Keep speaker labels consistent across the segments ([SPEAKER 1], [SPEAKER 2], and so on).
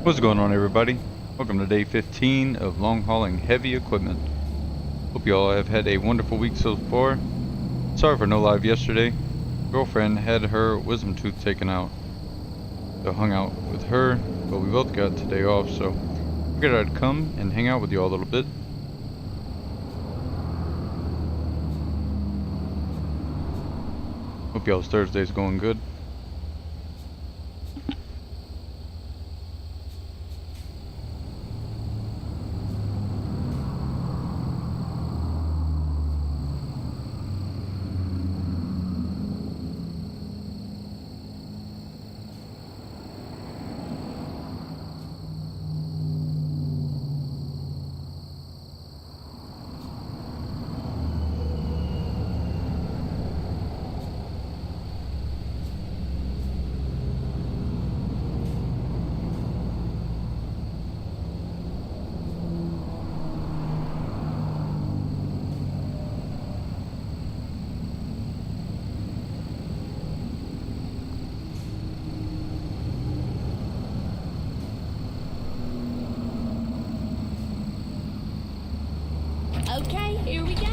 [SPEAKER 1] What's going on, everybody? Welcome to day 15 of long hauling heavy equipment. Hope you all have had a wonderful week so far. Sorry for no live yesterday. Girlfriend had her wisdom tooth taken out, so hung out with her, but we both got today off, so figured I'd come and hang out with you all a little bit. Hope y'all's Thursday's going good.
[SPEAKER 2] Okay, here we go.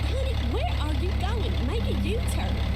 [SPEAKER 2] Honey, where are you going? Make a U-turn.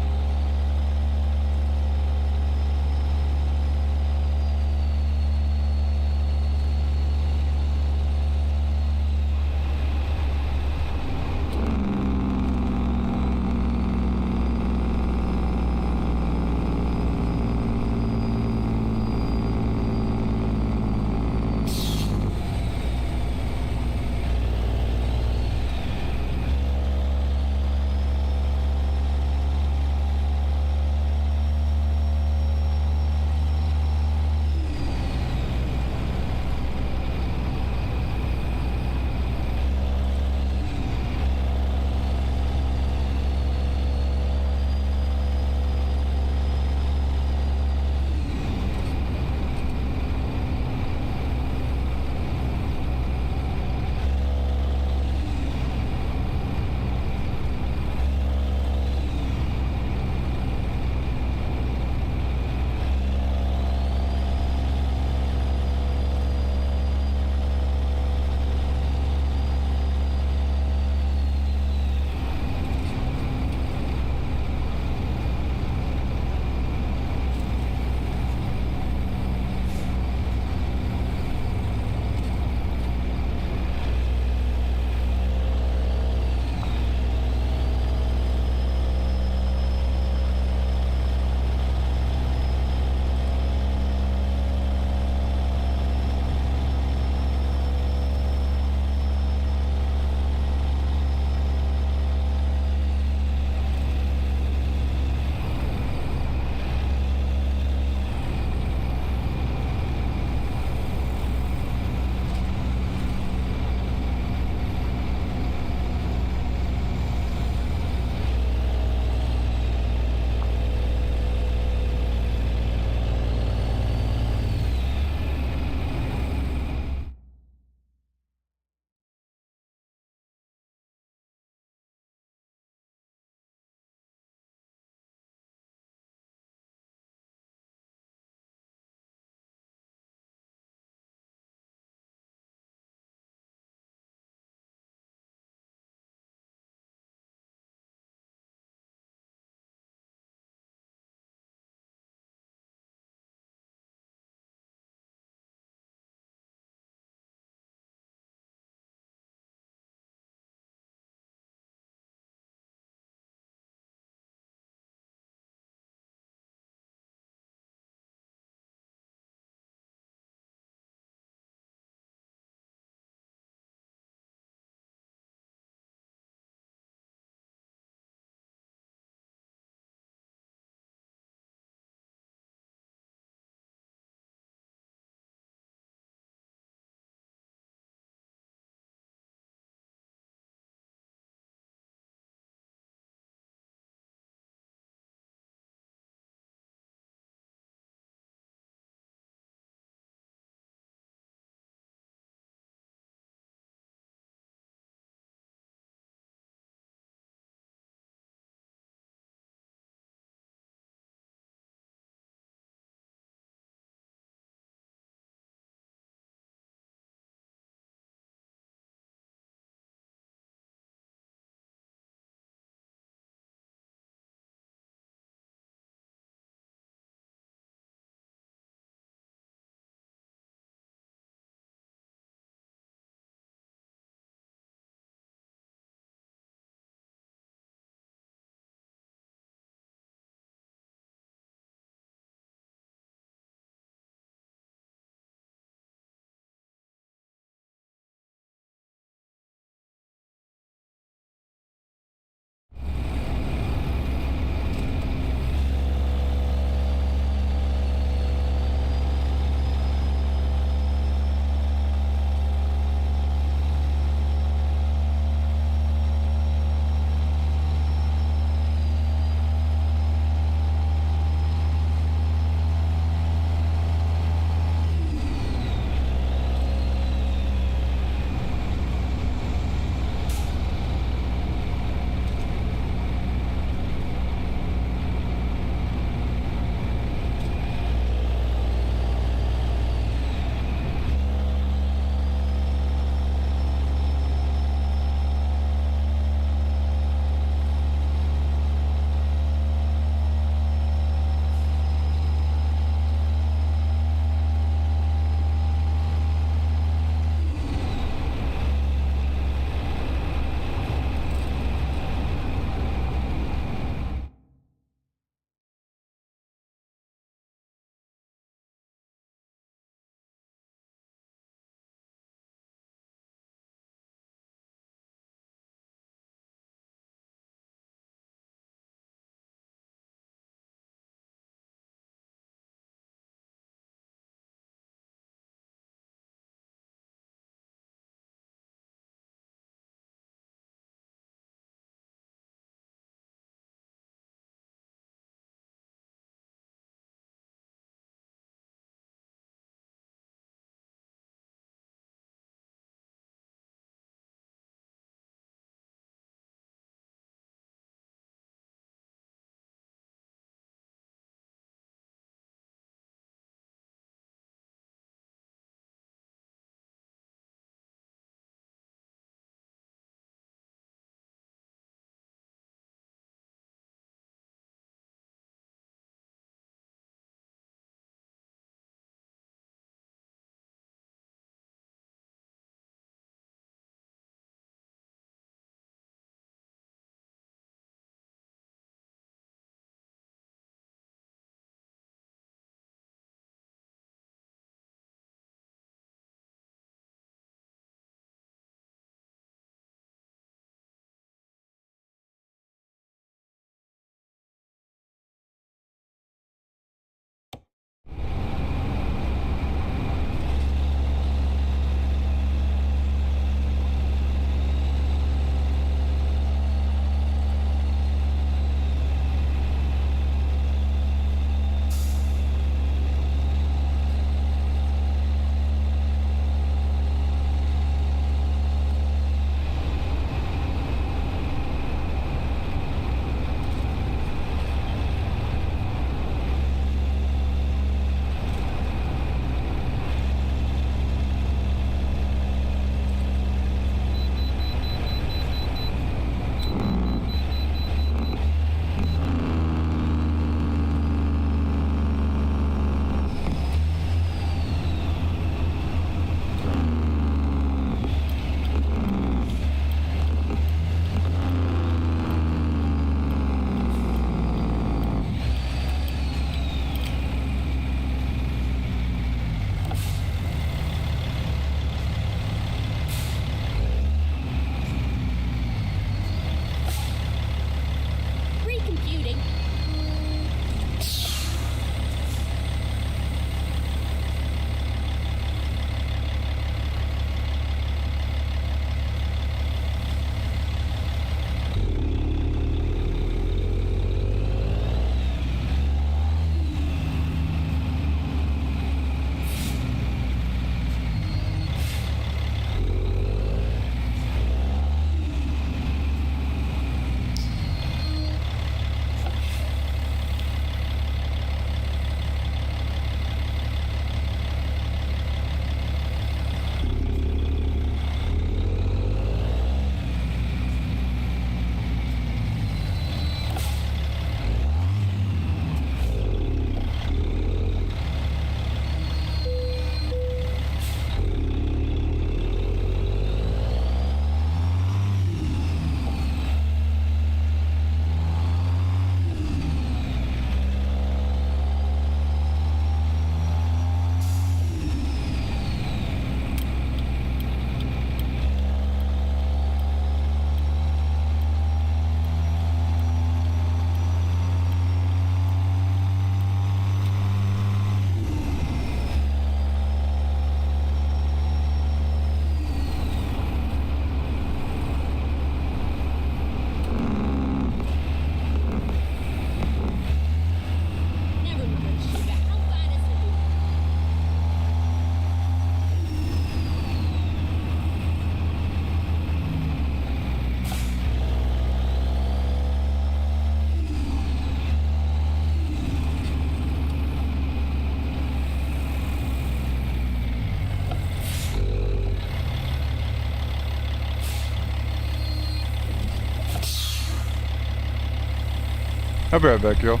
[SPEAKER 1] I'll be right back, y'all.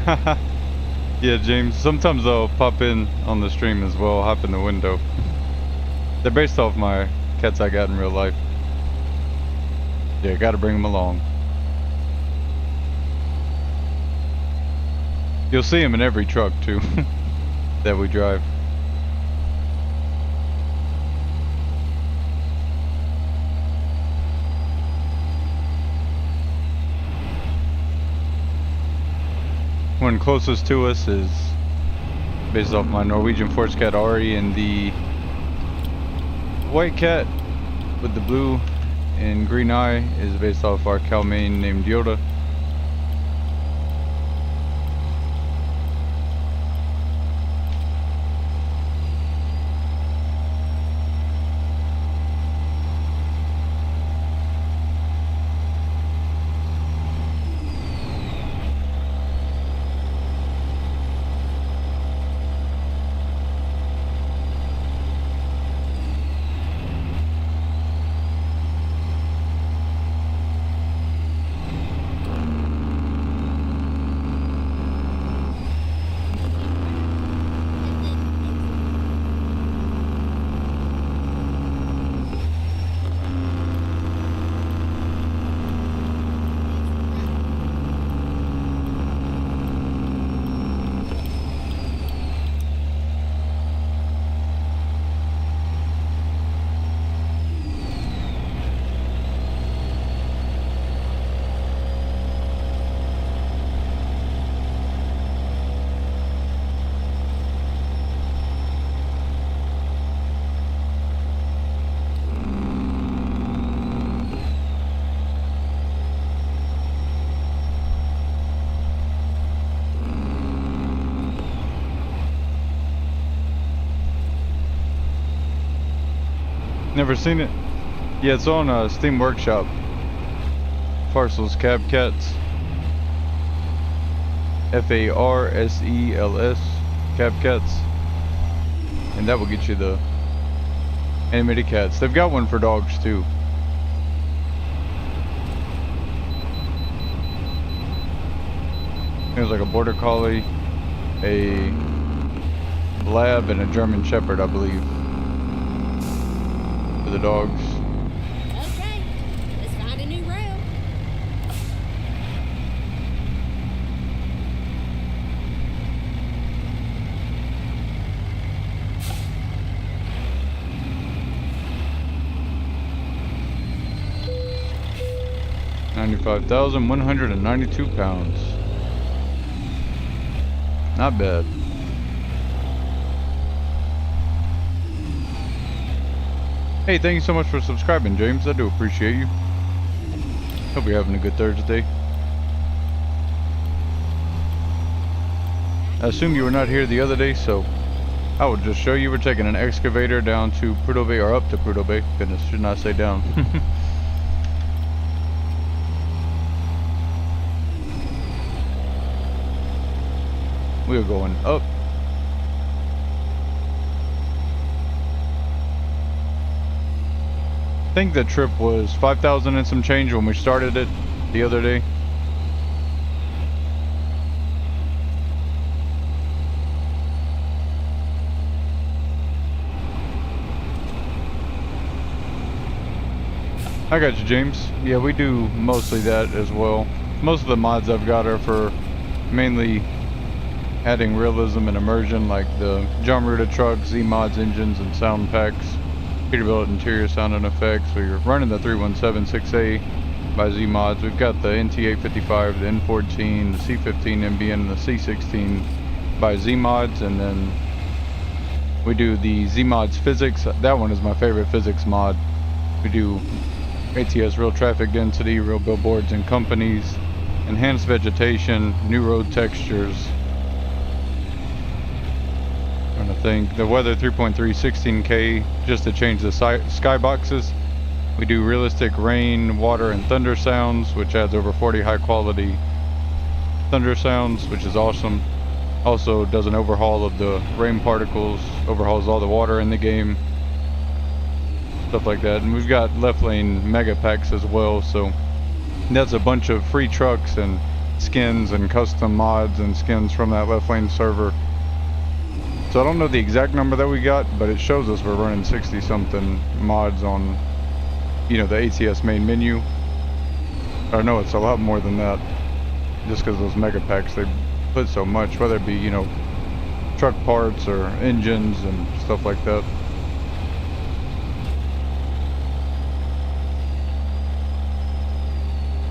[SPEAKER 1] Yeah, James. Sometimes they'll pop in on the stream as well, hop in the window. They're based off my cats I got in real life. Yeah, gotta bring them along. You'll see them in every truck too that we drive. One closest to us is based off my Norwegian Force Cat Ari, and the white cat with the blue and green eye is based off our Calmain named Yoda. Never seen it? Yeah, it's on Steam Workshop. Parcels Cab Cats. Farsels Cab Cats. And that will get you the animated cats. They've got one for dogs too. There's like a border collie, a lab, and a German shepherd, I believe. The dogs.
[SPEAKER 2] Okay, let's find a new route.
[SPEAKER 1] £95,192. Not bad. Hey, thank you so much for subscribing, James. I do appreciate you. Hope you're having a good Thursday. I assume you were not here the other day, so I will just show you. We're taking an excavator down to Prudhoe Bay, or up to Prudhoe Bay. Goodness, should not say down. We are going up. I think the trip was 5,000 and some change when we started it the other day. I got you, James. Yeah, we do mostly that as well. Most of the mods I've got are for mainly adding realism and immersion, like the John Ruda trucks, ZEEMODS engines, and sound packs. Peterbilt interior sound and effects. We're running the 317-6A by ZEEMODS. We've got the NT855, the N14, the C15 MBN, and the C16 by ZEEMODS, and then we do the ZEEMODS physics. That one is my favorite physics mod. We do ATS, real traffic density, real billboards and companies, enhanced vegetation, new road textures. Trying to think. The weather 3.3 16K just to change the skyboxes. We do realistic rain, water, and thunder sounds, which adds over 40 high quality thunder sounds, which is awesome. Also does an overhaul of the rain particles, overhauls all the water in the game, stuff like that. And we've got left lane mega packs as well, so that's a bunch of free trucks and skins and custom mods and skins from that left lane server. So I don't know the exact number that we got, but it shows us we're running 60 something mods on, you know, the ATS main menu. I know it's a lot more than that, just because those mega packs, they put so much, whether it be, you know, truck parts or engines and stuff like that.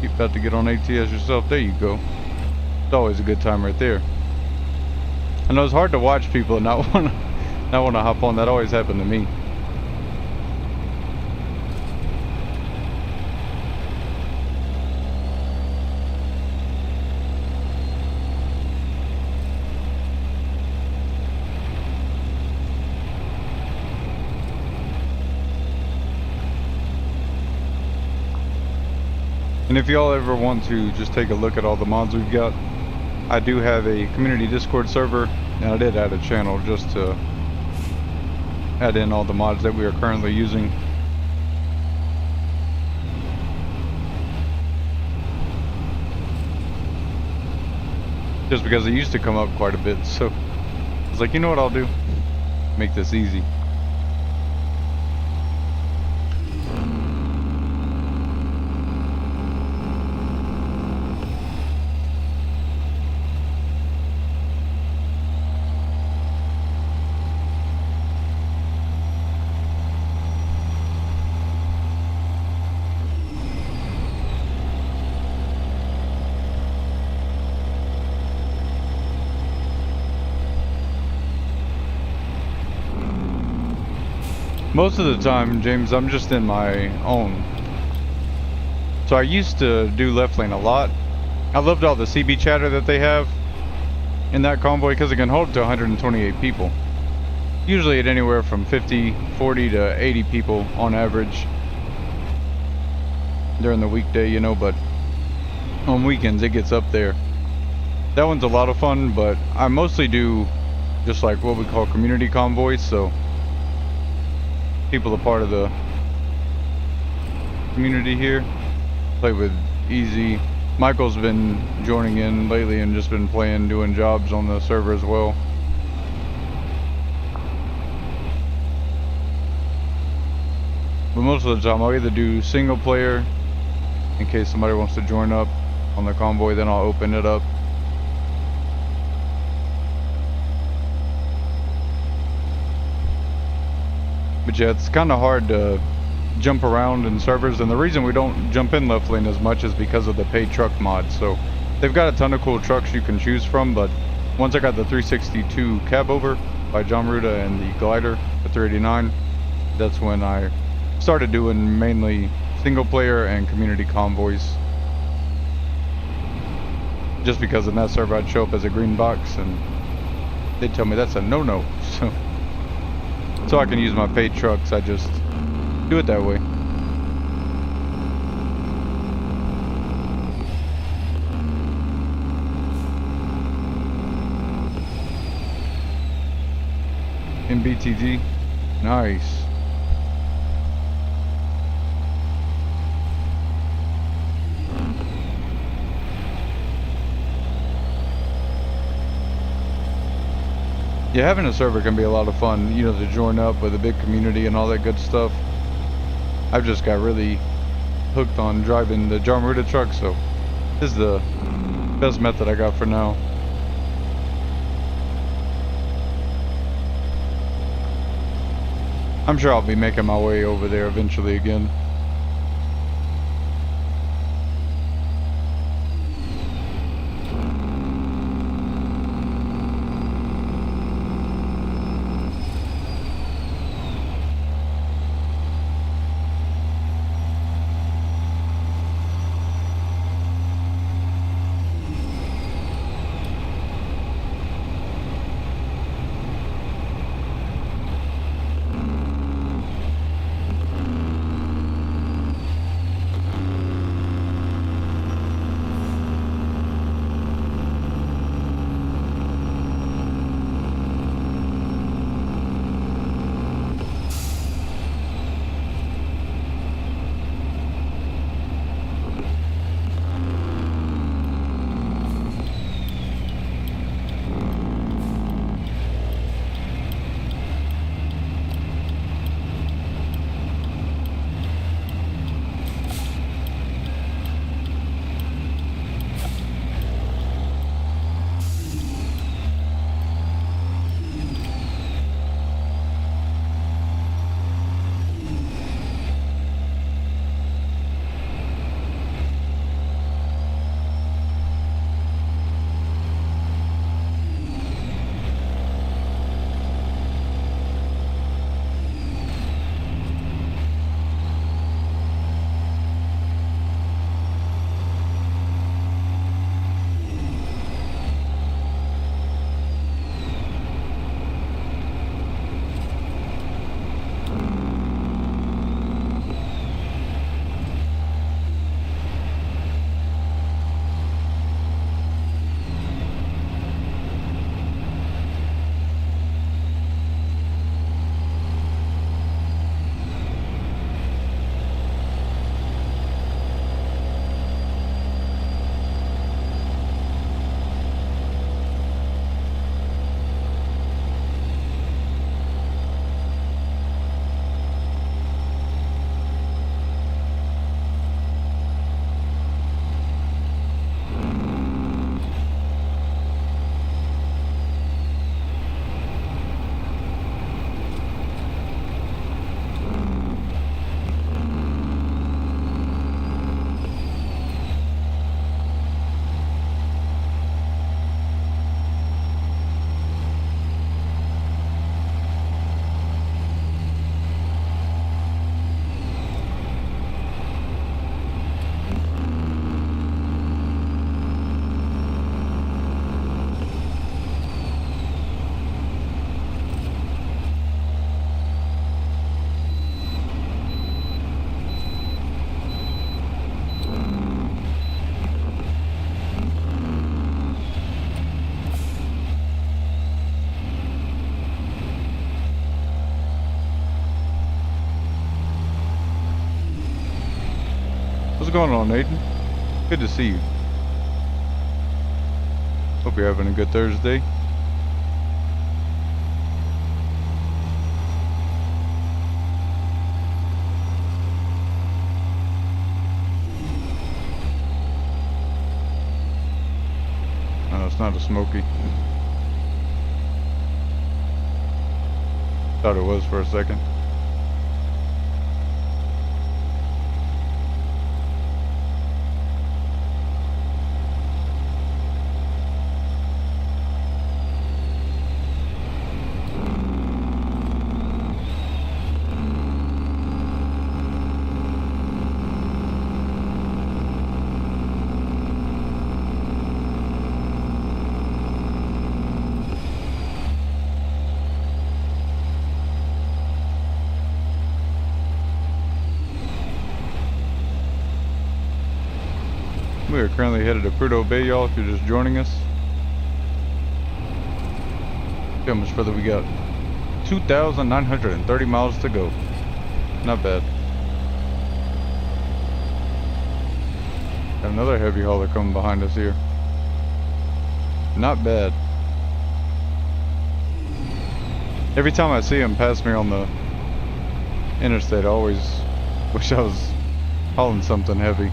[SPEAKER 1] You about to get on ATS yourself? There you go. It's always a good time right there. I know it's hard to watch people and not want to hop on. That always happened to me. And if y'all ever want to just take a look at all the mods we've got, I do have a community Discord server, and I did add a channel just to add in all the mods that we are currently using. Just because it used to come up quite a bit, so I was like, you know what I'll do? Make this easy. Most of the time, James, I'm just in my own. So I used to do left lane a lot. I loved all the CB chatter that they have in that convoy because it can hold to 128 people. Usually at anywhere from 50, 40 to 80 people on average during the weekday, you know, but on weekends it gets up there. That one's a lot of fun, but I mostly do just like what we call community convoys, so people are part of the community here. Play with Easy. Michael's been joining in lately and just been playing, doing jobs on the server as well. But most of the time I'll either do single player in case somebody wants to join up on the convoy, then I'll open it up. But yeah, it's kind of hard to jump around in servers, and the reason we don't jump in left lane as much is because of the paid truck mod. So they've got a ton of cool trucks you can choose from, but once I got the 362 Cabover by John Ruda and the glider, the 389, that's when I started doing mainly single player and community convoys. Just because in that server I'd show up as a green box and they'd tell me that's a no-no. So I can use my paid trucks, I just do it that way. In BTD, nice. Yeah, having a server can be a lot of fun, you know, to join up with a big community and all that good stuff. I've just got really hooked on driving the John Ruda truck, so this is the best method I got for now. I'm sure I'll be making my way over there eventually again. going on, Aiden? Good to see you. Hope you're having a good Thursday. No, it's not a Smoky. Thought it was for a second. We are currently headed to Prudhoe Bay, y'all, if you're just joining us. See how much further we got. 2,930 miles to go. Not bad. Got another heavy hauler coming behind us here. Not bad. Every time I see him pass me on the interstate, I always wish I was hauling something heavy.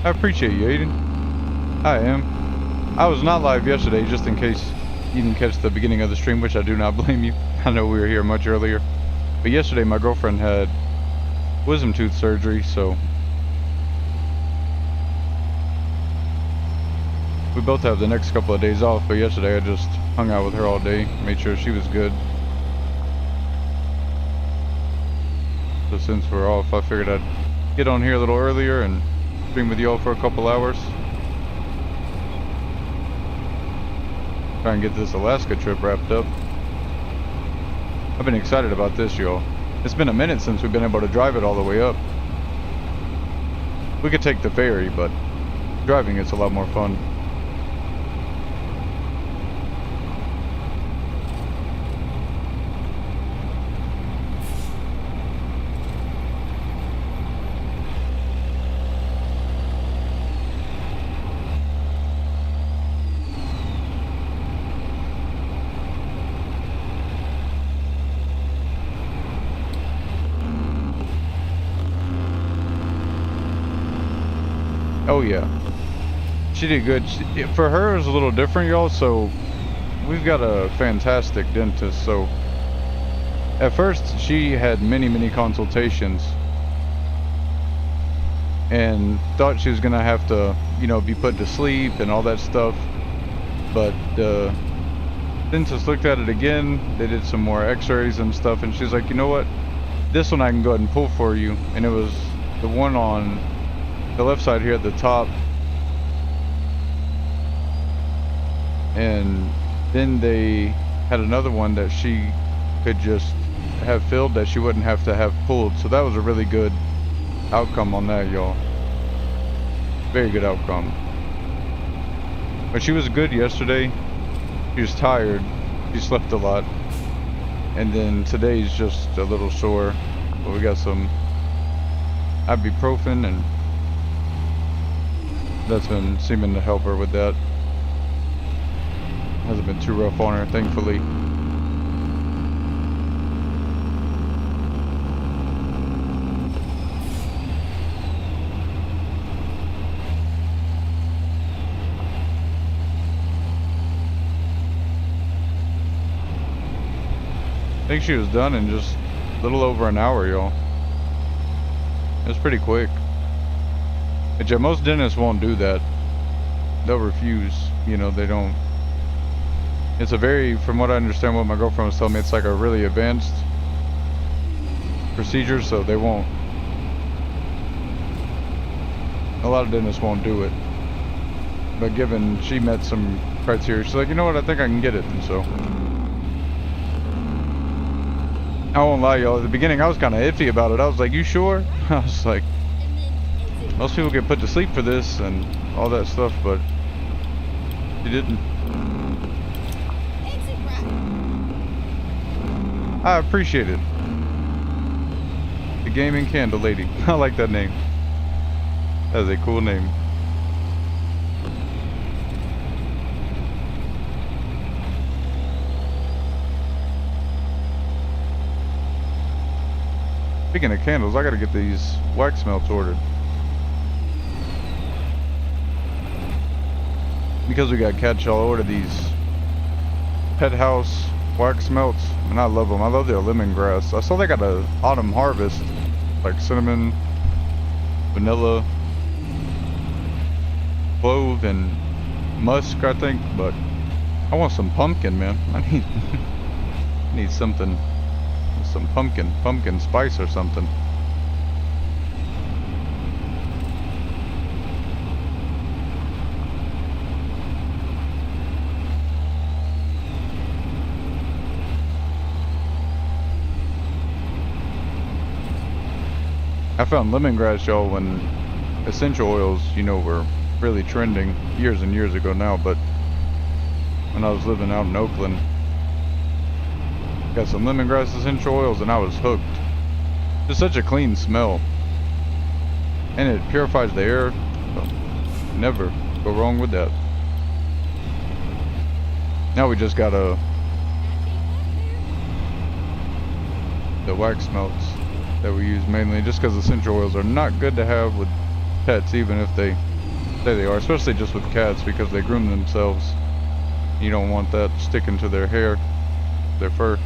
[SPEAKER 1] I appreciate you, Aiden. I am. I was not live yesterday, just in case you didn't catch the beginning of the stream, which I do not blame you. I know we were here much earlier. But yesterday my girlfriend had wisdom tooth surgery, so we both have the next couple of days off, but yesterday I just hung out with her all day, made sure she was good. So since we're off, I figured I'd get on here a little earlier and stream with y'all for a couple hours. Try and get this Alaska trip wrapped up. I've been excited about this, y'all. It's been a minute since we've been able to drive it all the way up. We could take the ferry, but driving it's a lot more fun. Oh yeah, she did good. For her it was a little different, y'all, so we've got a fantastic dentist. So at first she had many consultations and thought she was gonna have to, you know, be put to sleep and all that stuff, but the dentist looked at it again. They did some more x-rays and stuff, and she's like, you know what, this one I can go ahead and pull for you. And it was the one on the left side here at the top, and then they had another one that she could just have filled that she wouldn't have to have pulled. So that was a really good outcome on that, y'all. Very good outcome. But she was good yesterday. She was tired, she slept a lot, and then today's just a little sore, but we got some ibuprofen, and that's been seeming to help her with that. Hasn't been too rough on her, thankfully. I think she was done in just a little over an hour, y'all. It was pretty quick. But yeah, most dentists won't do that. They'll refuse. You know, they don't. It's a very, from what I understand, what my girlfriend was telling me, it's like a really advanced procedure, so they won't. A lot of dentists won't do it. But given she met some criteria, she's like, you know what, I think I can get it, and so. I won't lie, y'all, at the beginning I was kind of iffy about it. I was like, you sure? I was like, most people get put to sleep for this and all that stuff, but she didn't.
[SPEAKER 2] Exit right.
[SPEAKER 1] I appreciate it. The Gaming Candle Lady. I like that name. That is a cool name. Speaking of candles, I gotta get these wax melts ordered. Because we got catch, I'll order these Pet House wax melts, and I love them. I love their lemongrass. I saw they got a autumn harvest, like cinnamon, vanilla, clove, and musk, I think. But I want some pumpkin, man. I need something. Some pumpkin spice or something. I found lemongrass, y'all, when essential oils, you know, were really trending years and years ago now, but when I was living out in Oakland, got some lemongrass essential oils and I was hooked. Just such a clean smell. And it purifies the air. So never go wrong with that. Now we just got the wax melts that we use mainly, just because essential oils are not good to have with pets, even if they say they are, especially just with cats, because they groom themselves. You don't want that sticking to their hair, their fur.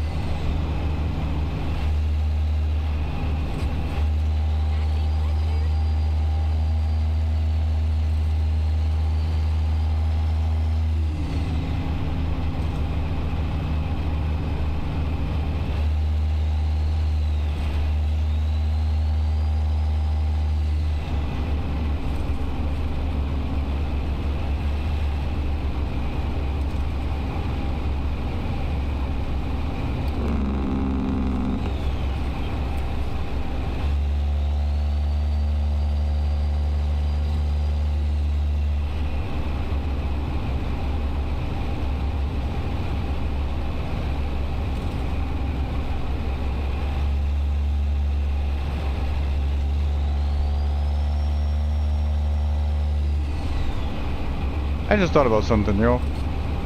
[SPEAKER 1] I just thought about something, yo.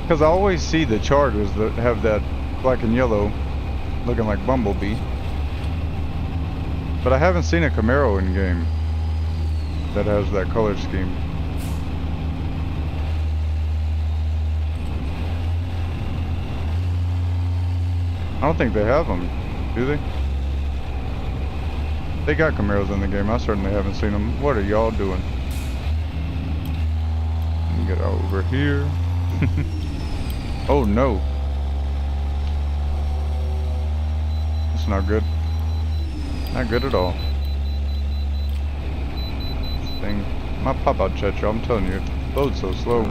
[SPEAKER 1] Because I always see the Chargers that have that black and yellow looking like Bumblebee. But I haven't seen a Camaro in game that has that color scheme. I don't think they have them, do they? They got Camaros in the game. I certainly haven't seen them. What are y'all doing? Get over here. Oh no. That's not good. Not good at all. This thing might pop out, chat, y'all. I'm telling you, it loads so slow.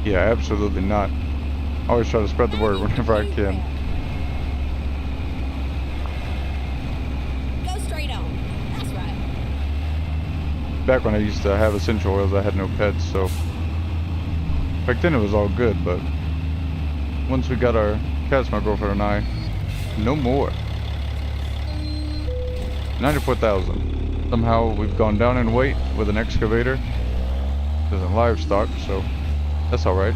[SPEAKER 1] Yeah, absolutely not. I always try to spread the word whenever I can. Back when I used to have essential oils, I had no pets, so back then it was all good, but once we got our cats, my girlfriend and I, no more. 94,000. Somehow we've gone down in weight with an excavator. Isn't livestock, so that's alright.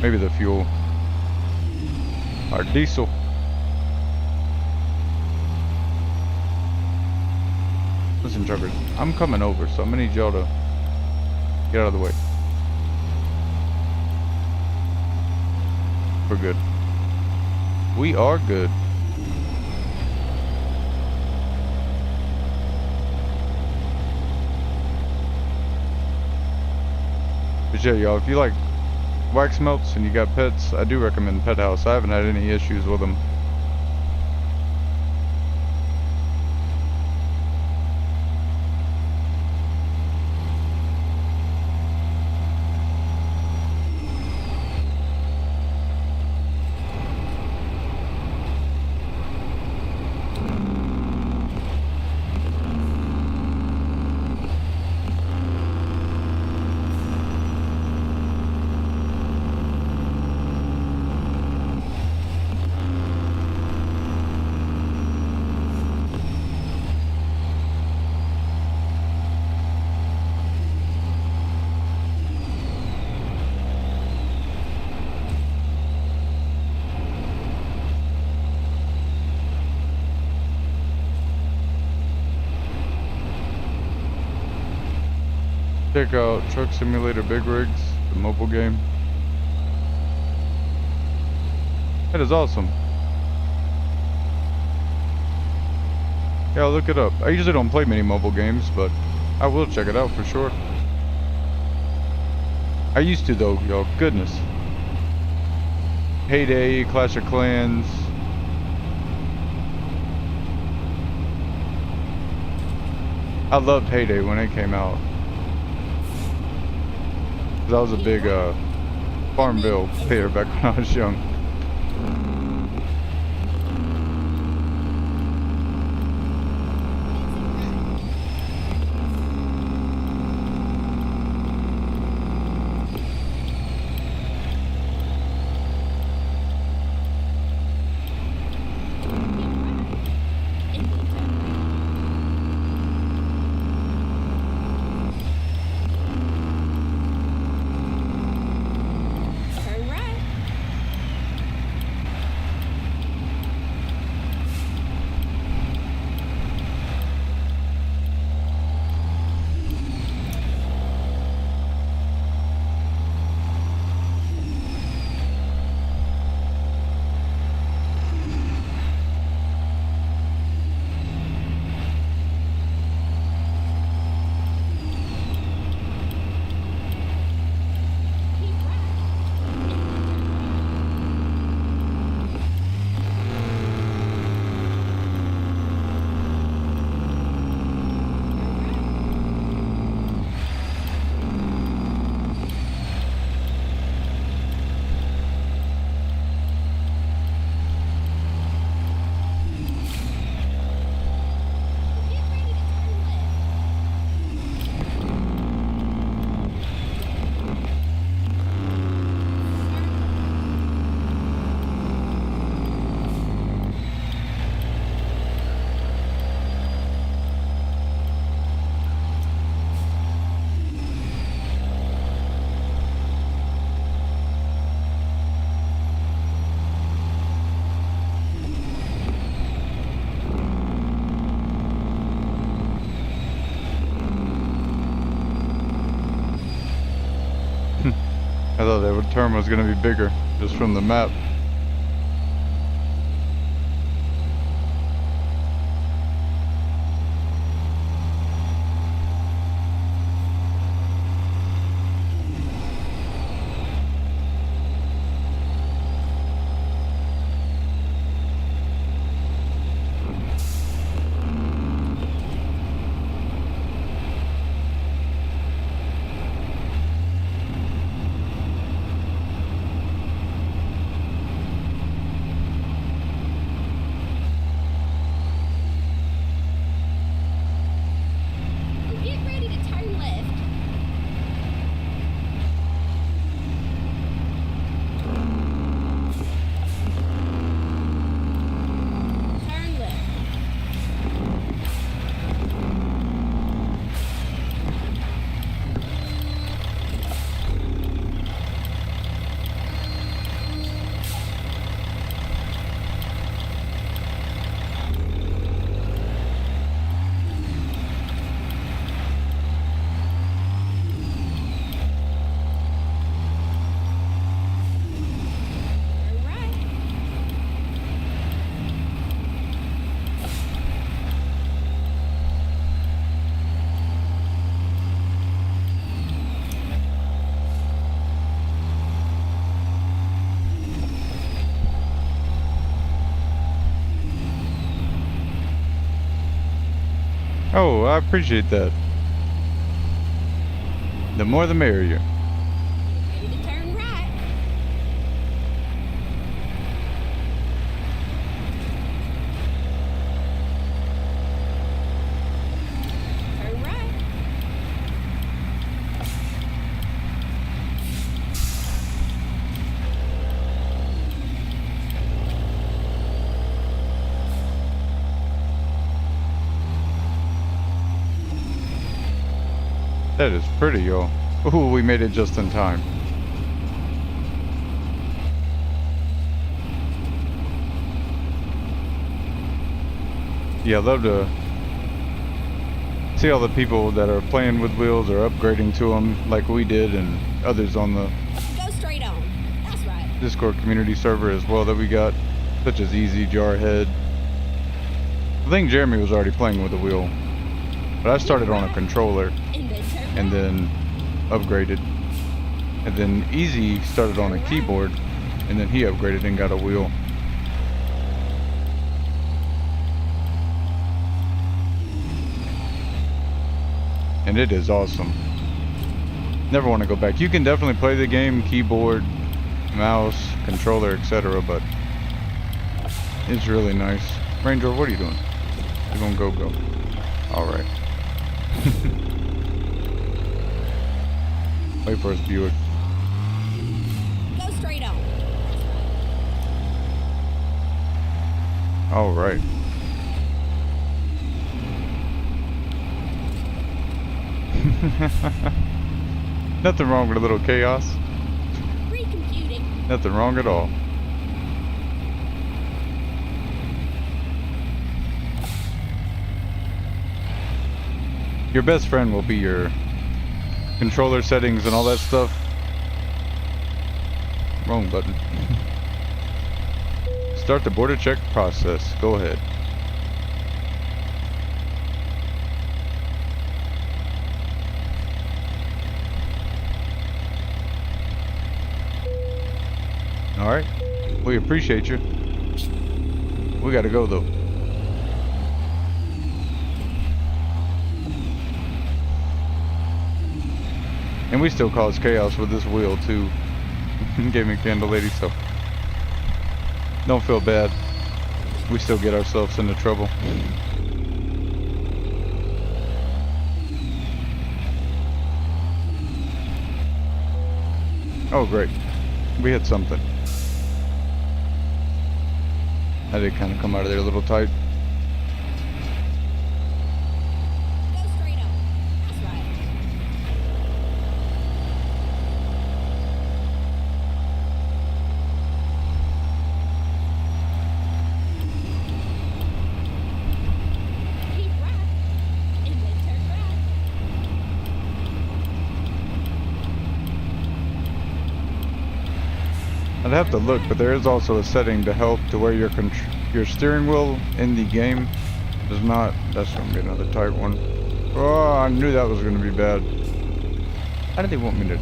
[SPEAKER 1] Maybe the fuel. Our diesel. Listen, Trevor, I'm coming over, so I'm gonna need y'all to get out of the way. We're good. We are good. But yeah, y'all, if you like wax melts and you got pets, I do recommend Pet House. I haven't had any issues with them. Check out Truck Simulator Big Rigs, the mobile game. That is awesome. Yeah, I'll look it up. I usually don't play many mobile games, but I will check it out for sure. I used to though, y'all. Goodness. Payday, Clash of Clans. I loved Payday when it came out. 'Cause I was a big Farmville player back when I was young.
[SPEAKER 2] Turn right. Keep right. Get ready to turn left.
[SPEAKER 1] I thought that turn was gonna be bigger, just from the map.
[SPEAKER 2] Get ready to turn left. Turn left. Turn right.
[SPEAKER 1] Oh, I appreciate that. The more the merrier.
[SPEAKER 2] Ready to turn right. Turn right.
[SPEAKER 1] That is pretty, y'all. Ooh, we made it just in time. Yeah, I'd love to see all the people that are playing with wheels or upgrading to them like we did, and others on the
[SPEAKER 2] Go straight on. That's right.
[SPEAKER 1] Discord community server as well that we got, such as Easy, Jarhead. I think Jeremy was already playing with the wheel, but I started on a controller
[SPEAKER 2] And then turn
[SPEAKER 1] and
[SPEAKER 2] right.
[SPEAKER 1] then upgraded. And then Easy started on a keyboard, and then he upgraded and got a wheel. And it is awesome. Never want to go back. You can definitely play the game, keyboard, mouse, controller, etc., but it's really nice. Ranger, what are you doing? You're gonna go. Alright. Wait for us, Buick.
[SPEAKER 2] Go straight on.
[SPEAKER 1] Alright. Nothing wrong with a little chaos.
[SPEAKER 2] Recomputing.
[SPEAKER 1] Nothing wrong at all. Your best friend will be your controller settings and all that stuff. Wrong button. Start the border check process. Go ahead. Alright. We appreciate you. We gotta go though. And we still cause chaos with this wheel too. Gave me candle lady, so don't feel bad. We still get ourselves into trouble. Oh great. We hit something. I did kind of come out of there a little tight.
[SPEAKER 2] Go straight on. That's right. Keep right. And then turn right.
[SPEAKER 1] I'd have to look, but there is also a setting to help to where your steering wheel in the game does not. That's gonna be another tight one. Oh, I knew that was gonna be bad. How did they want me to?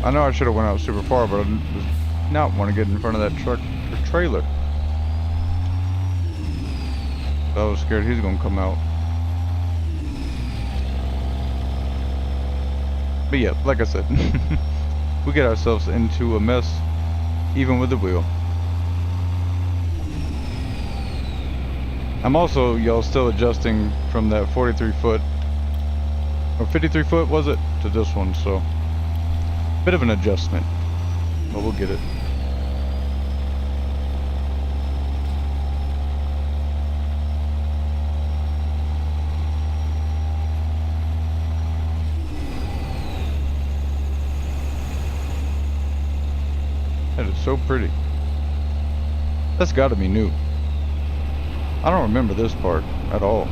[SPEAKER 1] I know I should have went out super far, but I did not want to get in front of that truck or trailer. I was scared he's gonna come out. But yeah, like I said, we get ourselves into a mess. Even with the wheel. I'm also, y'all, still adjusting from that 43 foot, or 53 foot was it, to this one, so bit of an adjustment, but we'll get it. That is so pretty. That's got to be new. I don't remember this part at all.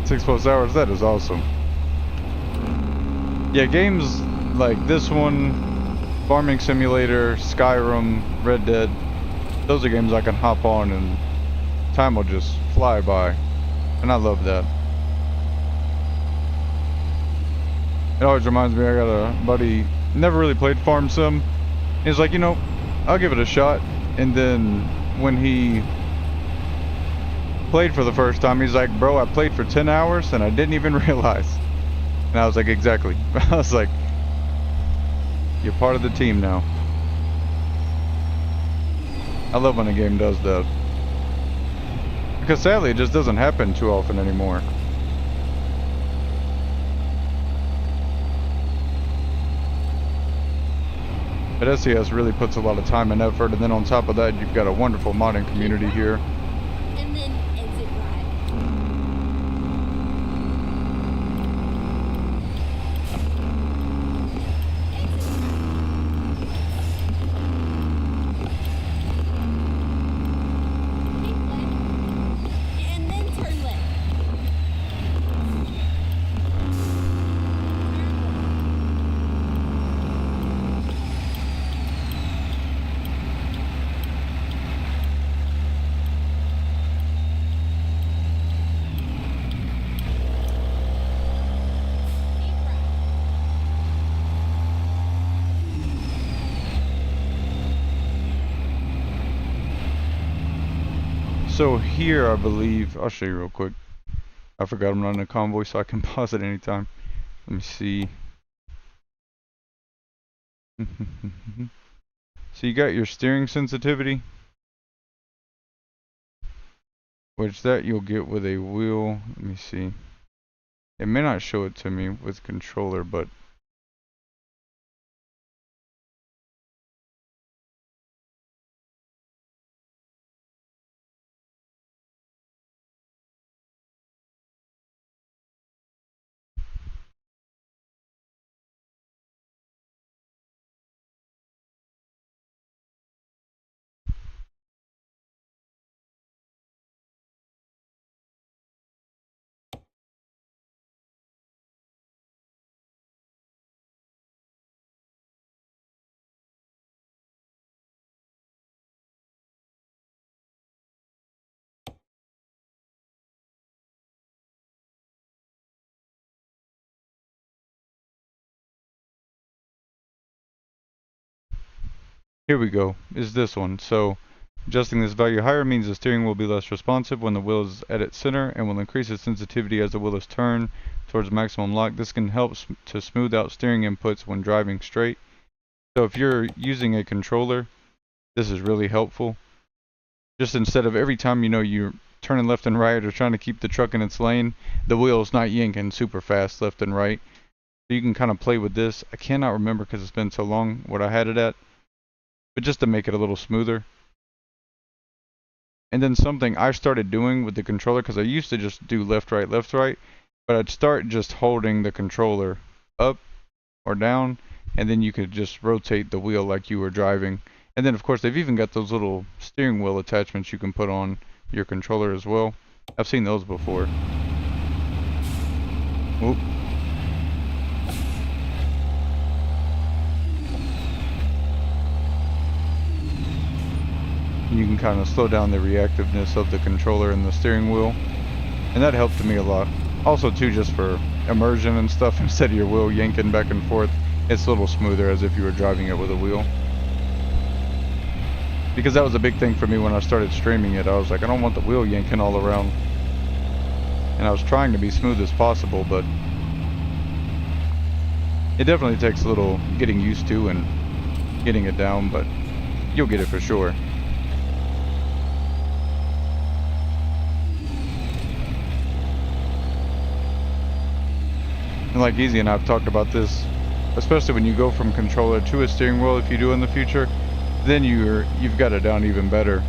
[SPEAKER 1] 6+ hours, that is awesome. Yeah, games like this one, Farming Simulator, Skyrim, Red Dead, those are games I can hop on and time will just fly by. And I love that. It always reminds me, I got a buddy, never really played Farm Sim. He's like, you know, I'll give it a shot. And then when he played for the first time, he's like, bro, I played for 10 hours and I didn't even realize. And I was like, exactly. I was like, you're part of the team now. I love when a game does that. Because sadly, it just doesn't happen too often anymore. But SCS really puts a lot of time and effort, and then on top of that, you've got a wonderful modding community here.
[SPEAKER 2] And then exit right. Keep left.
[SPEAKER 1] So here, I believe, I'll show you real quick. I forgot I'm not in a convoy, so I can pause at any time. Let me see. So you got your steering sensitivity, which that you'll get with a wheel. Let me see. It may not show it to me with controller, but here we go. Is this one. So adjusting this value higher means the steering will be less responsive when the wheel is at its center and will increase its sensitivity as the wheel is turned towards maximum lock. This can help to smooth out steering inputs when driving straight. So if you're using a controller, this is really helpful. Just instead of every time you're turning left and right or trying to keep the truck in its lane, the wheel's not yanking super fast left and right. So you can kind of play with this. I cannot remember because it's been so long what I had it at, but just to make it a little smoother. And then something I started doing with the controller, because I used to just do left, right, but I'd start just holding the controller up or down, and then you could just rotate the wheel like you were driving. And then of course they've even got those little steering wheel attachments you can put on your controller as well. I've seen those before. Oop. You can kind of slow down the reactiveness of the controller and the steering wheel, and that helped me a lot. Also too, just for immersion and stuff, instead of your wheel yanking back and forth, it's a little smoother as if you were driving it with a wheel. Because that was a big thing for me when I started streaming it. I was like, I don't want the wheel yanking all around. And I was trying to be smooth as possible, but it definitely takes a little getting used to and getting it down, but you'll get it for sure. And like Easy and I've talked about this, especially when you go from controller to a steering wheel, if you do in the future, then you've got it down even better.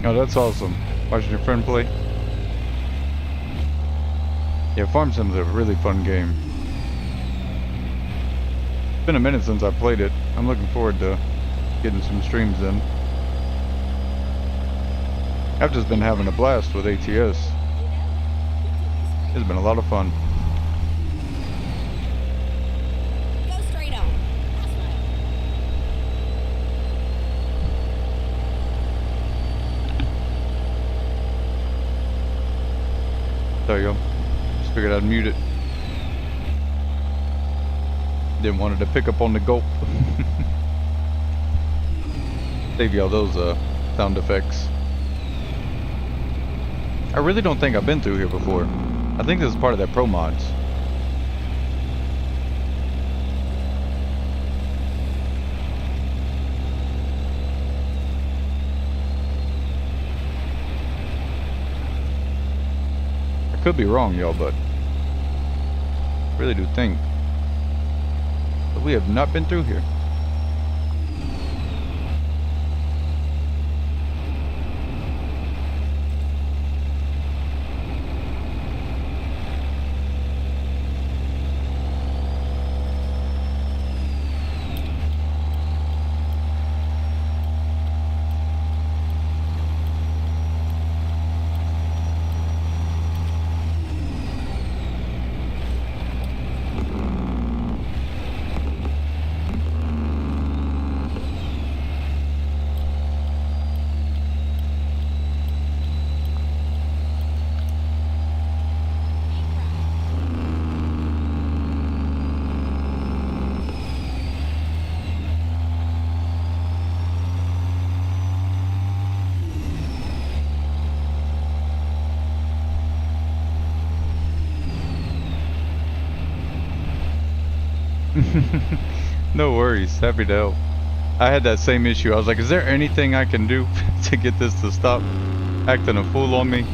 [SPEAKER 1] Oh, that's awesome. Watching your friend play. Yeah, Farm Sim's a really fun game. It's been a minute since I played it. I'm looking forward to getting some streams in. I've just been having a blast with ATS. It's been a lot of fun.
[SPEAKER 2] Go straight on. That's right.
[SPEAKER 1] There you go. Just figured I'd mute it. Didn't want it to pick up on the gulp. Save y'all those sound effects. I really don't think I've been through here before. I think this is part of their pro mods. I could be wrong, y'all, but I really do think that we have not been through here. No worries. Happy to help. I had that same issue. I was like, is there anything I can do to get this to stop acting a fool on me?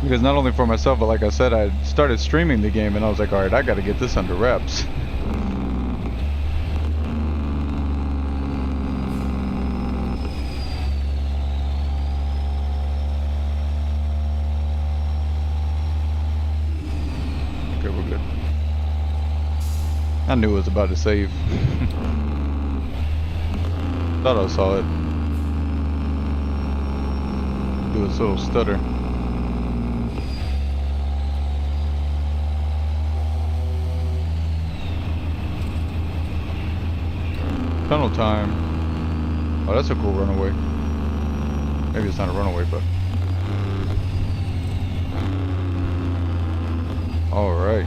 [SPEAKER 1] Because not only for myself, but like I said, I started streaming the game and I was like, alright, I gotta get this under wraps. Okay, we're good. I knew it was about to save. Thought I saw it. Do its little stutter. Tunnel time. Oh, that's a cool runaway. Maybe it's not a runaway, but. Alright.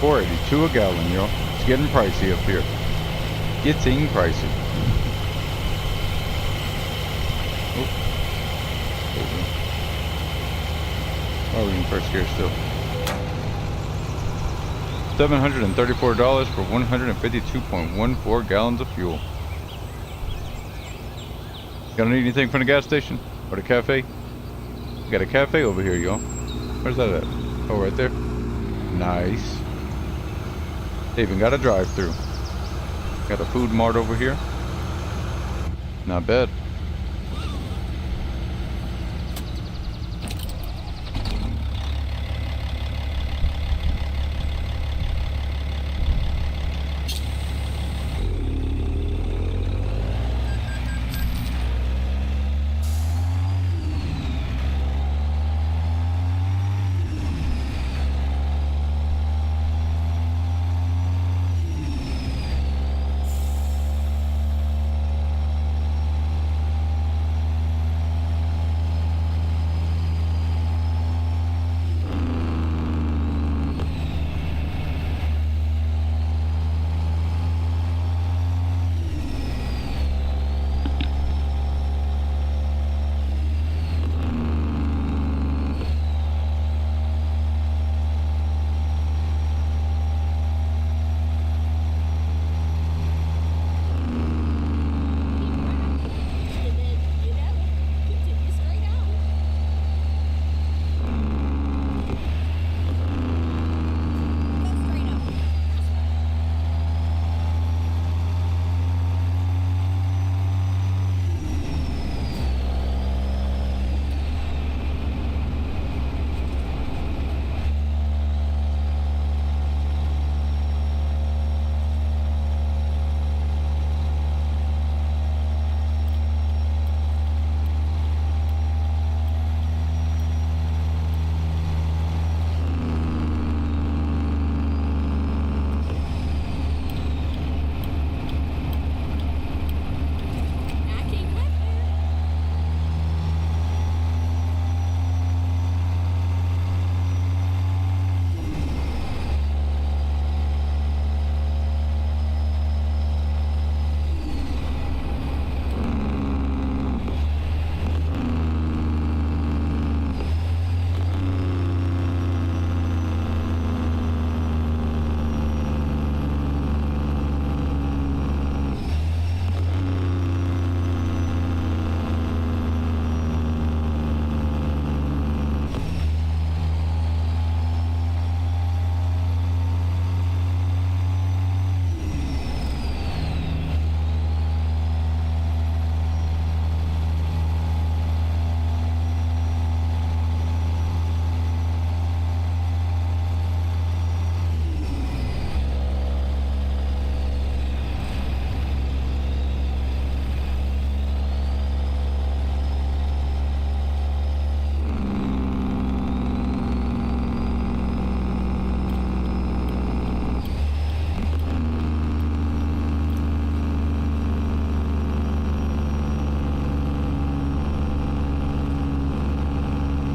[SPEAKER 1] $4.82 a gallon, yo. It's getting pricey up here. Getting pricey. Oh. Oh, we're in first gear still. $734 for 152.14 gallons of fuel. Gonna need anything from the gas station or the cafe? We got a cafe over here, y'all. Where's that at? Oh, right there. Nice. They even got a drive-through. Got a food mart over here. Not bad.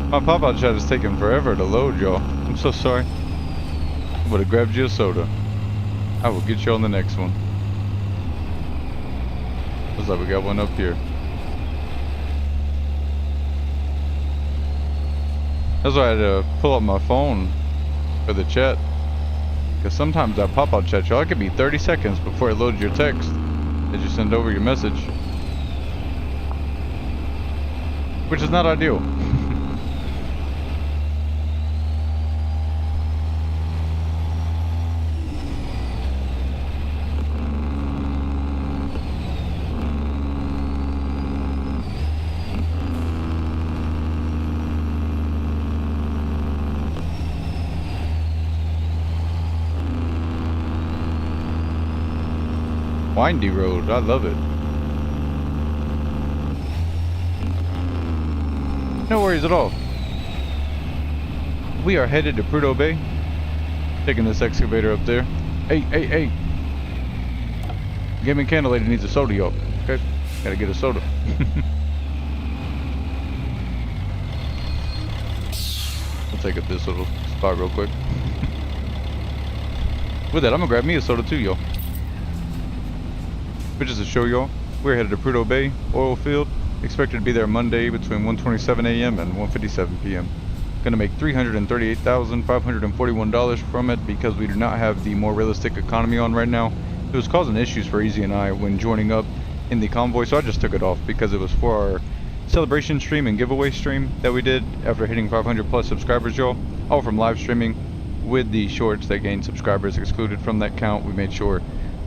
[SPEAKER 1] My pop-out chat is taking forever to load, y'all. I'm so sorry. I would have grabbed you a soda. I will get you on the next one. Looks like we got one up here. That's why I had to pull up my phone for the chat. Because sometimes that pop-out chat, y'all, it could be 30 seconds before it loads your text as you send over your message. Which is not ideal. Windy road, I love it. No worries at all. We are headed to Prudhoe Bay. Taking this excavator up there. Hey. Gaming Candle Lady needs a soda, y'all. Okay? Gotta get a soda. I'll take up this little spot real quick. With that, I'm gonna grab me a soda too, y'all. But just to show y'all, we're headed to Prudhoe Bay oil field. Expected to be there Monday between 1:27 a.m. and 1:57 p.m. Gonna make $338,541 from it because we do not have the more realistic economy on right now. It was causing issues for Easy and I when joining up in the convoy, so I just took it off because it was for our celebration stream and giveaway stream that we did after hitting 500 plus subscribers, y'all. All from live streaming with the shorts that gained subscribers excluded from that count. We made sure to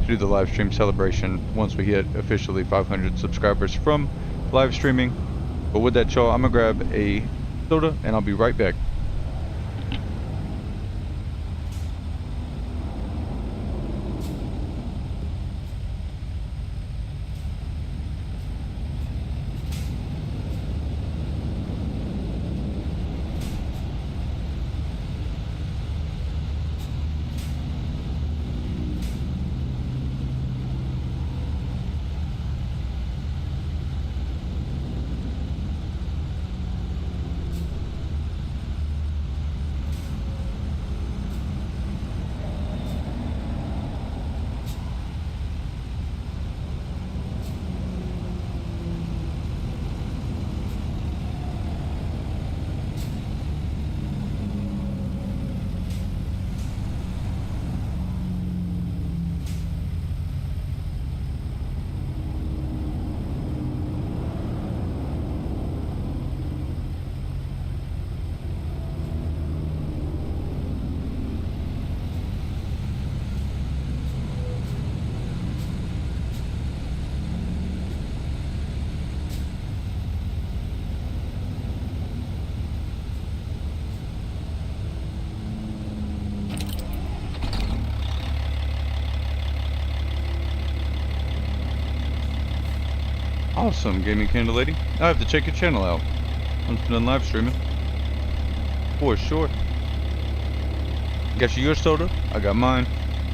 [SPEAKER 1] do the live stream celebration once we hit officially 500 subscribers from live streaming. But with that, y'all, I'm gonna grab a soda and I'll be right back. Awesome, Gaming Candle Lady. I have to check your channel out. I'm done live streaming. For sure. Got you your soda. I got mine.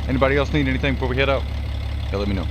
[SPEAKER 1] Anybody else need anything before we head out? Yeah, let me know.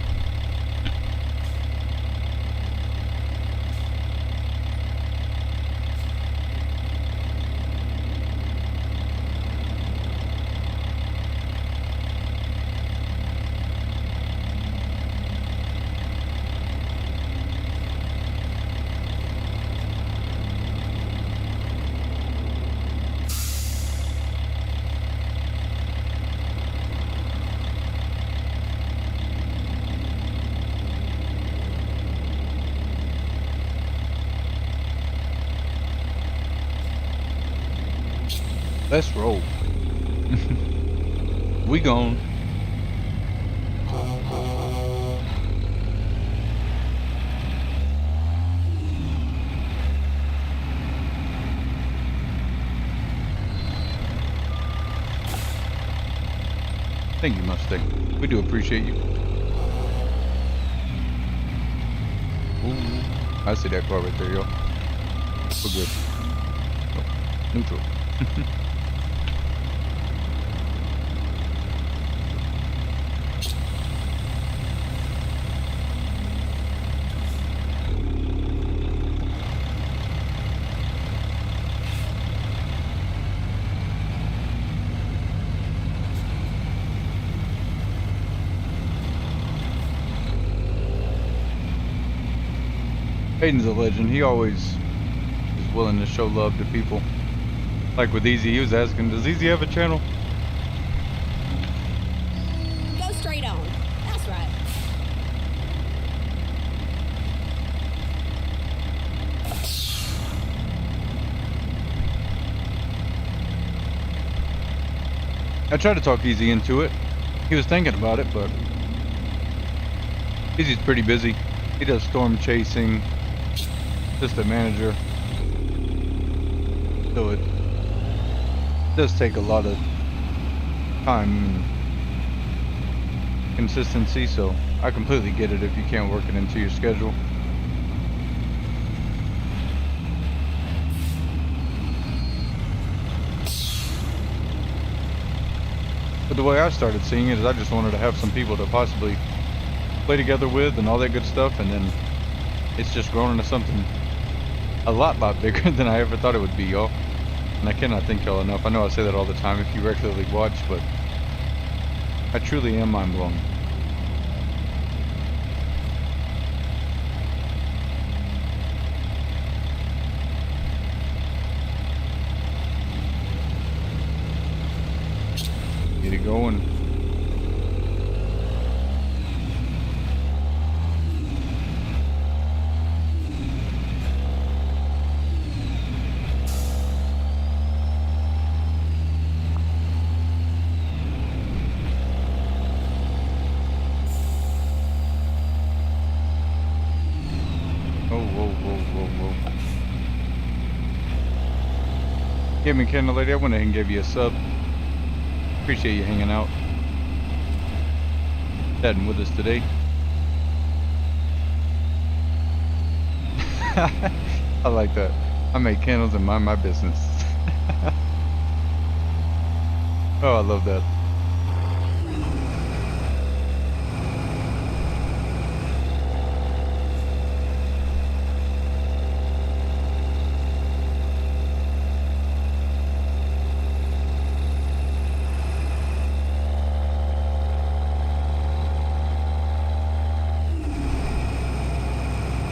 [SPEAKER 1] Let's roll. We gone. Thank you, Mustang. We do appreciate you. Ooh, I see that car right there, y'all. We're good. Oh, neutral. Hayden's a legend. He always is willing to show love to people. Like with Easy, he was asking, does Easy have a channel?
[SPEAKER 2] Go straight on. That's right.
[SPEAKER 1] I tried to talk Easy into it. He was thinking about it, but Easy's pretty busy. He does storm chasing, assistant manager. So it does take a lot of time and consistency, so I completely get it if you can't work it into your schedule. But the way I started seeing it is I just wanted to have some people to possibly play together with and all that good stuff, and then it's just grown into something a lot bigger than I ever thought it would be, y'all. And I cannot thank y'all enough. I know I say that all the time if you regularly watch, but I truly am mind blown. Get it going. Whoa. Give me Candle Lady, I went ahead and gave you a sub. Appreciate you hanging out. Chatting with us today. I like that. I make candles and mind my business. Oh, I love that.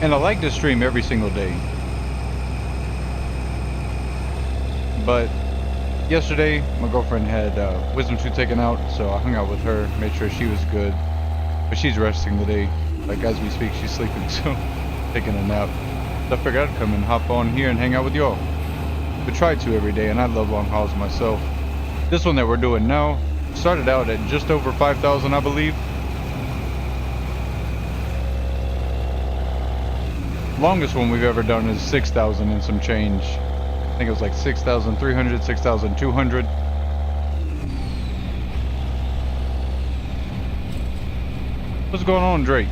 [SPEAKER 1] And I like to stream every single day. But yesterday, my girlfriend had wisdom tooth taken out, so I hung out with her, made sure she was good. But she's resting today. Like as we speak, she's sleeping, so taking a nap. So I figured I'd come and hop on here and hang out with y'all. We try to every day, and I love long hauls myself. This one that we're doing now started out at just over 5,000, I believe. Longest one we've ever done is 6,000 and some change. I think it was like 6,300, 6,200. What's going on, Drake?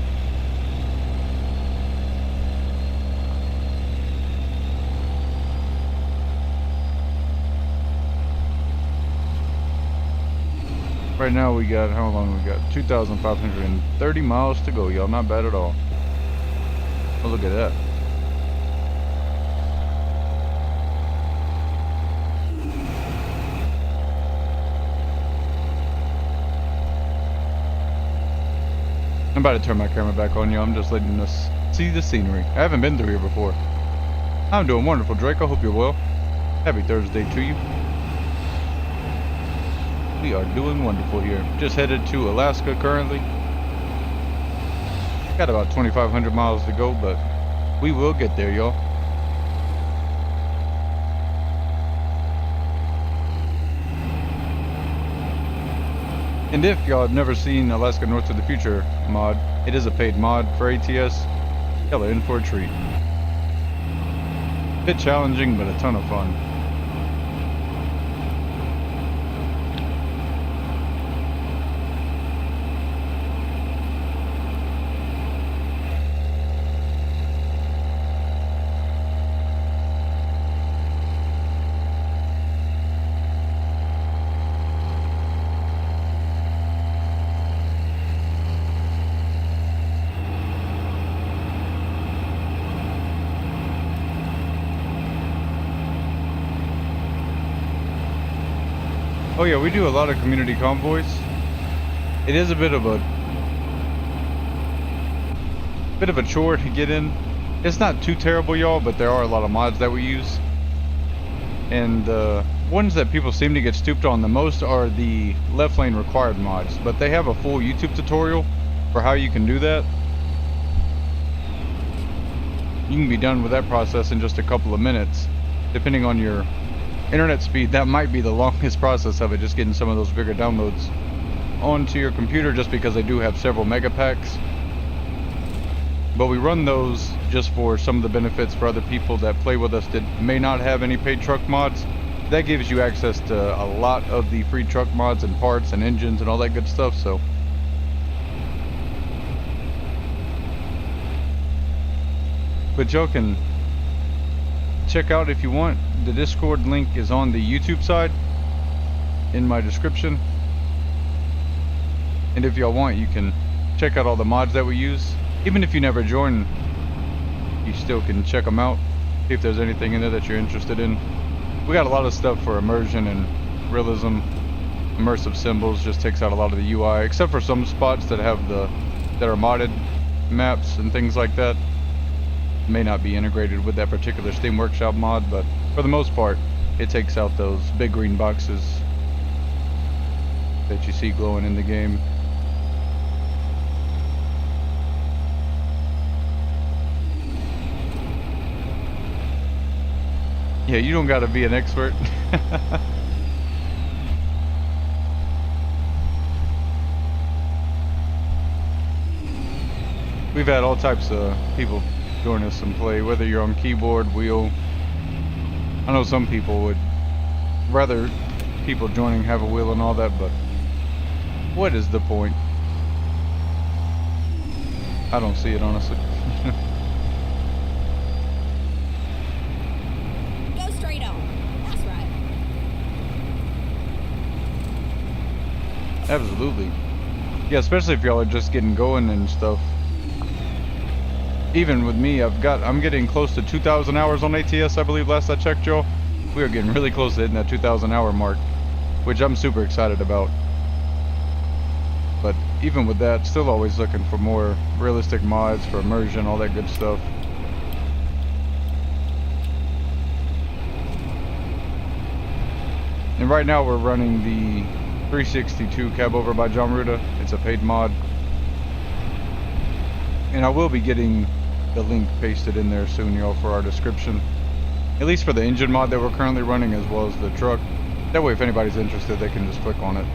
[SPEAKER 1] Right now we got, how long we got? 2,530 miles to go, y'all. Not bad at all. Oh, look at that. I'm about to turn my camera back on, y'all. I'm just letting us see the scenery. I haven't been through here before. I'm doing wonderful, Drake. I hope you're well. Happy Thursday to you. We are doing wonderful here. Just headed to Alaska currently. Got about 2,500 miles to go, but we will get there, y'all. And if y'all have never seen Alaska North to the Future mod, it is a paid mod for ATS. Y'all are in for a treat. Bit challenging, but a ton of fun. Oh yeah, we do a lot of community convoys. It is a bit of a chore to get in, It's not too terrible, y'all, but there are a lot of mods that we use. And the ones that people seem to get stooped on the most are the left lane required mods, but they have a full YouTube tutorial for how you can do that. You can be done with that process in just a couple of minutes, depending on your internet speed. That might be the longest process of it, just getting some of those bigger downloads onto your computer, just because they do have several mega packs. But we run those just for some of the benefits for other people that play with us that may not have any paid truck mods. That gives you access to a lot of the free truck mods and parts and engines and all that good stuff, so. But y'all can check out, if you want, the Discord link is on the YouTube side in my description. And if y'all want, you can check out all the mods that we use. Even if you never join, you still can check them out, see if there's anything in there that you're interested in. We got a lot of stuff for immersion and realism. Immersive symbols just takes out a lot of the UI, except for some spots that have that are modded maps and things like that. May not be integrated with that particular Steam Workshop mod, but for the most part, it takes out those big green boxes that you see glowing in the game. Yeah, you don't gotta be an expert. We've had all types of people join us and play, whether you're on keyboard, wheel. I know some people would rather people joining have a wheel and all that, but what is the point? I don't see it, honestly.
[SPEAKER 2] Go straight on. That's right.
[SPEAKER 1] Absolutely. Yeah, especially if y'all are just getting going and stuff. Even with me, I'm getting close to 2,000 hours on ATS, I believe, last I checked, y'all. We are getting really close to hitting that 2,000 hour mark, which I'm super excited about. But even with that, still always looking for more realistic mods for immersion, all that good stuff. And right now we're running the 362 Cabover by Ruda. It's a paid mod. And I will be getting the link pasted in there soon, y'all, for our description. At least for the engine mod that we're currently running, as well as the truck. That way, if anybody's interested, they can just click on it.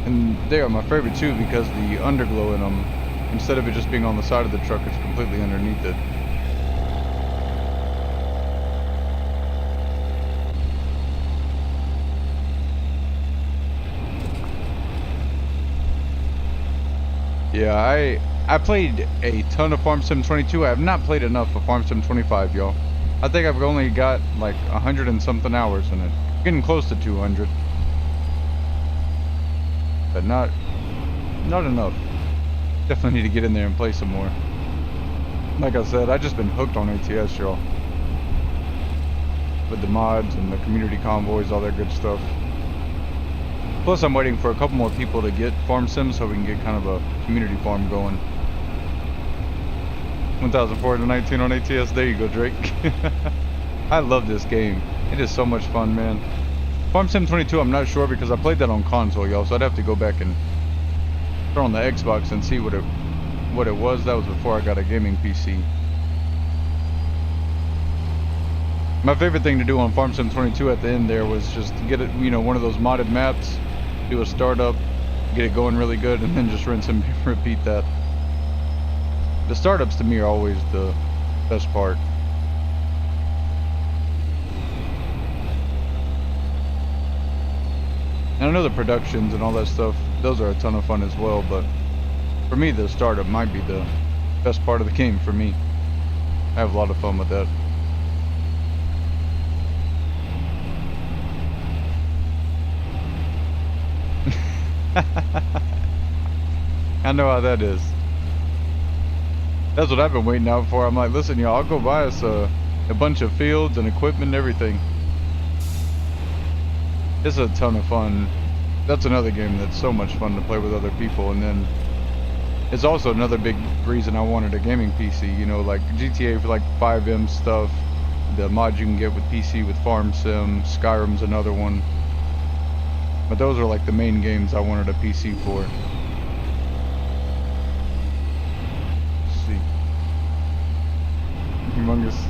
[SPEAKER 1] And they are my favorite too, because the underglow in them, instead of it just being on the side of the truck, it's completely underneath it. Yeah, I played a ton of Farm Sim 22. I have not played enough of Farm Sim 25, y'all. I think I've only got like 100 and something hours in it. Getting close to 200. But not enough. Definitely need to get in there and play some more. Like I said, I've just been hooked on ATS, y'all. With the mods and the community convoys, all that good stuff. Plus, I'm waiting for a couple more people to get farm sims so we can get kind of a community farm going. 1,419 on ATS. There you go, Drake. I love this game. It is so much fun, man. Farm Sim 22, I'm not sure because I played that on console, y'all. So I'd have to go back and throw on the Xbox and see what it was. That was before I got a gaming PC. My favorite thing to do on Farm Sim 22 at the end there was just get it, you know, one of those modded maps, do a startup, get it going really good, and then just rinse and repeat that. The startups to me are always the best part. And I know the productions and all that stuff, those are a ton of fun as well, but for me the startup might be the best part of the game for me. I have a lot of fun with that. I know how that is. That's what I've been waiting out for. I'm like, listen, y'all, I'll go buy us a bunch of fields and equipment and everything. It's a ton of fun. That's another game that's so much fun to play with other people, and then It's also another big reason I wanted a gaming PC, you know, like GTA for like 5M stuff, the mods you can get with PC with Farm Sim, Skyrim's another one. But those are like the main games I wanted a PC for. Let's see. Humongous.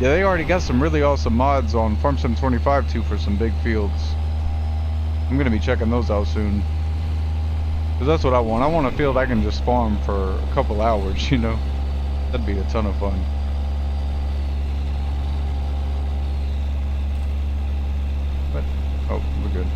[SPEAKER 1] Yeah, they already got some really awesome mods on Farm Sim 25 too for some big fields. I'm gonna be checking those out soon. Cause that's what I want. I want a field I can just farm for a couple hours, you know? That'd be a ton of fun. But, oh, we're good.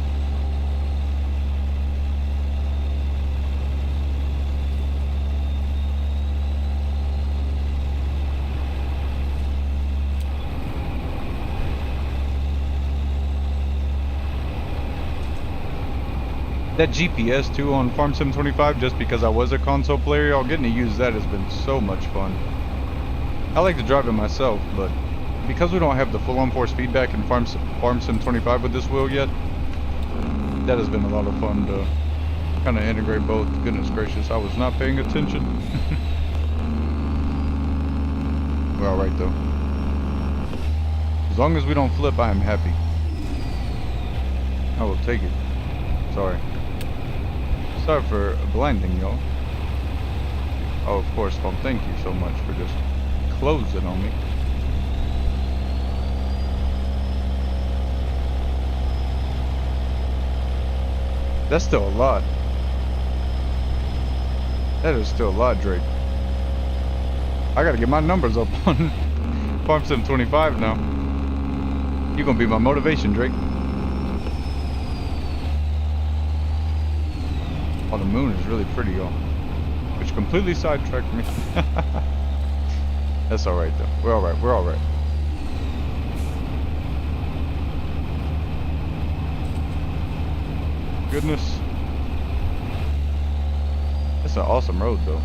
[SPEAKER 1] That GPS too on Farm Sim 25, just because I was a console player, y'all, getting to use that has been so much fun. I like to drive it myself, but because we don't have the full-on force feedback in Farm Sim 25 with this wheel yet, that has been a lot of fun to kind of integrate both. Goodness gracious, I was not paying attention. We're alright though. As long as we don't flip, I am happy. I will take it. Sorry. Sorry for blinding y'all. Oh, of course, Tom, thank you so much for just closing on me. That's still a lot. That is still a lot, Drake. I gotta get my numbers up on Farm Sim 25 now. You're gonna be my motivation, Drake. Oh, the moon is really pretty, y'all. Which completely sidetracked me. That's alright, though. We're alright, we're alright. Goodness. That's an awesome road, though.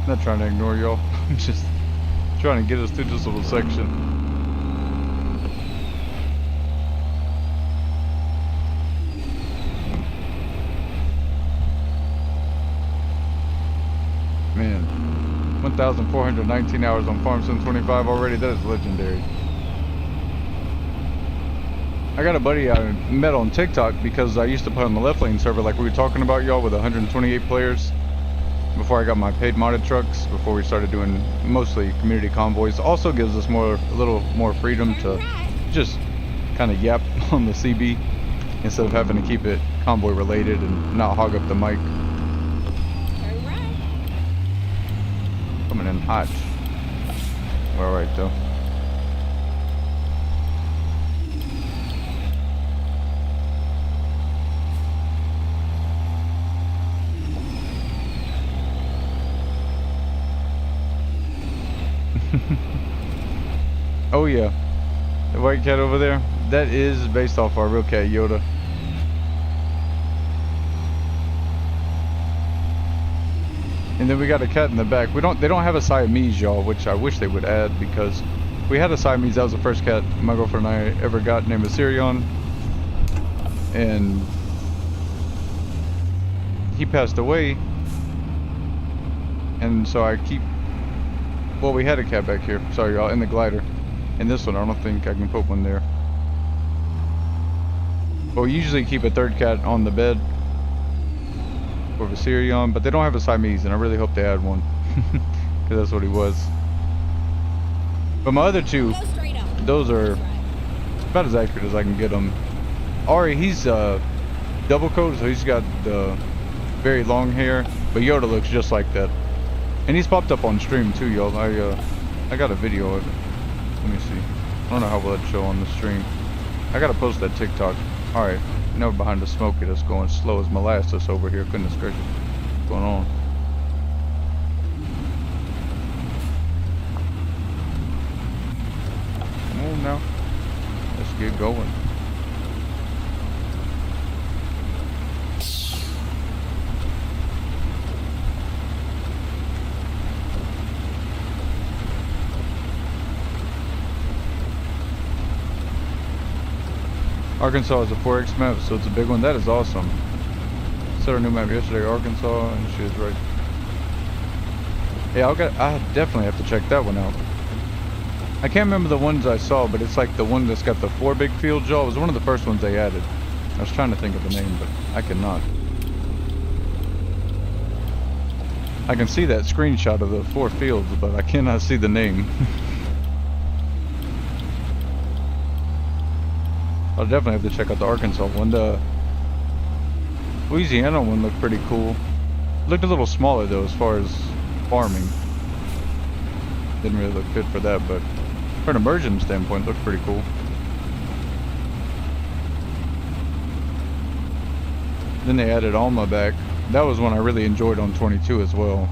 [SPEAKER 1] I'm not trying to ignore y'all. I'm just trying to get us through this little section. Man, 1,419 hours on Farm Sim 25 already. That is legendary. I got a buddy I met on TikTok because I used to play on the left lane server like we were talking about, y'all, with 128 players. Before I got my paid modded trucks, before we started doing mostly community convoys. Also gives us a little more freedom to just kind of yap on the CB instead of having to keep it convoy related and not hog up the mic. Coming in hot. We're alright though. Oh yeah, the white cat over there, that is based off our real cat Yoda. And then we got a cat in the back. They don't have a Siamese, y'all, which I wish they would add, because we had a Siamese. That was the first cat my girlfriend and I ever got, named Assyrion, and he passed away. And so well, we had a cat back here, sorry y'all, in the glider. And this one, I don't think I can put one there. But we usually keep a third cat on the bed for Viserion, but they don't have a Siamese, and I really hope they add one. Because that's what he was. But my other two, those are about as accurate as I can get them. Ari, he's double coat, so he's got the very long hair, but Yoda looks just like that. And he's popped up on stream too, y'all. I got a video of it. Let me see. I don't know how well it'd show on the stream. I gotta post that TikTok. Alright, now we're behind the smoky that's going slow as molasses over here. Goodness gracious. What's going on? Come on now. Let's get going. Arkansas is a 4X map, so it's a big one. That is awesome. Set our new map yesterday, Arkansas, and she was right. Yeah, I definitely have to check that one out. I can't remember the ones I saw, but it's like the one that's got the 4 big fields, y'all. It was one of the first ones they added. I was trying to think of the name, but I cannot. I can see that screenshot of the 4 fields, but I cannot see the name. I'll definitely have to check out the Arkansas one. The Louisiana one looked pretty cool. Looked a little smaller though as far as farming. Didn't really look good for that, but from an immersion standpoint, looked pretty cool. Then they added Alma back. That was one I really enjoyed on 22 as well.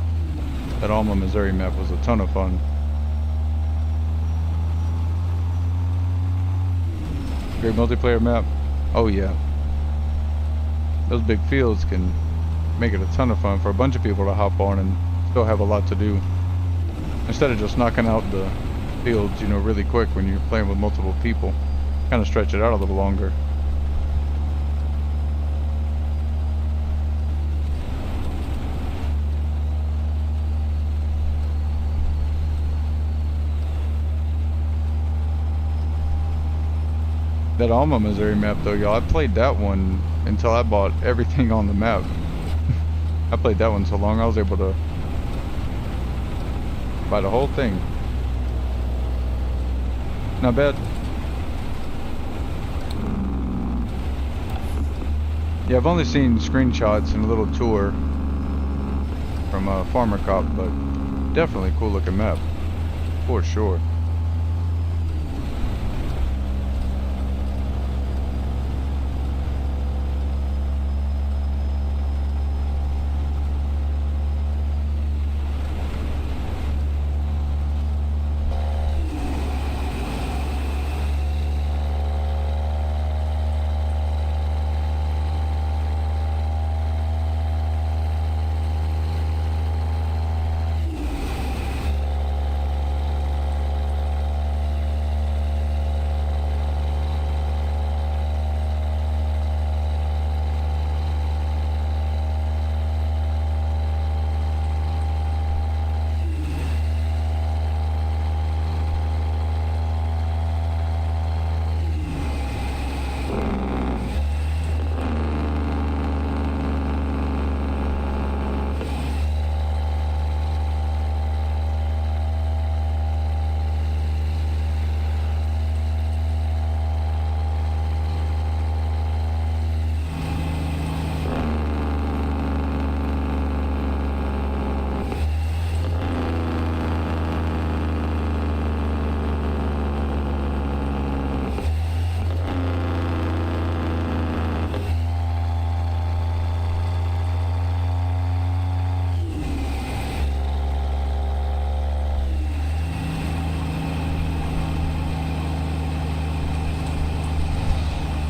[SPEAKER 1] That Alma, Missouri map was a ton of fun. Great multiplayer map. Oh yeah. Those big fields can make it a ton of fun for a bunch of people to hop on and still have a lot to do. Instead of just knocking out the fields, you know, really quick when you're playing with multiple people. Kind of stretch it out a little longer. That Alma, Missouri map though, y'all, I played that one until I bought everything on the map. I played that one so long I was able to buy the whole thing. Not bad. Yeah, I've only seen screenshots and a little tour from Farmer Cop, but definitely a cool looking map, for sure.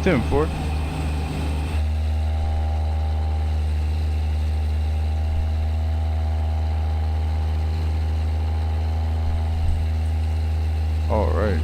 [SPEAKER 1] Tim for. All right.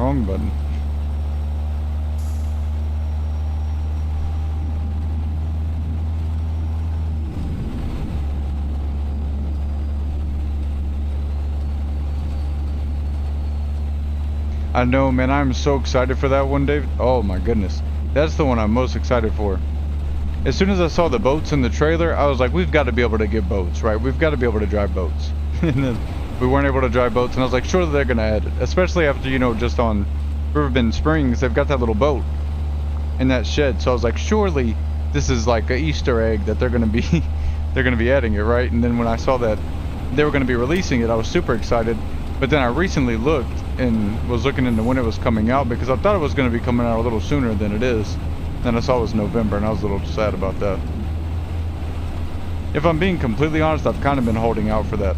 [SPEAKER 1] Wrong button. I know, man. I'm so excited for that one, David. Oh my goodness. That's the one I'm most excited for. As soon as I saw the boats in the trailer, I was like, we've got to be able to get boats, right? We've got to be able to drive boats. And then we weren't able to drive boats, and I was like, surely they're going to add it. Especially after, you know, just on Riverbend Springs, they've got that little boat in that shed. So I was like, surely this is like an Easter egg that they're going to be, they're going to be adding it, right? And then when I saw that they were going to be releasing it, I was super excited. But then I recently looked and was looking into when it was coming out, because I thought it was going to be coming out a little sooner than it is. Then I saw it was November, and I was a little sad about that. If I'm being completely honest, I've kind of been holding out for that.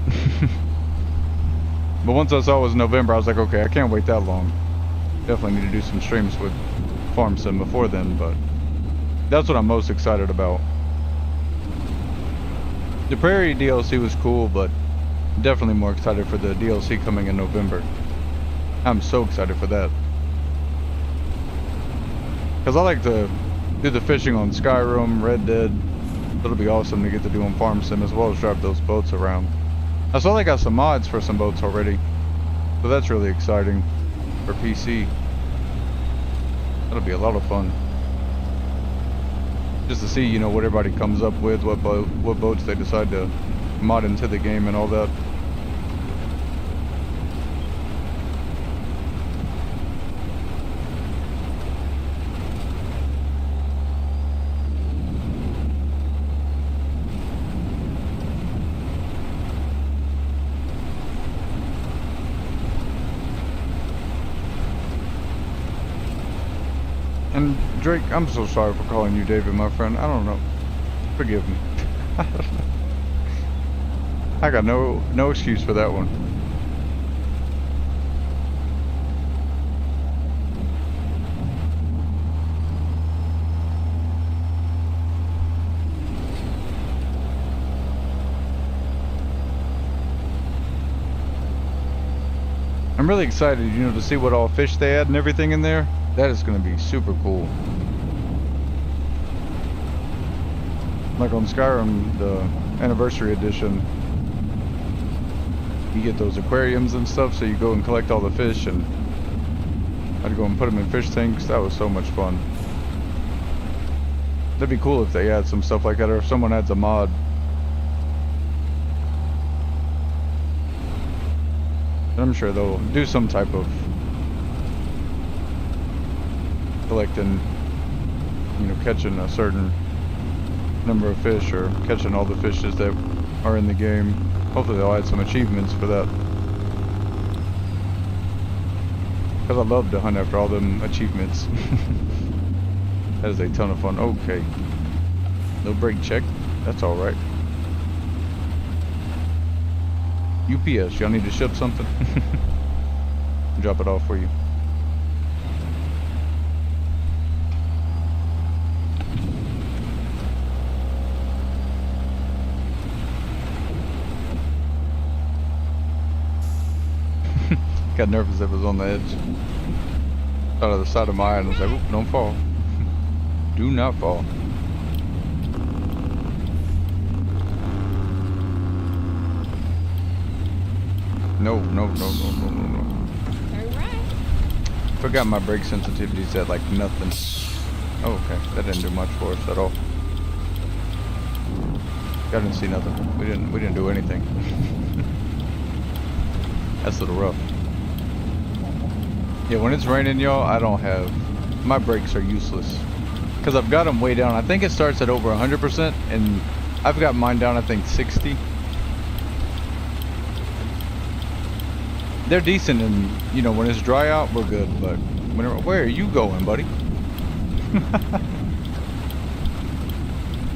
[SPEAKER 1] But once I saw it was November, I was like, okay, I can't wait that long. Definitely need to do some streams with Farm Sim before then, but that's what I'm most excited about. The Prairie DLC was cool, but definitely more excited for the DLC coming in November. I'm so excited for that. Because I like to do the fishing on Skyrim, Red Dead. It'll be awesome to get to do on Farm Sim as well as drive those boats around. I saw they got some mods for some boats already. So that's really exciting for PC. That'll be a lot of fun. Just to see, you know, what everybody comes up with, what boats they decide to mod into the game and all that. And Drake, I'm so sorry for calling you David, my friend. I don't know. Forgive me. I got no excuse for that one. I'm really excited, you know, to see what all fish they add and everything in there. That is going to be super cool. Like on Skyrim, the Anniversary Edition, you get those aquariums and stuff, so you go and collect all the fish, and I'd go and put them in fish tanks. That was so much fun. That'd be cool if they add some stuff like that, or if someone adds a mod. I'm sure they'll do some type of collecting, you know, catching a certain number of fish, or catching all the fishes that are in the game. Hopefully they'll add some achievements for that, because I love to hunt after all them achievements. That is a ton of fun. Okay, no brake check, that's all right. UPS, y'all need to ship something? Drop it off for you. Got nervous that it was on the edge. Out of the side of my eye, and I was like, oop, don't fall. Do not fall. No.
[SPEAKER 2] Alright.
[SPEAKER 1] Forgot my brake sensitivity's at like nothing. Oh, okay. That didn't do much for us at all. I didn't see nothing. We didn't do anything. That's a little rough. Yeah, when it's raining, y'all, I don't have... My brakes are useless. Because I've got them way down. I think it starts at over 100%, and I've got mine down, I think, 60. They're decent, and, you know, when it's dry out, we're good, but... Where are you going, buddy?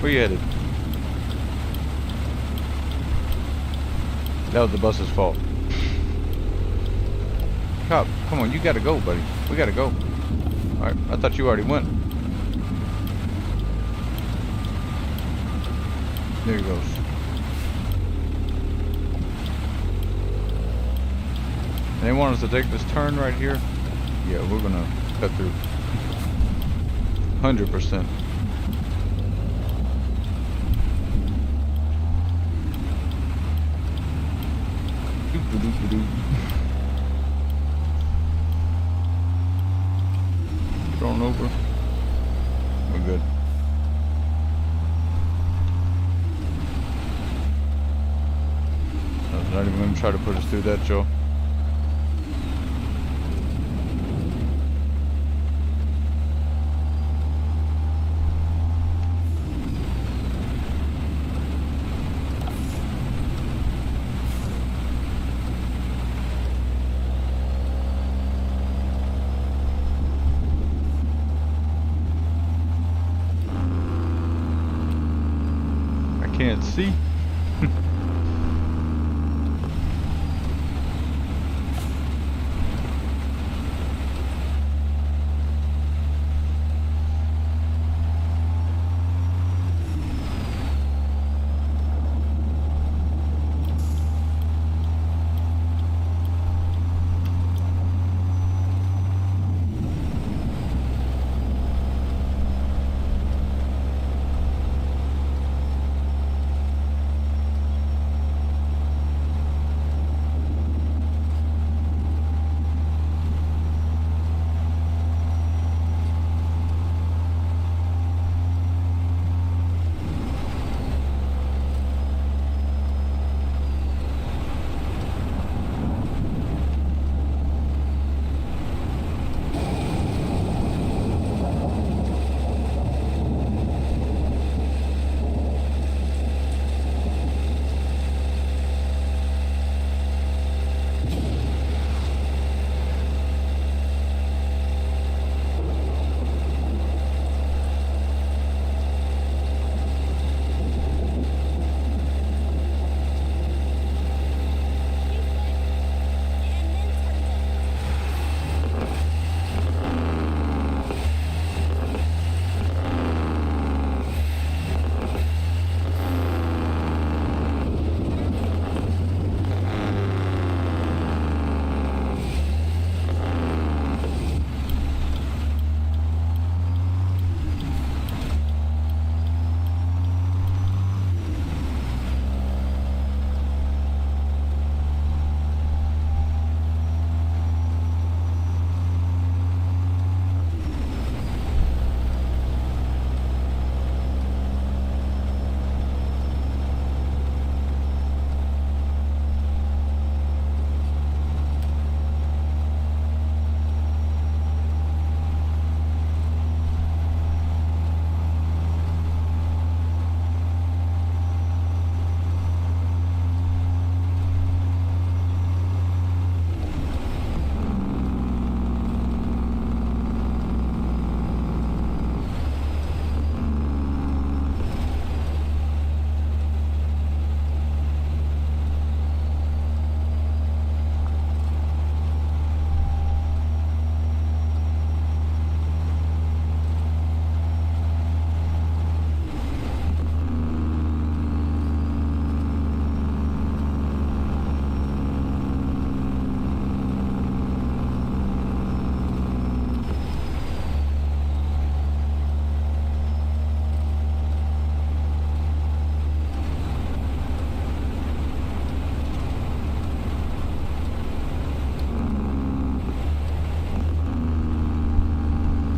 [SPEAKER 1] Where you headed? That was the bus's fault. Cop, come on, you gotta go, buddy. We gotta go. Alright, I thought you already went. There he goes. And they want us to take this turn right here. Yeah, we're gonna cut through. 100%. Thrown over. We're good. I was not even gonna try to put us through that, Joe. Can't see.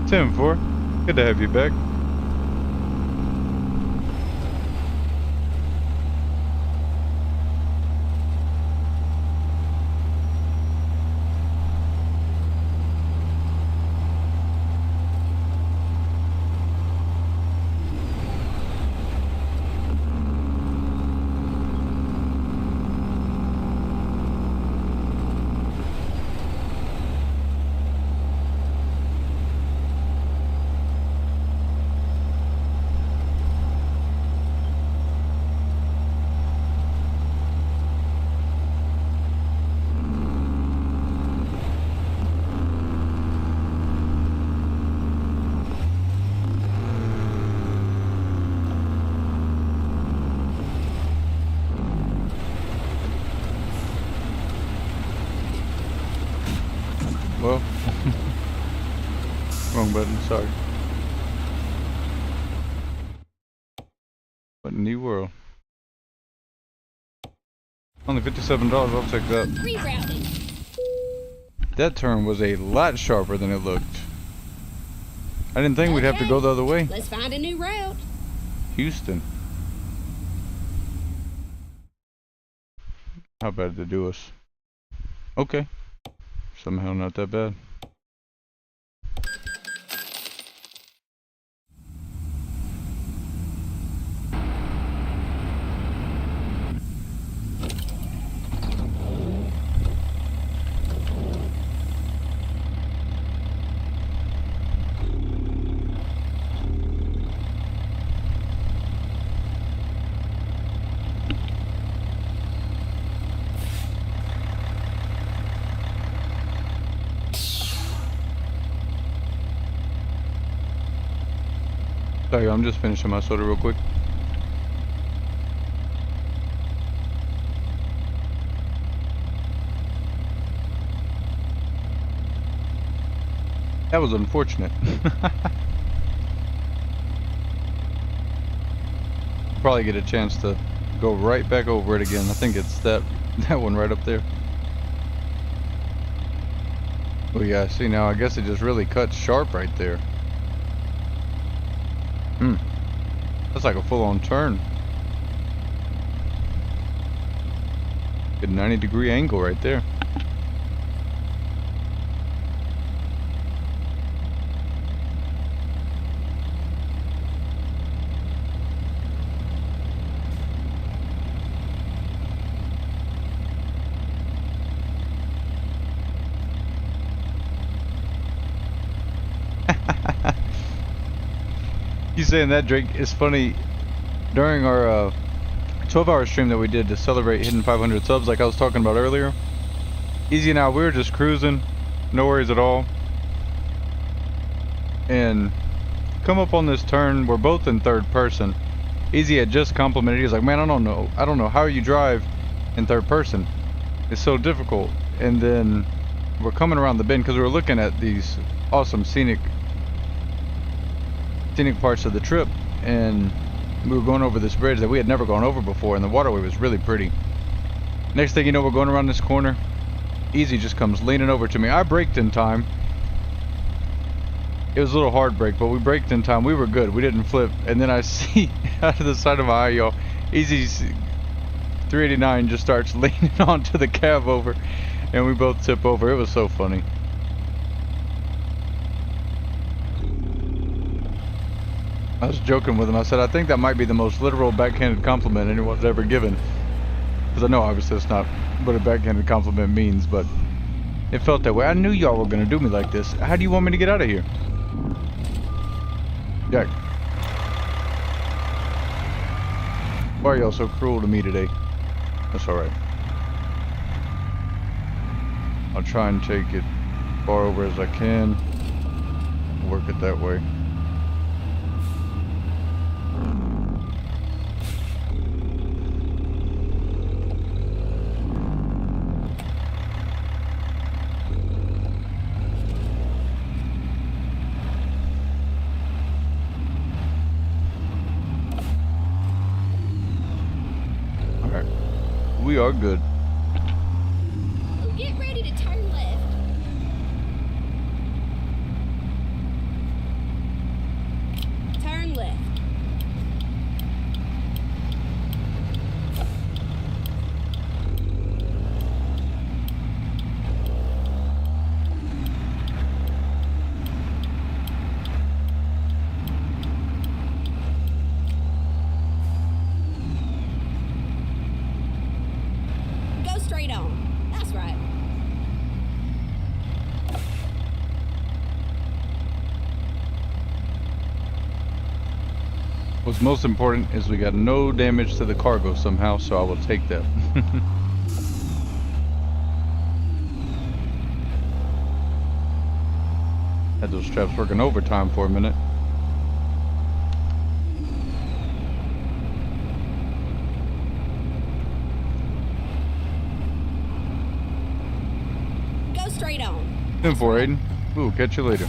[SPEAKER 1] Tim, good to have you back. Wrong button, sorry. What in the world? Only $57, I'll take that.
[SPEAKER 2] Rerouting.
[SPEAKER 1] That turn was a lot sharper than it looked. I didn't think we'd have to go the other way.
[SPEAKER 2] Let's find a new route.
[SPEAKER 1] Houston. How bad did they do us? Okay. Somehow not that bad. Sorry, I'm just finishing my soda real quick. That was unfortunate. Probably get a chance to go right back over it again. I think it's that one right up there. Oh yeah, see now I guess it just really cuts sharp right there. That's like a full-on turn. Good 90-degree angle right there. You saying that, Drake, is funny. During our 12-hour stream that we did to celebrate hitting 500 subs, like I was talking about earlier, Easy and I, we were just cruising, no worries at all, and come up on this turn. We're both in third person. Easy had just complimented. He was like, "Man, I don't know how you drive in third person. It's so difficult." And then we're coming around the bend because we were looking at these awesome scenic parts of the trip, and we were going over this bridge that we had never gone over before, and the waterway was really pretty. Next thing you know, we're going around this corner. Easy just comes leaning over to me. I braked in time. It was a little hard brake, but we braked in time. We were good. We didn't flip. And then I see out of the side of my eye, y'all, Easy's 389 just starts leaning onto the Cabover, and we both tip over. It was so funny. I was joking with him. I said, I think that might be the most literal backhanded compliment anyone's ever given. Because I know obviously that's not what a backhanded compliment means, but it felt that way. I knew y'all were going to do me like this. How do you want me to get out of here? Jack. Why are y'all so cruel to me today? That's alright. I'll try and take it far over as I can. Work it that way. We are good.
[SPEAKER 2] Oh, get ready to turn left. Turn left. Straight on. That's right.
[SPEAKER 1] What's most important is we got no damage to the cargo somehow, so I will take that. Had those straps working overtime for a minute.
[SPEAKER 2] Straight on.
[SPEAKER 1] 10-4, Aiden. We'll catch you later.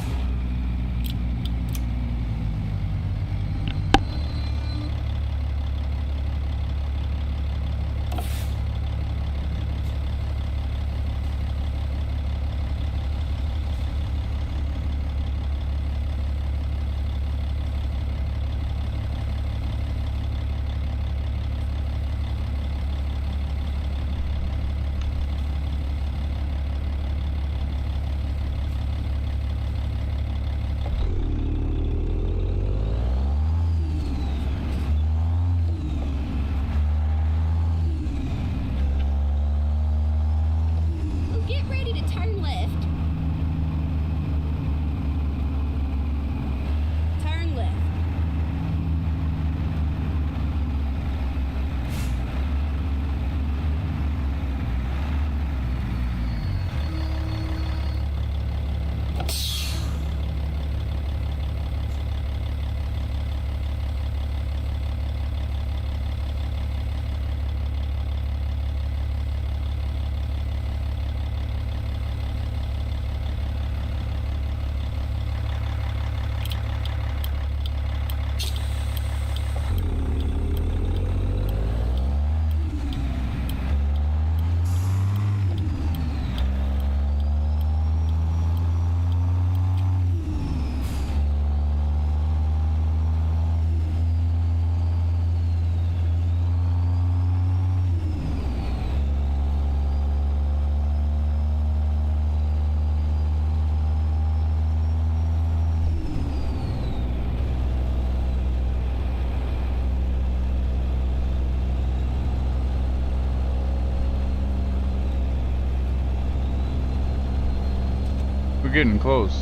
[SPEAKER 1] We're getting close.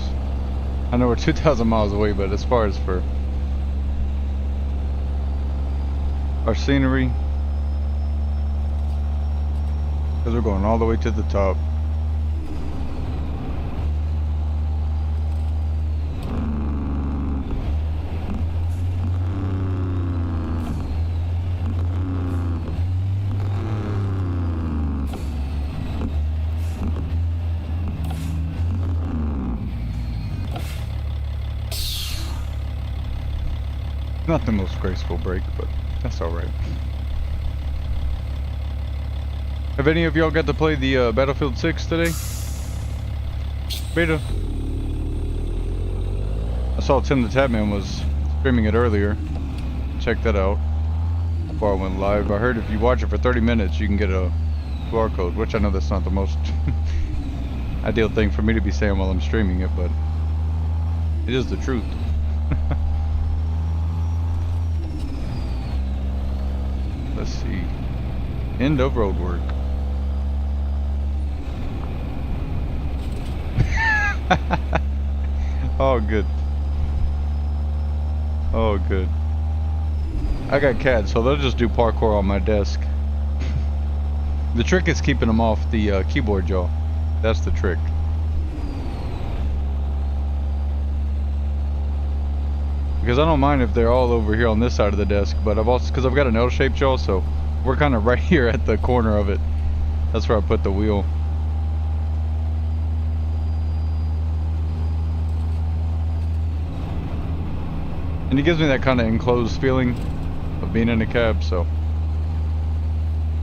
[SPEAKER 1] I know we're 2,000 miles away, but as far as for our scenery, because we're going all the way to the top. Not the most graceful break, but that's alright. Have any of y'all got to play the Battlefield 6 today? Beta? I saw Tim the Tapman was streaming it earlier. Check that out before I went live. I heard if you watch it for 30 minutes you can get a QR code, which I know that's not the most ideal thing for me to be saying while I'm streaming it, but it is the truth. Let's see. End of road work. Oh, good. Oh, good. I got cats, so they'll just do parkour on my desk. The trick is keeping them off the keyboard, y'all. That's the trick. Because I don't mind if they're all over here on this side of the desk, but I've also, because I've got an L-shaped, y'all, so we're kind of right here at the corner of it. That's where I put the wheel. And it gives me that kind of enclosed feeling of being in a cab, so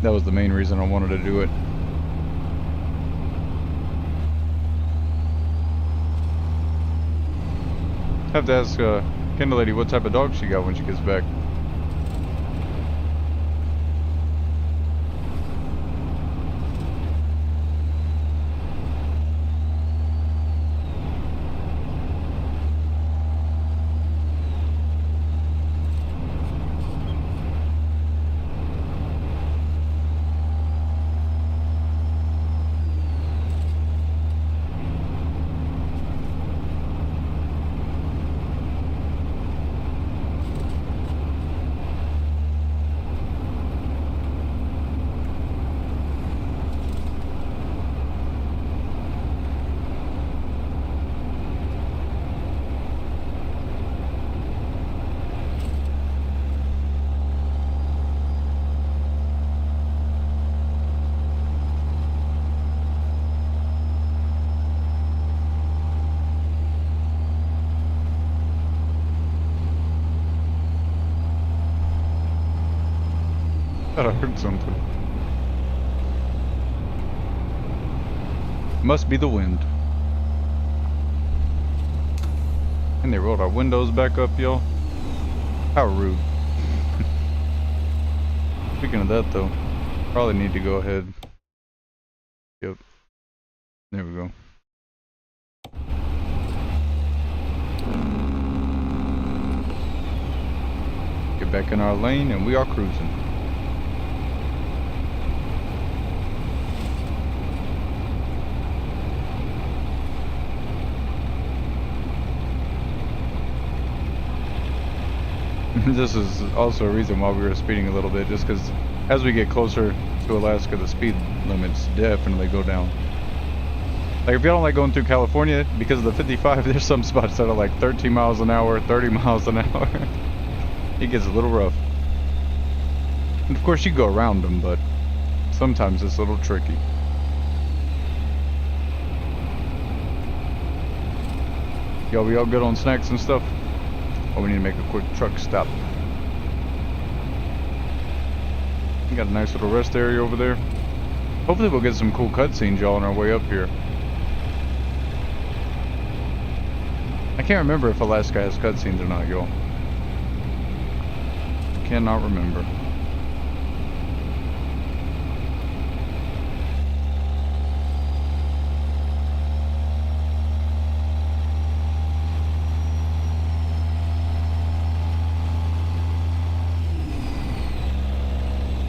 [SPEAKER 1] that was the main reason I wanted to do it. Have to ask Kendall lady what type of dog she got when she gets back. Thought I heard something. Must be the wind. And they rolled our windows back up, y'all. How rude. Speaking of that, though, probably need to go ahead. Yep. There we go. Get back in our lane, and we are cruising. This is also a reason why we were speeding a little bit, just because as we get closer to Alaska, the speed limits definitely go down. Like, if you don't like going through California, because of the 55, there's some spots that are like 13 miles an hour, 30 miles an hour. It gets a little rough. And of course, you go around them, but sometimes it's a little tricky. Y'all, we all good on snacks and stuff? Oh, we need to make a quick truck stop. We got a nice little rest area over there. Hopefully we'll get some cool cutscenes, y'all, on our way up here. I can't remember if Alaska has cutscenes or not, y'all. Cannot remember.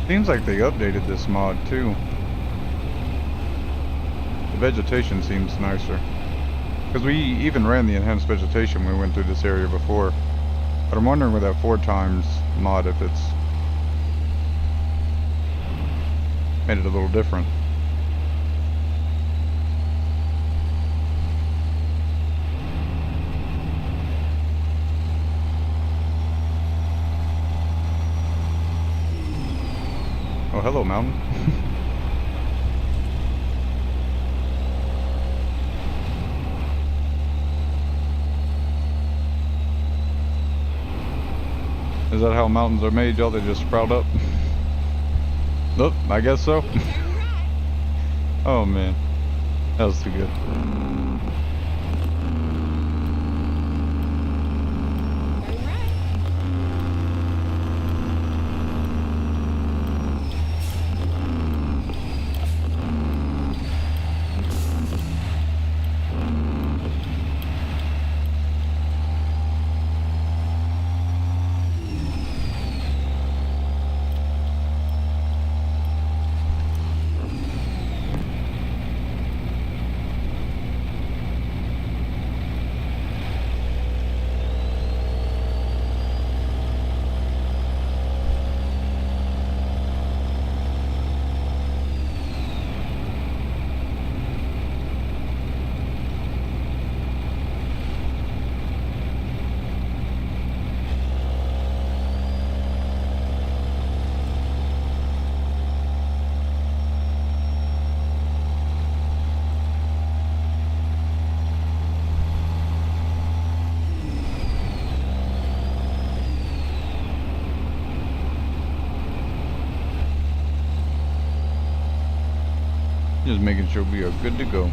[SPEAKER 1] Seems like they updated this mod too. The vegetation seems nicer. Because we even ran the enhanced vegetation when we went through this area before. But I'm wondering with that 4 times mod if it's made it a little different. Oh, hello, mountain. Is that how mountains are made, y'all? They just sprout up? Nope, I guess so.
[SPEAKER 2] Turn right.
[SPEAKER 1] Oh, man. That was too good.
[SPEAKER 2] Turn right.
[SPEAKER 1] Just making sure we are good to go.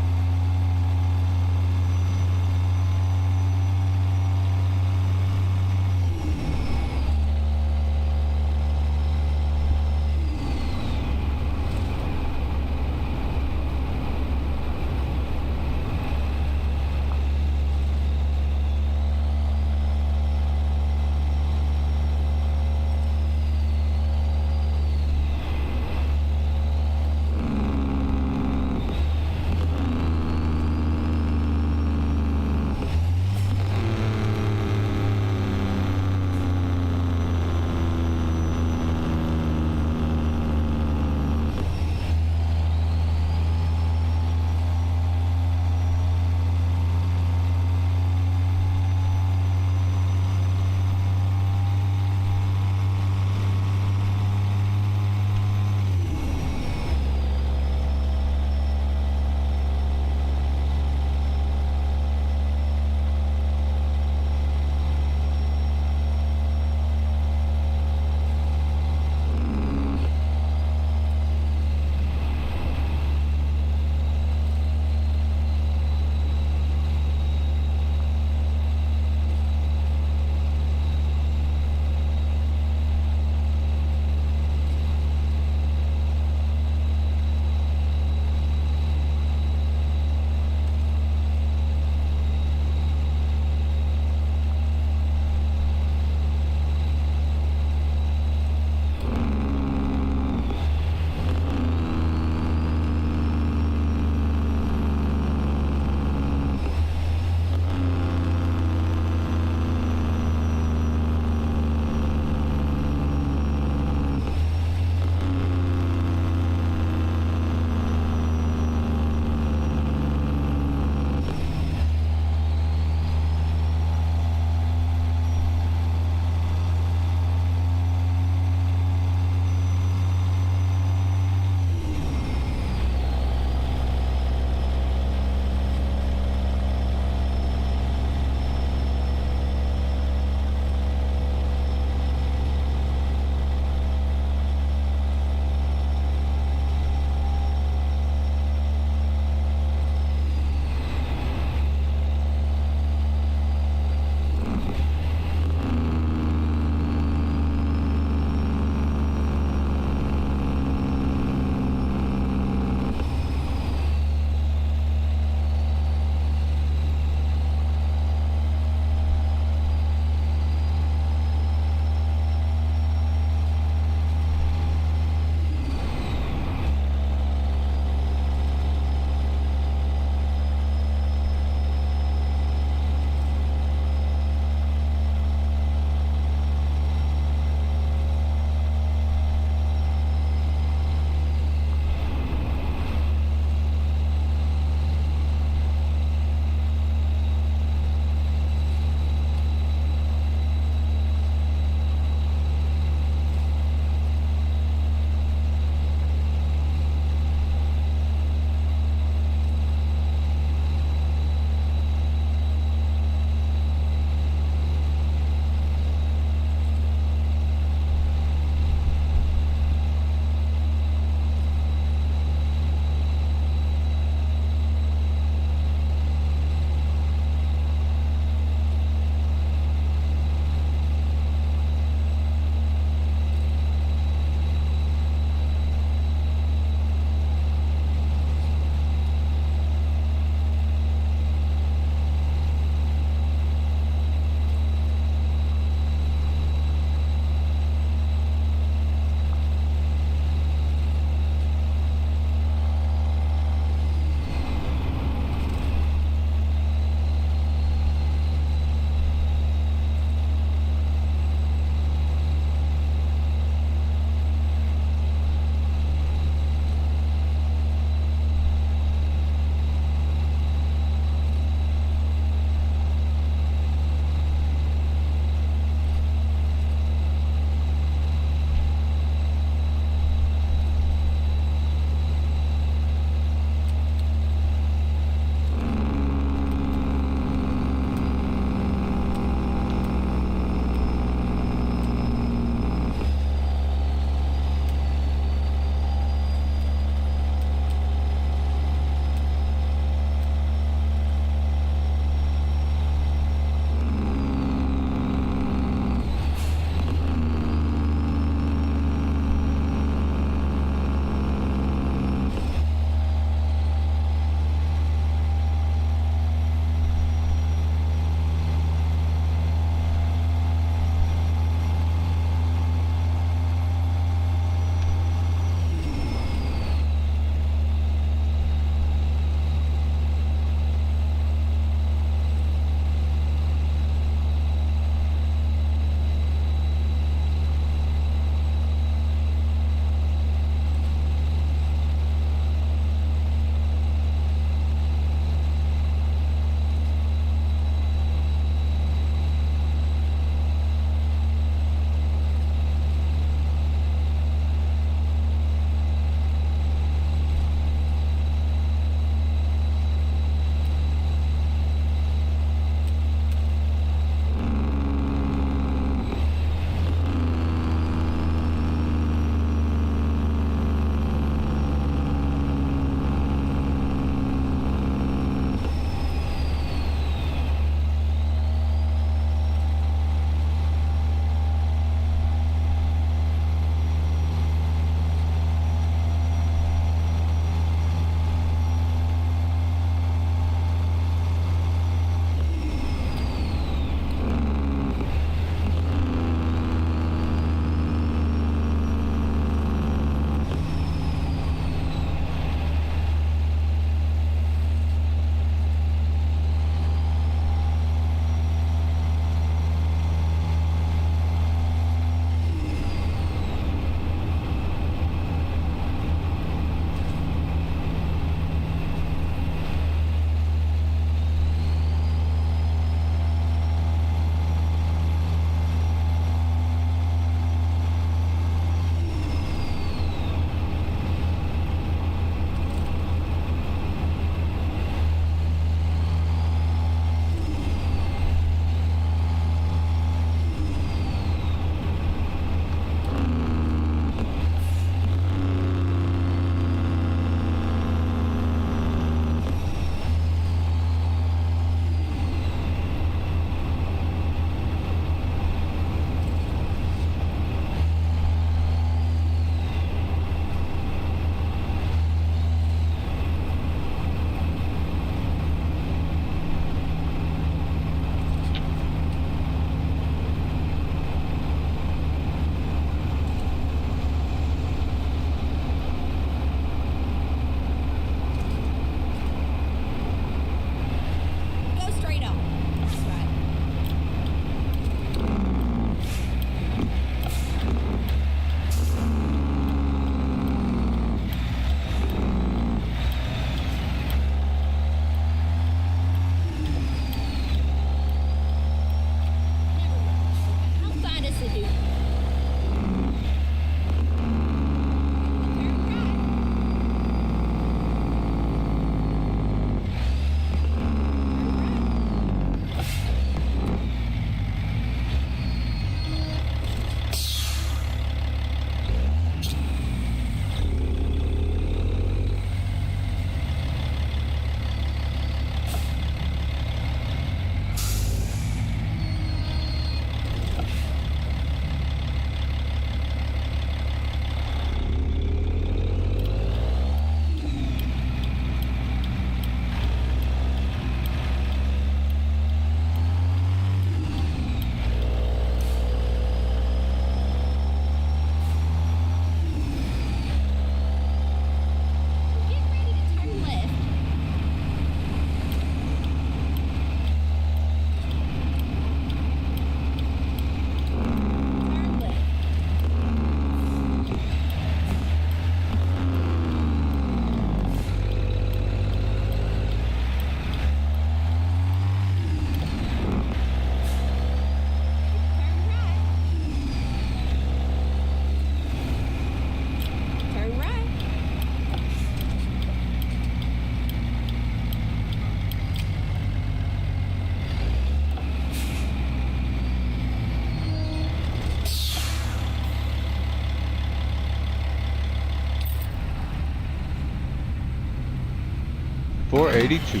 [SPEAKER 1] 482.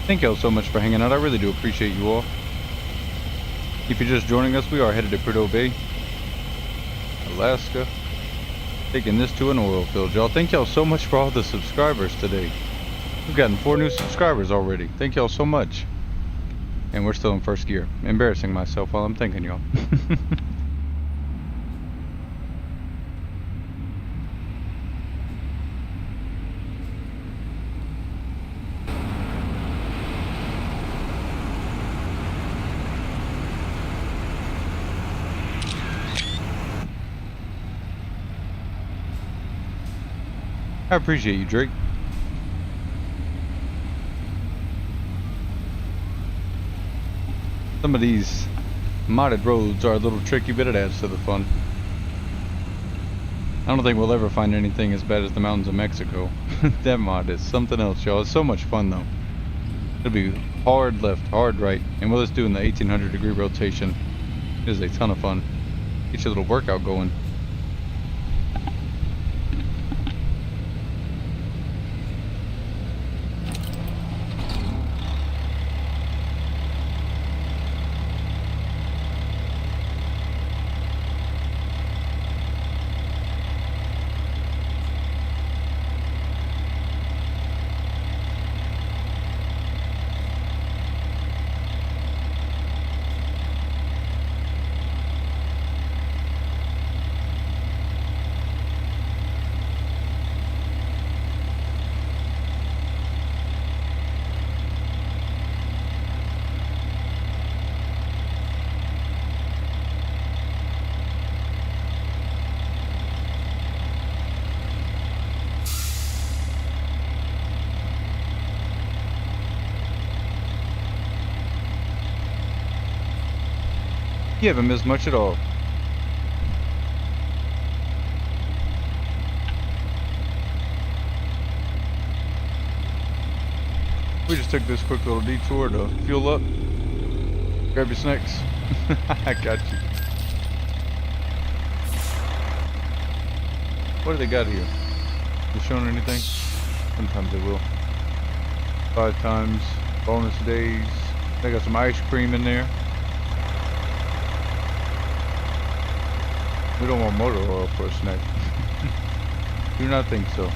[SPEAKER 1] Thank y'all so much for hanging out. I really do appreciate you all. If you're just joining us, we are headed to Prudhoe Bay, Alaska. Taking this to an oil field, y'all. Thank y'all so much for all the subscribers today. We've gotten 4 new subscribers already. Thank y'all so much. And we're still in first gear. Embarrassing myself while I'm thinking, y'all. I appreciate you, Drake. Some of these modded roads are a little tricky, but it adds to the fun. I don't think we'll ever find anything as bad as the mountains of Mexico. That mod is something else, y'all. It's so much fun, though. It'll be hard left, hard right, and we'll just do in the 1800-degree rotation. It is a ton of fun. Get your little workout going. You haven't missed much at all. We just took this quick little detour to fuel up. Grab your snacks. I got you. What do they got here? They showing anything? Sometimes they will. 5 times bonus days. They got some ice cream in there. We don't want motor oil for a snack. Do not think so.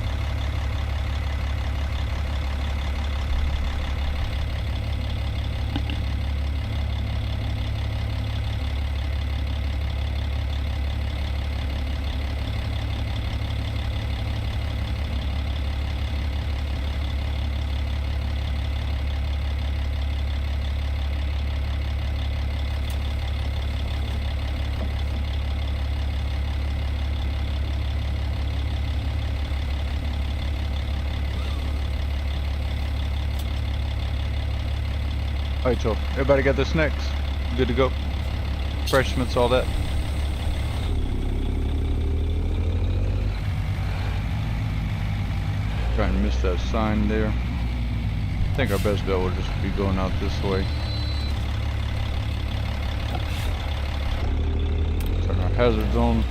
[SPEAKER 1] Alright, y'all. Everybody got their snacks? Good to go? Refreshments, all that? Trying to miss that sign there. I think our best bet will just be going out this way. Turn our hazards on.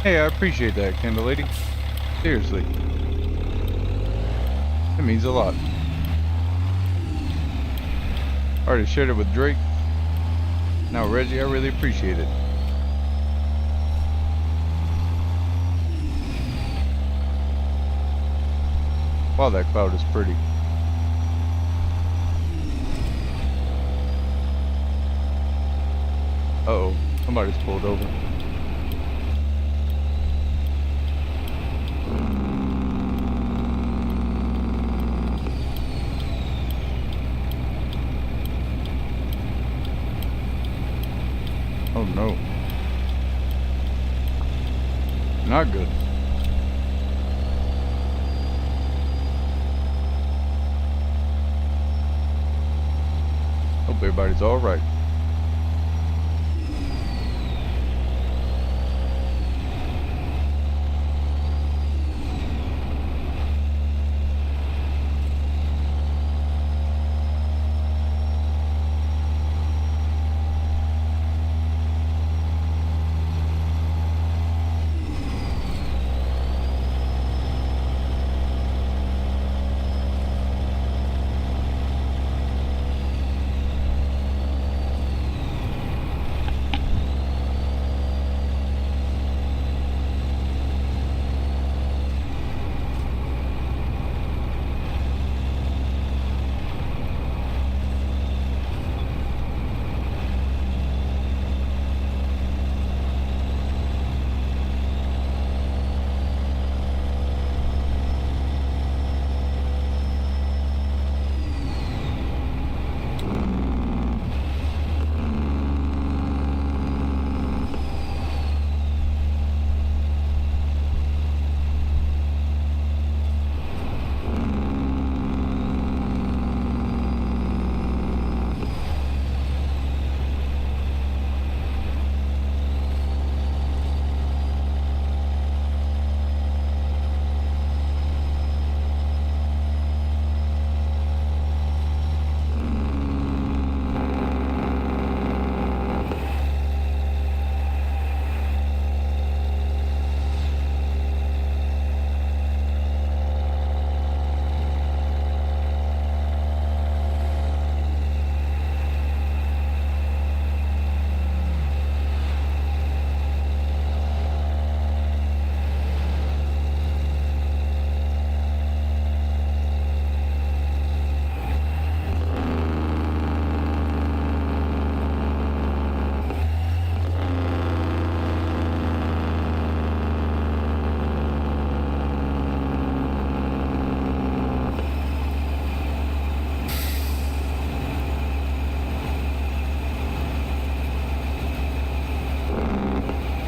[SPEAKER 1] Hey, I appreciate that, Candle Lady. Seriously. It means a lot. Already shared it with Drake. Now Reggie, I really appreciate it. Wow, that cloud is pretty. Uh-oh, somebody's pulled over. Oh no. Not good. Hope everybody's alright.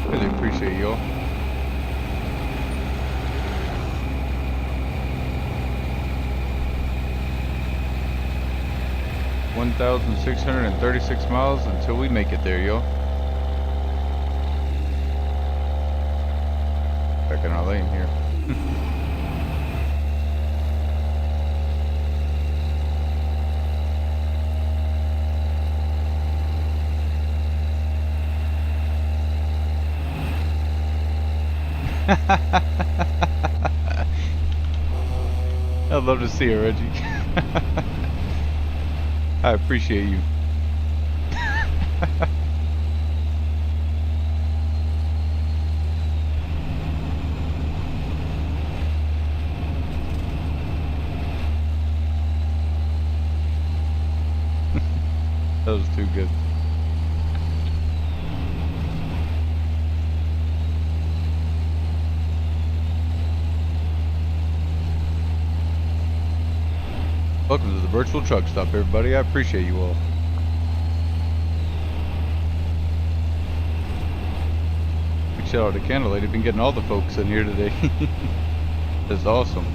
[SPEAKER 1] Really appreciate y'all. $1,636 miles until we make it there, y'all. Back in our lane here. I'd love to see her, Reggie. I appreciate you. That was too good. Welcome to the virtual truck stop, everybody. I appreciate you all. Big shout out to Candle Lady. Been getting all the folks in here today. That's awesome.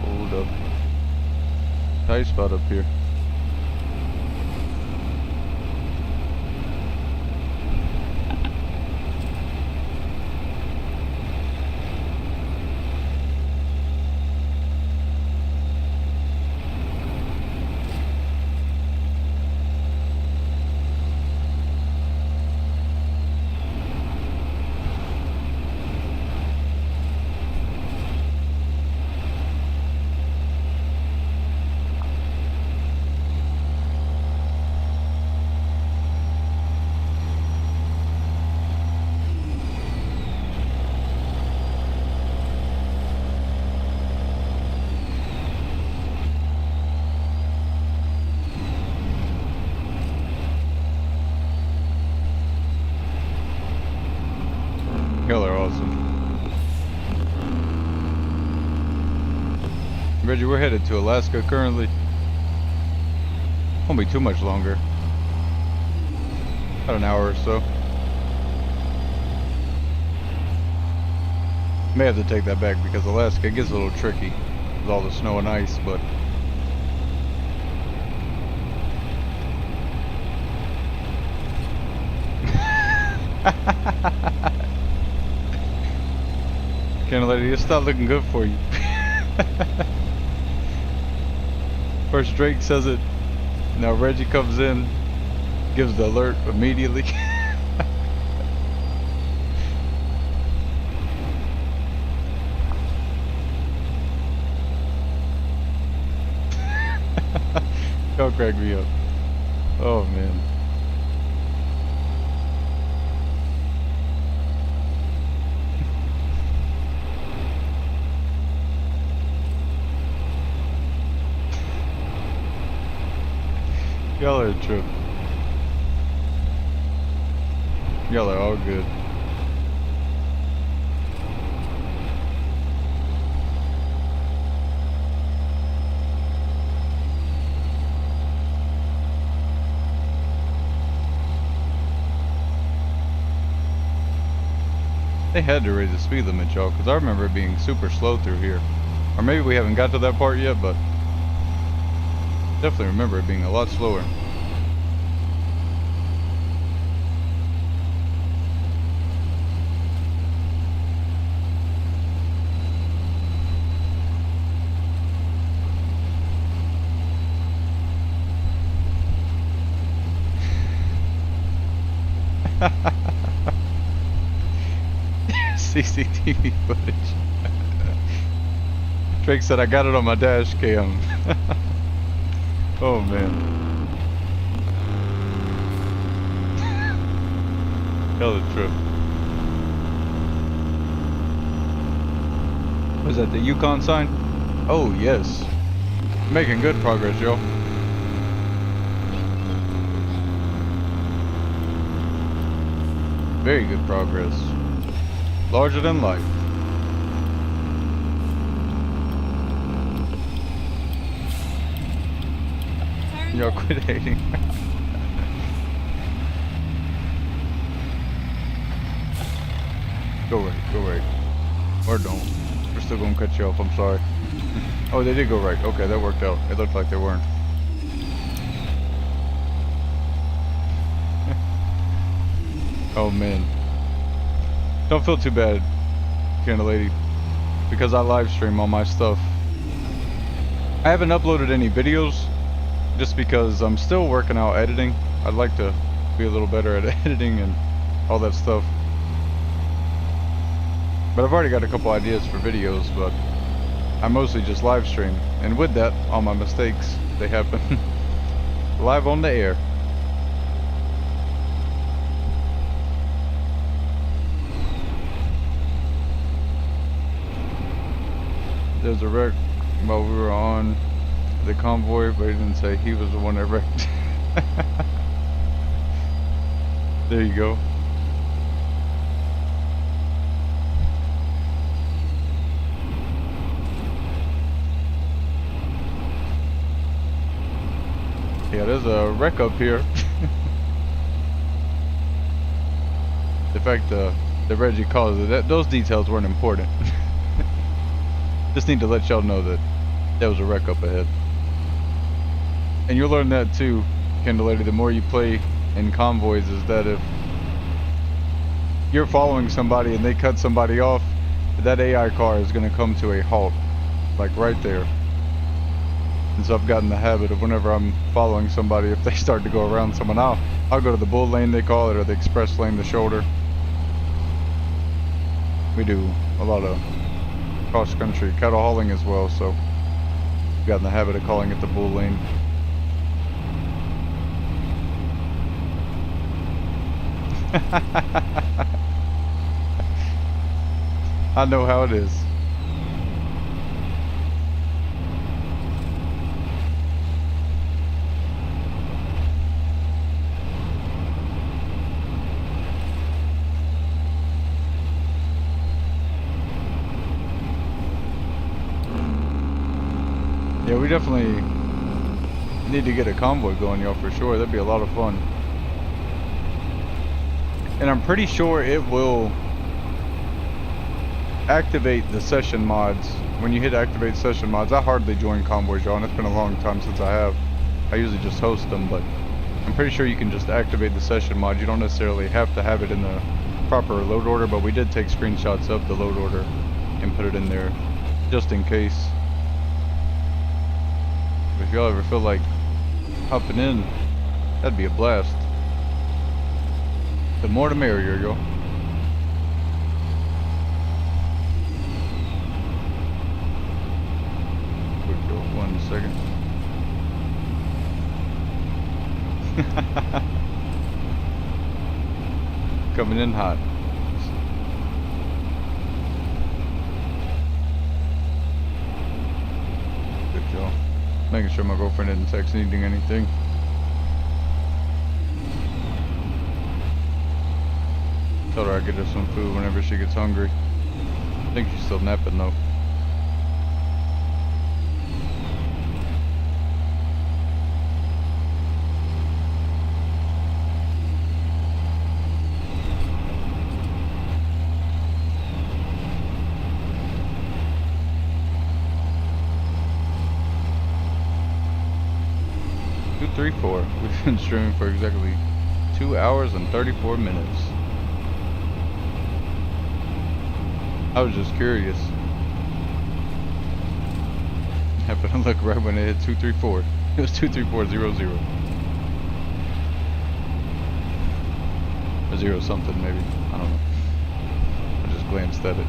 [SPEAKER 1] Hold up. Tight spot up here. Reggie, we're headed to Alaska currently. Won't be too much longer. About an hour or so. May have to take that back because Alaska gets a little tricky with all the snow and ice, but can't let it stop looking good for you. First Drake says it, now Reggie comes in, gives the alert immediately. Y'all crack me up. Oh man. Y'all are a trip. Y'all are all good. They had to raise the speed limit, y'all, because I remember it being super slow through here. Or maybe we haven't got to that part yet, but definitely remember it being a lot slower. CCTV footage. Drake said I got it on my dash cam. Oh man. Hell of a trip. Was that the Yukon sign? Oh yes. Making good progress, y'all. Very good progress. Larger than life. Y'all quit hating. Go right, go right. Or don't. We're still gonna cut you off, I'm sorry. Oh, they did go right. Okay, that worked out. It looked like they weren't. Oh man. Don't feel too bad, Canada Lady, because I live stream all my stuff. I haven't uploaded any videos just because I'm still working out editing. I'd like to be a little better at editing and all that stuff. But I've already got a couple ideas for videos, but I mostly just live stream. And with that, all my mistakes, they happen live on the air. There's a wreck while we were on the convoy, but he didn't say he was the one that wrecked. There you go. Yeah, there's a wreck up here. The fact that Reggie calls it, those details weren't important. Just need to let y'all know that there was a wreck up ahead. And you'll learn that too, Kendall Lady, the more you play in convoys, is that if you're following somebody and they cut somebody off, that AI car is going to come to a halt, like right there. And so I've gotten the habit of whenever I'm following somebody, if they start to go around someone, I'll go to the bull lane, they call it, or the express lane, the shoulder. We do a lot of cross-country cattle hauling as well, so I've gotten the habit of calling it the bull lane. I know how it is. Yeah, we definitely need to get a convoy going, y'all, for sure. That'd be a lot of fun. And I'm pretty sure it will activate the session mods. When you hit activate session mods, I hardly join convoys, y'all, and it's been a long time since I have. I usually just host them, but I'm pretty sure you can just activate the session mod. You don't necessarily have to have it in the proper load order, but we did take screenshots of the load order and put it in there just in case. If y'all ever feel like hopping in, that'd be a blast. The more the merrier, y'all. Quick, 1 second. Coming in hot. Good job. Making sure my girlfriend didn't text needing anything. Told her I'd get her some food whenever she gets hungry. I think she's still napping though. We've been streaming for exactly 2 hours and 34 minutes. I was just curious. Happened to look right when it hit 234. It was 23400. Or 0 something maybe. I don't know. I just glanced at it.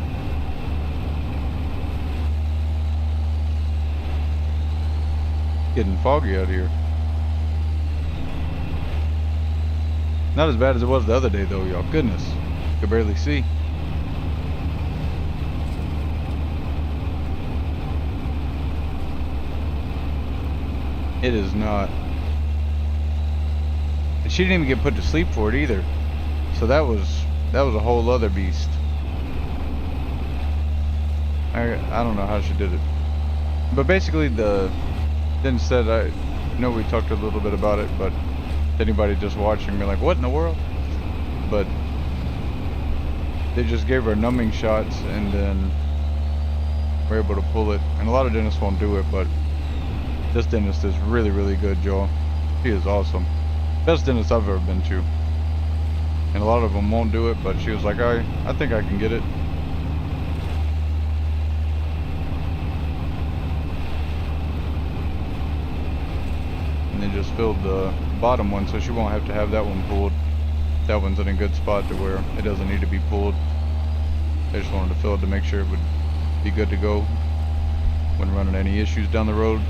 [SPEAKER 1] Getting foggy out here. Not as bad as it was the other day though, y'all. Goodness. Could barely see. It is not. And she didn't even get put to sleep for it either. So that was a whole other beast. I don't know how she did it. But basically then said, I know we talked a little bit about it, but anybody just watching be like, what in the world? But they just gave her numbing shots and then we're able to pull it. And a lot of dentists won't do it, but this dentist is really, really good, y'all. She is awesome. Best dentist I've ever been to. And a lot of them won't do it, but she was like, I think I can get it. And they just filled the bottom one, so she won't have to have that one pulled. That one's in a good spot to where it doesn't need to be pulled. I just wanted to fill it to make sure it would be good to go when running any issues down the road.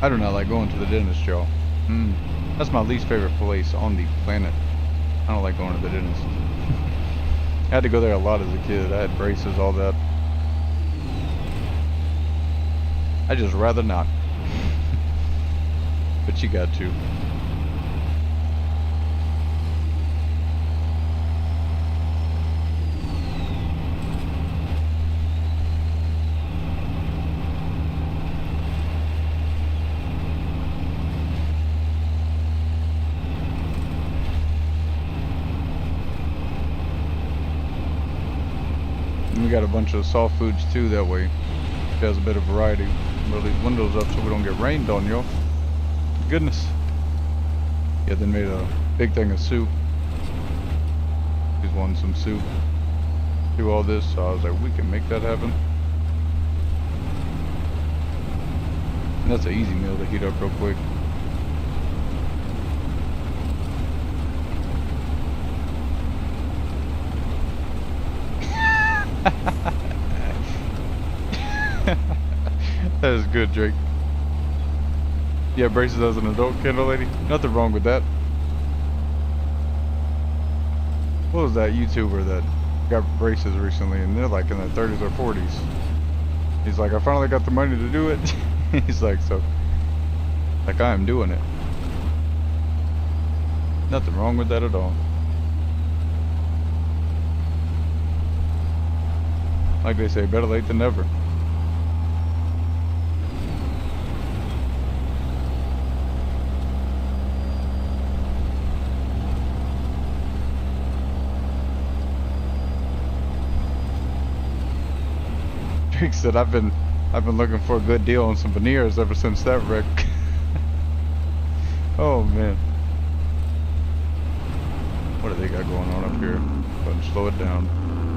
[SPEAKER 1] I do not like going to the dentist, y'all. That's my least favorite place on the planet. I don't like going to the dentist. I had to go there a lot as a kid. I had braces, all that. I just rather not. But you got to. We got a bunch of soft foods too, that way it has a bit of variety. Roll these windows up so we don't get rained on, y'all. Goodness. Yeah, then made a big thing of soup. Just wanted some soup. Do all this, so I was like, we can make that happen. And that's an easy meal to heat up real quick. That is good, Drake. Yeah, braces as an adult, Kendall lady. Nothing wrong with that. What was that YouTuber that got braces recently and they're like in their 30s or 40s? He's like, I finally got the money to do it. He's like, so, like, I am doing it. Nothing wrong with that at all. Like they say, better late than never. Drake said, I've been looking for a good deal on some veneers ever since that wreck. Oh man. What do they got going on up here? Go ahead and slow it down.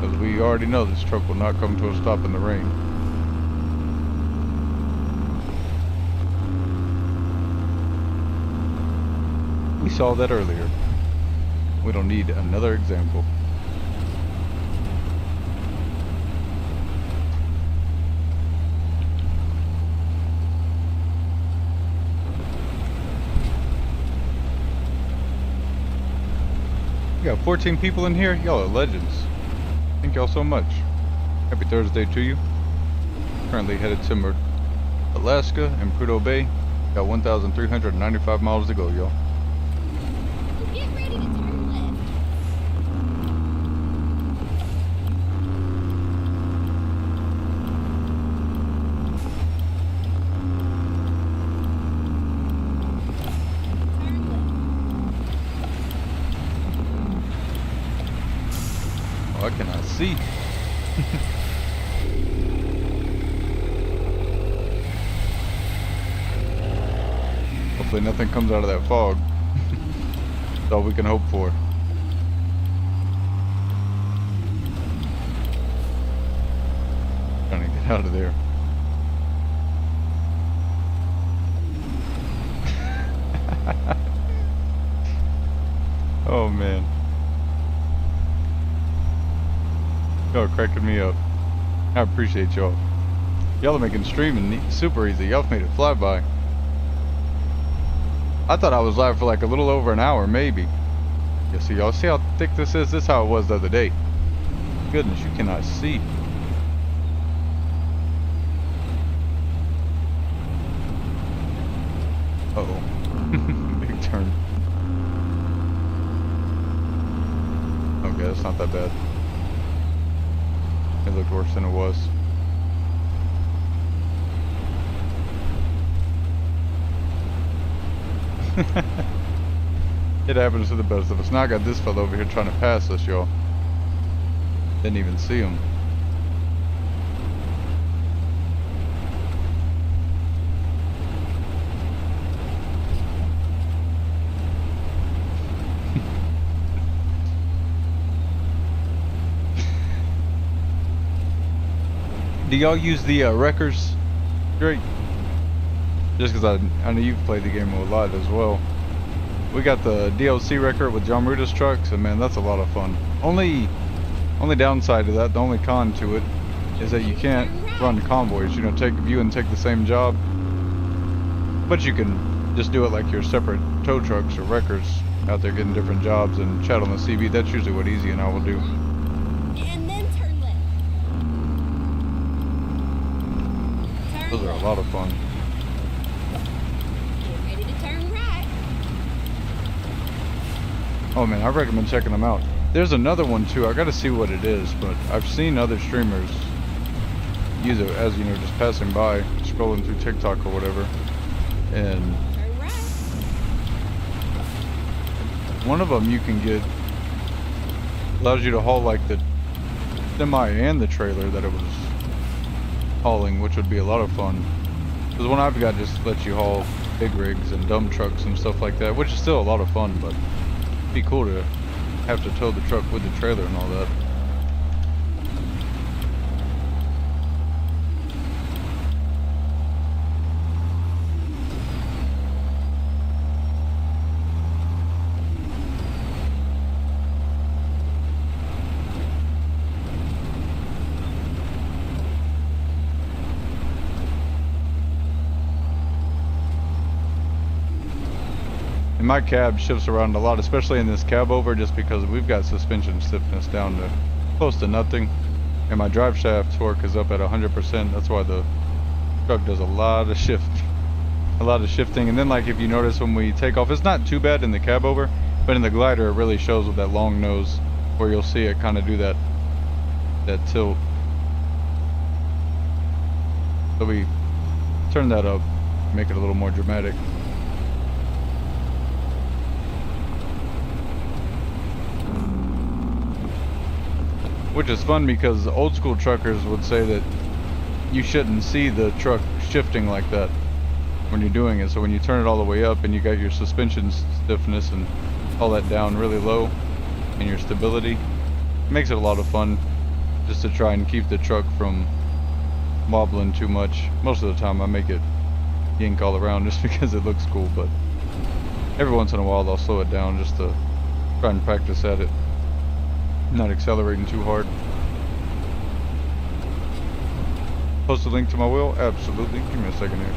[SPEAKER 1] Because we already know this truck will not come to a stop in the rain. We saw that earlier. We don't need another example. We got 14 people in here. Y'all are legends. Thank y'all so much. Happy Thursday to you. Currently headed to Alaska and Prudhoe Bay. Got 1,395 miles to go, y'all.
[SPEAKER 2] Get ready to turn left.
[SPEAKER 1] Oh, I cannot see. Hopefully nothing comes out of that fog. That's all we can hope for. Trying to get out of there. Oh man. Y'all are cracking me up. I appreciate y'all. Y'all are making streaming super easy. Y'all made it fly by. I thought I was live for like a little over an hour, maybe. Yeah, see, y'all see how thick this is? This is how it was the other day. Goodness, you cannot see. Uh-oh. Big turn. Okay, that's not that bad. It looked worse than it was. It happens to the best of us. Now I got this fellow over here trying to pass us, y'all. Didn't even see him. Do y'all use the wreckers? Great. Just because I know you've played the game a lot as well. We got the DLC wrecker with John Ruda's trucks, and man, that's a lot of fun. Only downside to that, the only con to it, is that you can't run convoys. You know, take you and take the same job, but you can just do it like your separate tow trucks or wreckers out there getting different jobs and chat on the CB. That's usually what Easy and I will do.
[SPEAKER 2] And then turn left. Turn
[SPEAKER 1] Those are a
[SPEAKER 2] left.
[SPEAKER 1] lot of fun.
[SPEAKER 2] Get ready to turn right.
[SPEAKER 1] Oh man, I recommend checking them out. There's another one too. I gotta see what it is, but I've seen other streamers use it as, you know, just passing by, scrolling through TikTok or whatever. And
[SPEAKER 2] Turn right.
[SPEAKER 1] one of them you can get, allows you to haul like the semi and the trailer that it was hauling, which would be a lot of fun. Because one I've got just lets you haul big rigs and dump trucks and stuff like that, which is still a lot of fun, but it'd be cool to have to tow the truck with the trailer and all that. And my cab shifts around a lot, especially in this Cabover, just because we've got suspension stiffness down to close to nothing. and my drive shaft torque is up at 100%. That's why the truck does a lot of shifting. And then, like, if you notice when we take off, it's not too bad in the Cabover, but in the glider it really shows with that long nose, where you'll see it kind of do that tilt. So we turn that up, make it a little more dramatic. Which is fun because old school truckers would say that you shouldn't see the truck shifting like that when you're doing it. So when you turn it all the way up and you got your suspension stiffness and all that down really low and your stability, it makes it a lot of fun just to try and keep the truck from wobbling too much. Most of the time I make it yank all around just because it looks cool, but every once in a while I'll slow it down just to try and practice at it, not accelerating too hard. Post a link to my wheel? Absolutely. Give me a second here.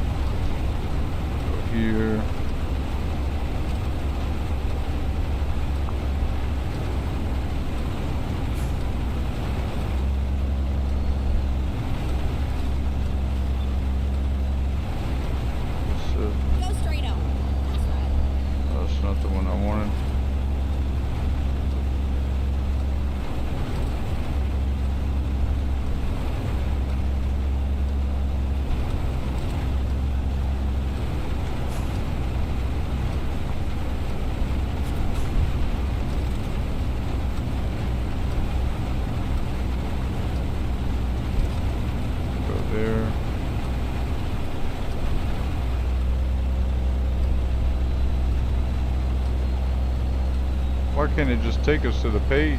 [SPEAKER 1] Go here.
[SPEAKER 2] Go straight on. That's right.
[SPEAKER 1] That's not the one I wanted. Go there. Why can't it just take us to the page?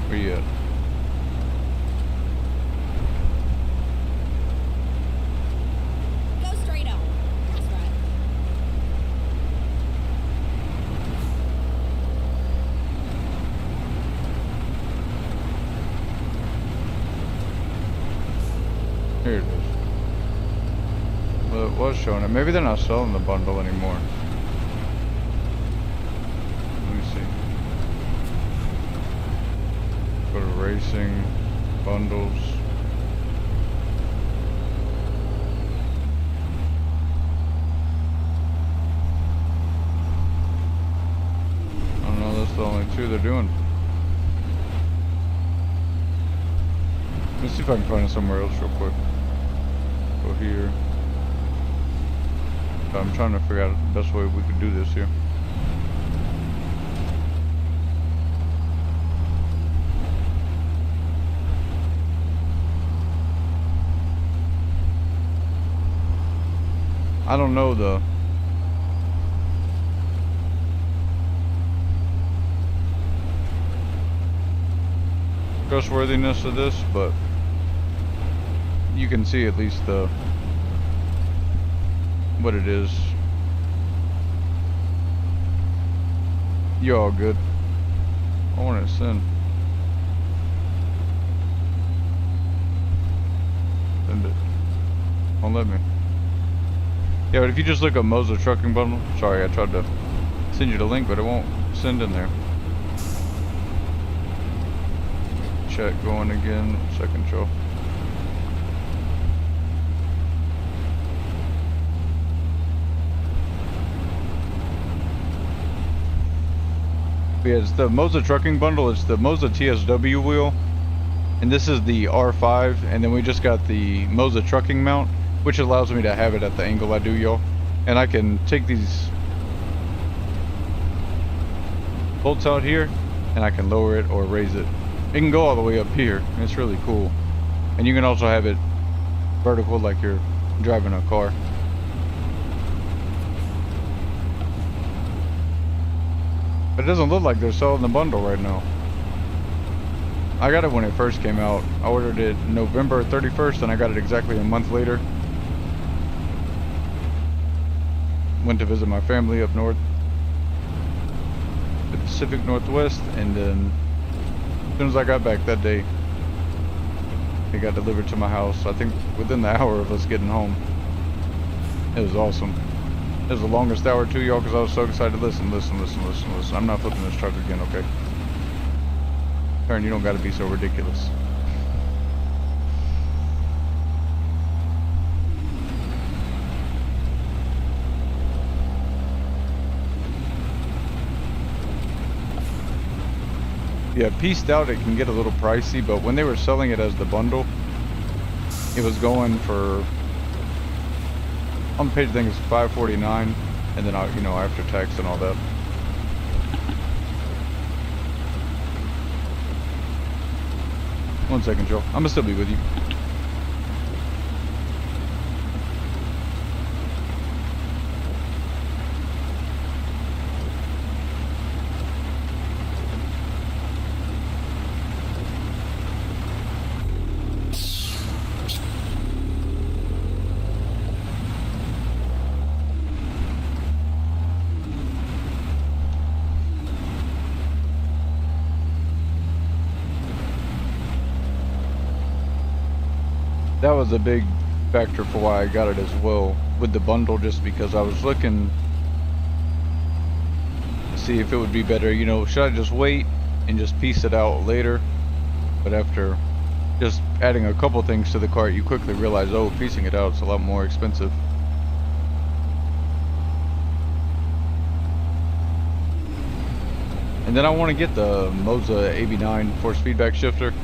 [SPEAKER 1] Where you at?
[SPEAKER 2] Go straight on. That's right.
[SPEAKER 1] Here it is. Well, it was showing it. Maybe they're not selling the bundle anymore. Let me see. Go to racing, bundles. I don't know, that's the only two they're doing. Let me see if I can find it somewhere else real quick. Go here. I'm trying to figure out the best way we could do this here. I don't know the trustworthiness of this, but you can see at least the what it is. You're all good. I want to send. Send it. Don't let me. Yeah, but if you just look up Moser Trucking Bundle, sorry, I tried to send you the link, but it won't send in there. Chat going again. Second show. Yeah, it's the Moser Trucking Bundle. It's the Moser TSW wheel, and this is the R5, and then we just got the Moser Trucking mount, which allows me to have it at the angle I do, y'all. And I can take these bolts out here, and I can lower it or raise it. It can go all the way up here, and it's really cool. And you can also have it vertical like you're driving a car. But it doesn't look like they're selling the bundle right now. I got it when it first came out. I ordered it November 31st and I got it exactly a month later. Went to visit my family up north, the Pacific Northwest, and then as soon as I got back that day, it got delivered to my house. I think within the hour of us getting home. It was awesome. It was the longest hour too, y'all, because I was so excited. Listen. I'm not flipping this truck again, okay? Turn, you don't gotta be so ridiculous. Yeah, pieced out it can get a little pricey, but when they were selling it as the bundle, it was going for, on the page I think it's $549, and then you know, after tax and all that. One second, Joe. I'm gonna still be with you. That was a big factor for why I got it as well with the bundle, just because I was looking to see if it would be better, you know, should I just wait and just piece it out later? But after just adding a couple things to the cart, you quickly realize, oh, piecing it out is a lot more expensive. And then I want to get the Moza AB9 force feedback shifter.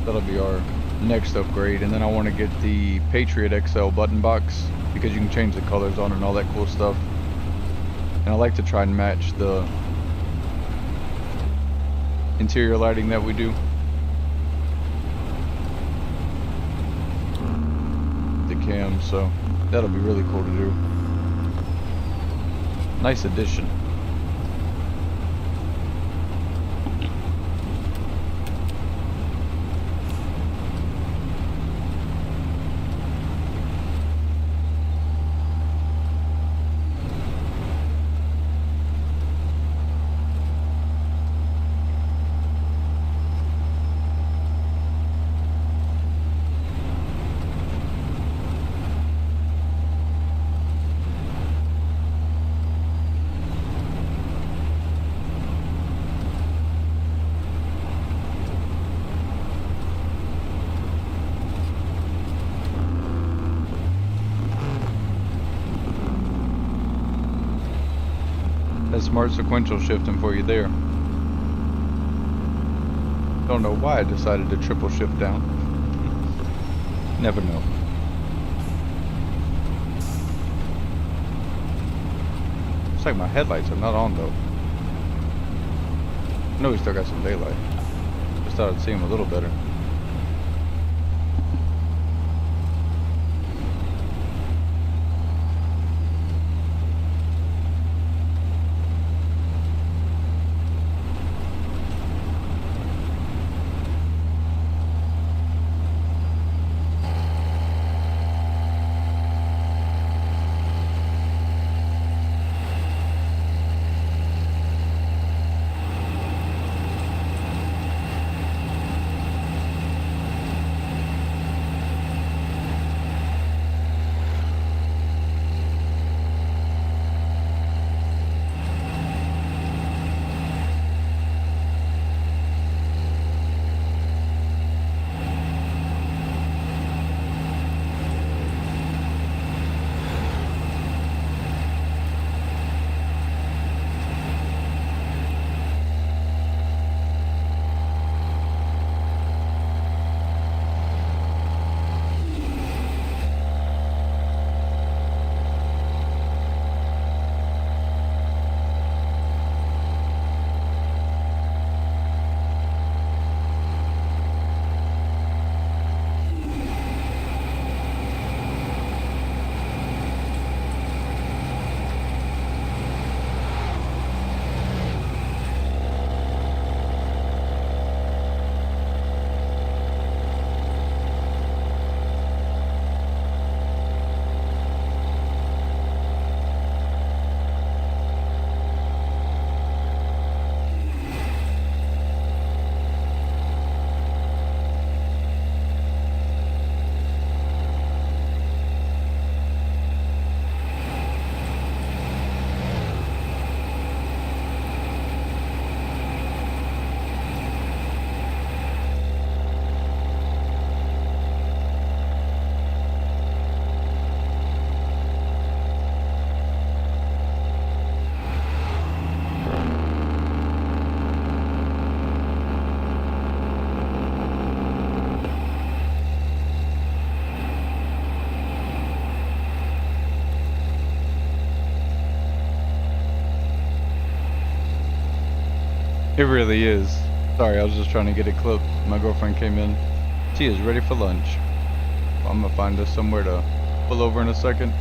[SPEAKER 1] That'll be our next upgrade. And then I want to get the Patriot XL button box, because you can change the colors on it and all that cool stuff. And I like to try and match the interior lighting that we do. The cam, so that'll be really cool to do. Nice addition. That's smart sequential shifting for you there. Don't know why I decided to triple shift down. Never know. Looks like my headlights are not on though. I know we still got some daylight. Just thought I'd see them a little better. It really is. Sorry, I was just trying to get a clip. My girlfriend came in. She is ready for lunch. Well, I'm gonna find us somewhere to pull over in a second.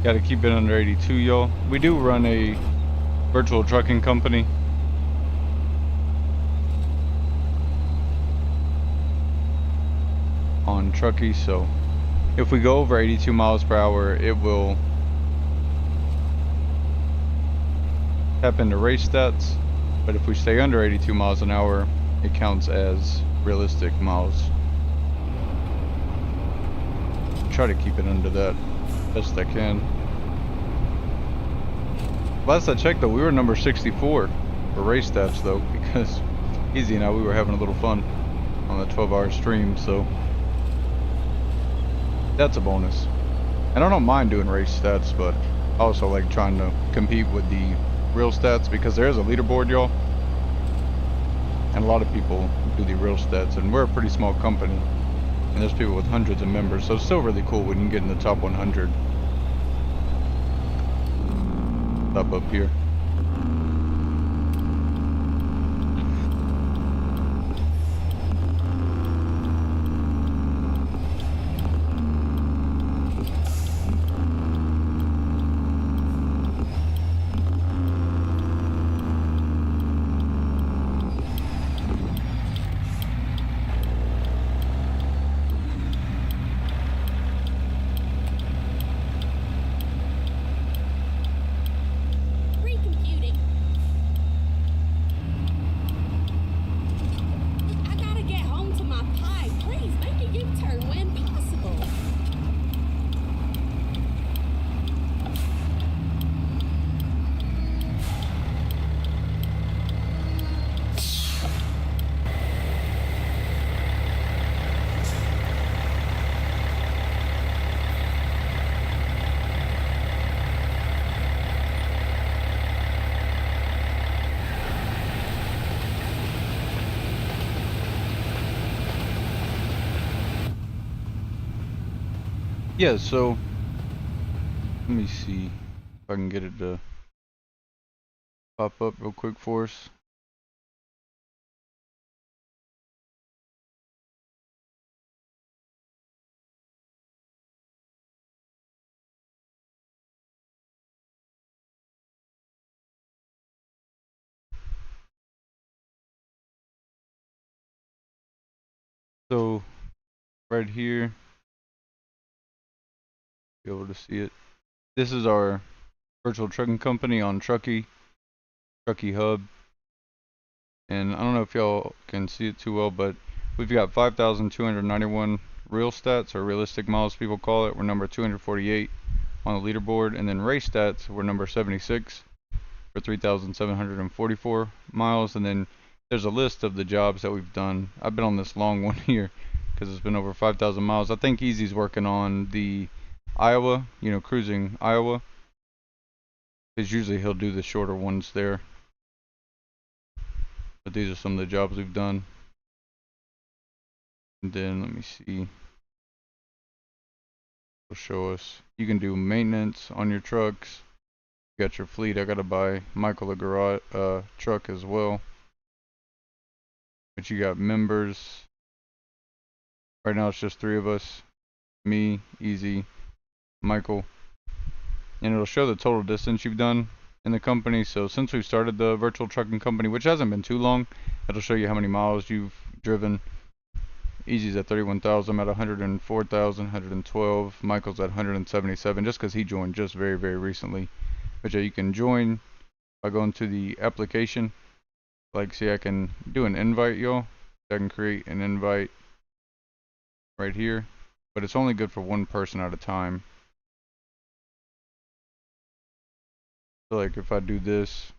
[SPEAKER 1] Gotta keep it under 82, y'all. We do run a virtual trucking company. On Truckee, so if we go over 82 miles per hour, it will tap into race stats. But if we stay under 82 miles an hour, it counts as realistic miles. Try to keep it under that best I can. Last I checked though, we were number 64 for race stats though, because Easy and I, we were having a little fun on the 12-hour stream, so that's a bonus. And I don't mind doing race stats, but I also like trying to compete with the real stats because there is a leaderboard, y'all. And a lot of people do the real stats, and we're a pretty small company. And there's people with hundreds of members, so it's still really cool when you get in the top 100. Up here. Yeah, so let me see if I can get it to pop up real quick for us. So right here, be able to see it. This is our virtual trucking company on Truckee Hub. And I don't know if y'all can see it too well, but we've got 5,291 real stats, or realistic miles people call it. We're number 248 on the leaderboard. And then race stats, we're number 76 for 3,744 miles. And then there's a list of the jobs that we've done. I've been on this long one here because it's been over 5,000 miles. I think Easy's working on the Iowa, cruising Iowa. Because usually he'll do the shorter ones there. But these are some of the jobs we've done. And then let me see. It'll show us. You can do maintenance on your trucks. You got your fleet. I gotta buy Michael a garage truck as well. But you got members. Right now it's just 3 of us. Me, Easy, Michael. And it'll show the total distance you've done in the company. So since we've started the virtual trucking company, which hasn't been too long, it'll show you how many miles you've driven. Easy's at 31,000. I'm at 104,000, 112. Michael's at 177, just because he joined just very, very recently. But yeah, you can join by going to the application. Like, see, I can do an invite, y'all. I can create an invite right here, but it's only good for 1 person at a time. So like if I do this,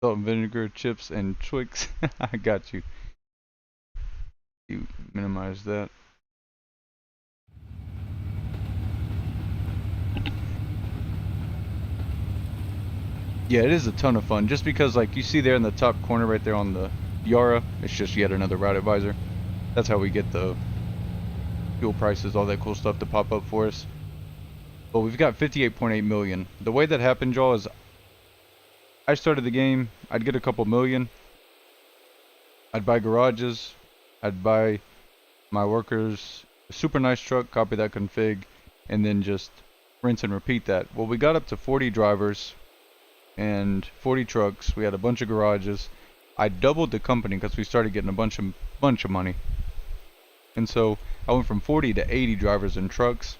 [SPEAKER 1] salt and vinegar, chips, and Twix. I got you. You minimize that. Yeah, it is a ton of fun. Just because, like, you see there in the top corner right there on the Yara, it's just yet another route advisor. That's how we get the fuel prices, all that cool stuff to pop up for us. But we've got 58.8 million. The way that happened, y'all, is I started the game, I'd get a couple million, I'd buy garages, I'd buy my workers a super nice truck, copy that config, and then just rinse and repeat that. Well, we got up to 40 drivers and 40 trucks. We had a bunch of garages. I doubled the company because we started getting a bunch of money. And so I went from 40 to 80 drivers and trucks.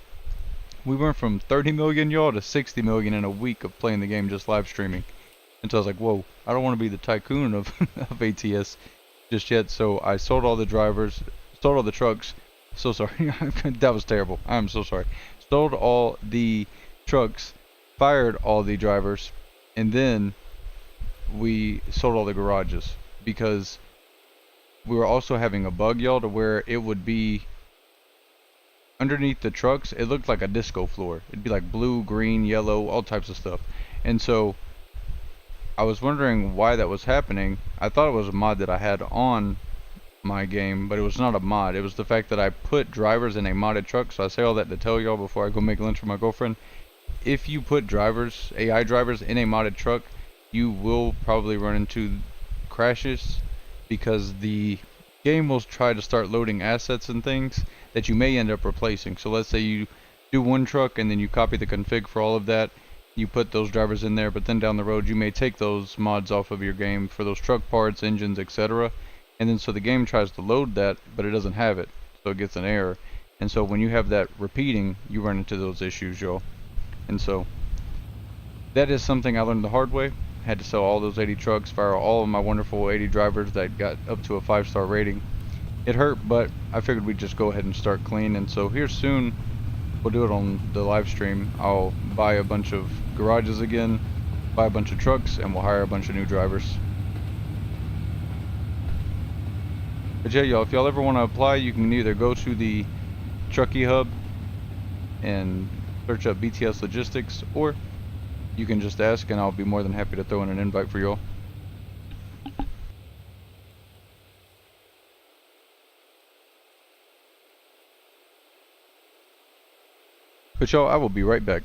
[SPEAKER 1] We went from 30 million, y'all, to 60 million in a week of playing the game, just live streaming. And so I was like, whoa, I don't want to be the tycoon of ATS just yet. So I sold all the drivers, sold all the trucks. So sorry. That was terrible. I'm so sorry. Sold all the trucks, fired all the drivers, and then we sold all the garages because we were also having a bug, y'all, to where it would be underneath the trucks. It looked like a disco floor. It'd be like blue, green, yellow, all types of stuff. And so I was wondering why that was happening. I thought it was a mod that I had on my game, but it was not a mod. It was the fact that I put drivers in a modded truck. So I say all that to tell y'all before I go make lunch for my girlfriend. If you put drivers, AI drivers, in a modded truck, you will probably run into crashes because the game will try to start loading assets and things that you may end up replacing. So let's say you do one truck and then you copy the config for all of that. You put those drivers in there, but then down the road you may take those mods off of your game for those truck parts, engines, etc. And then so the game tries to load that, but it doesn't have it, so it gets an error. And so when you have that repeating, you run into those issues, y'all. And so that is something I learned the hard way. Had to sell all those 80 trucks, fire all of my wonderful 80 drivers that got up to a 5-star rating. It hurt, but I figured we'd just go ahead and start clean. And so here soon, we'll do it on the live stream. I'll buy a bunch of garages again, buy a bunch of trucks, and we'll hire a bunch of new drivers. But yeah, y'all, if y'all ever want to apply, you can either go to the Truckee Hub and search up BTS Logistics, or you can just ask and I'll be more than happy to throw in an invite for y'all. But y'all, I will be right back.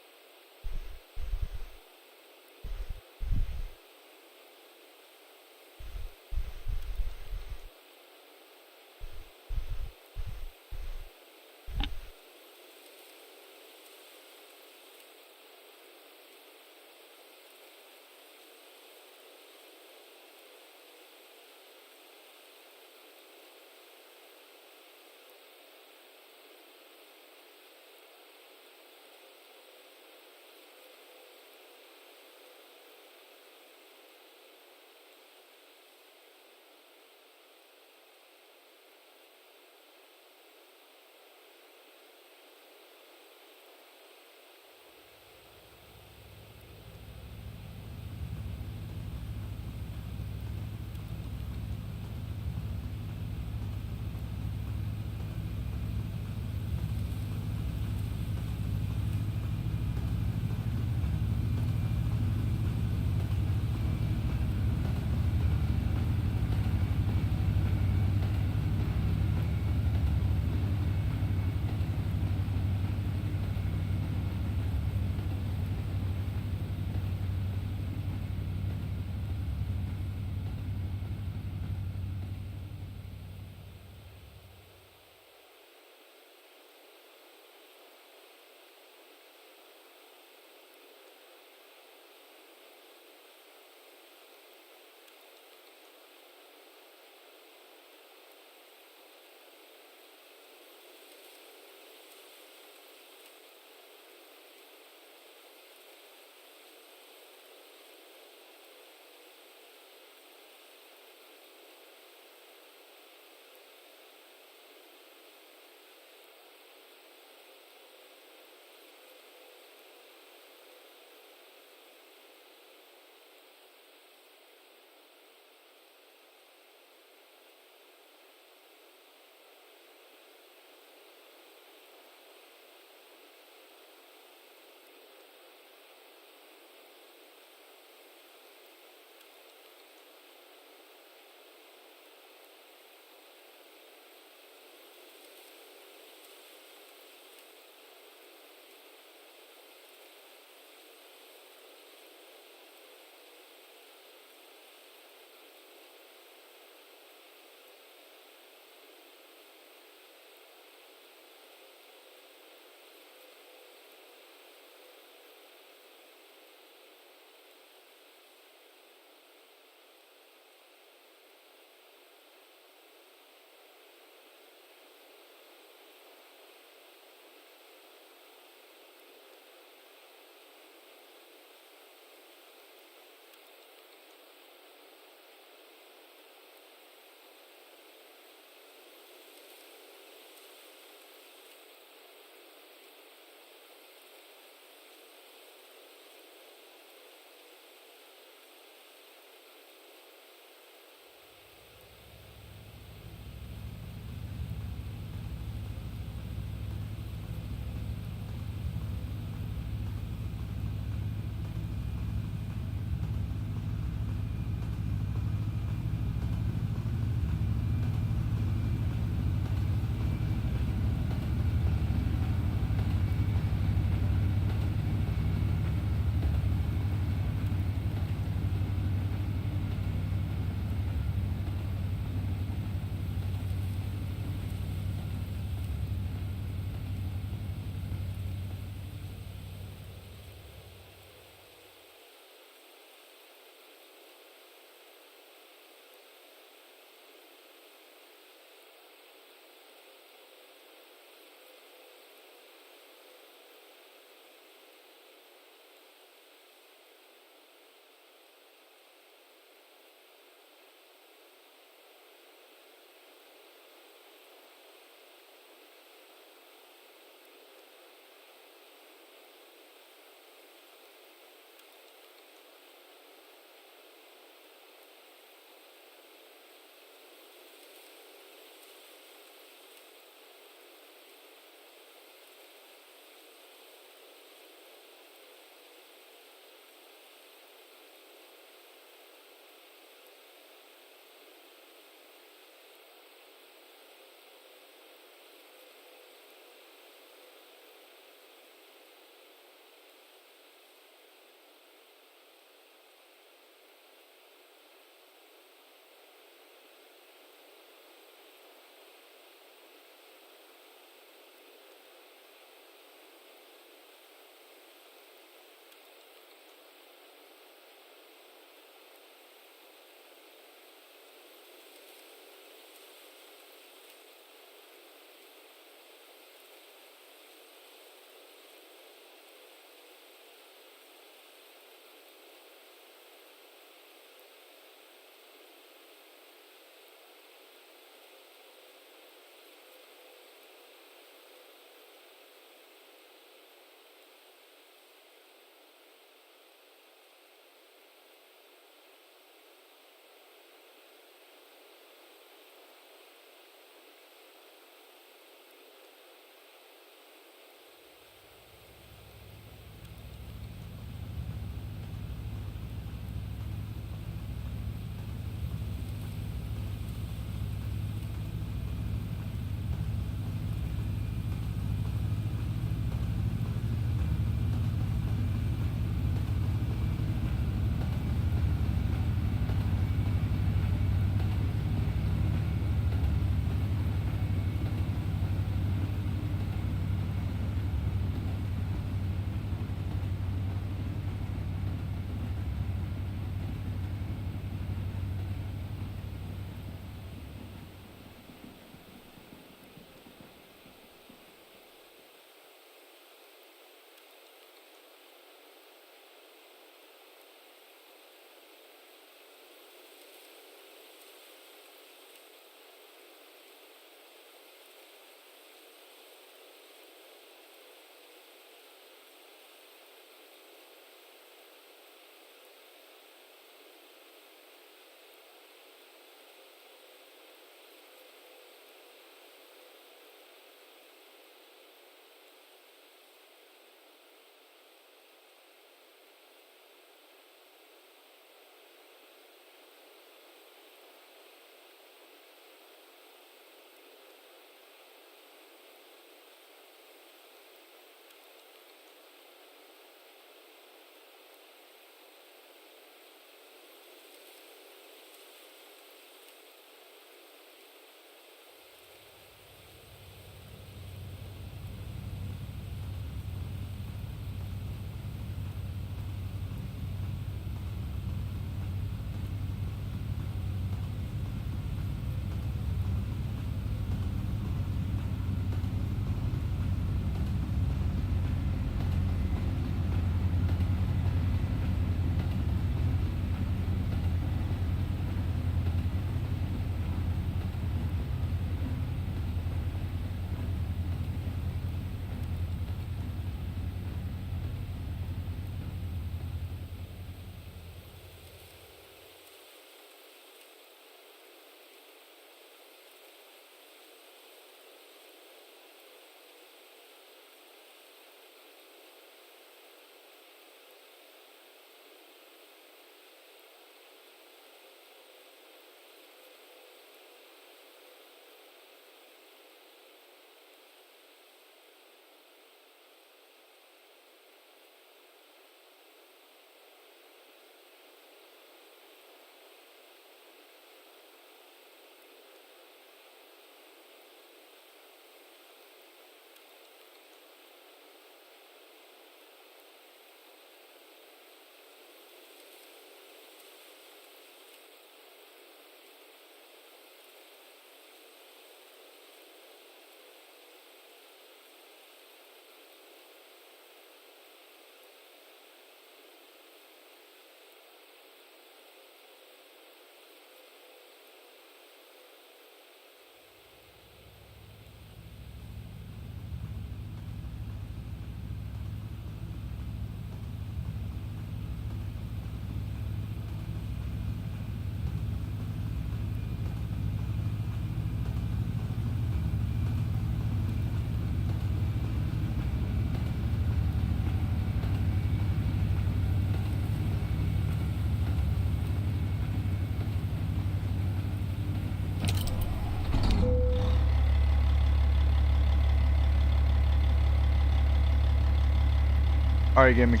[SPEAKER 1] Alright, gaming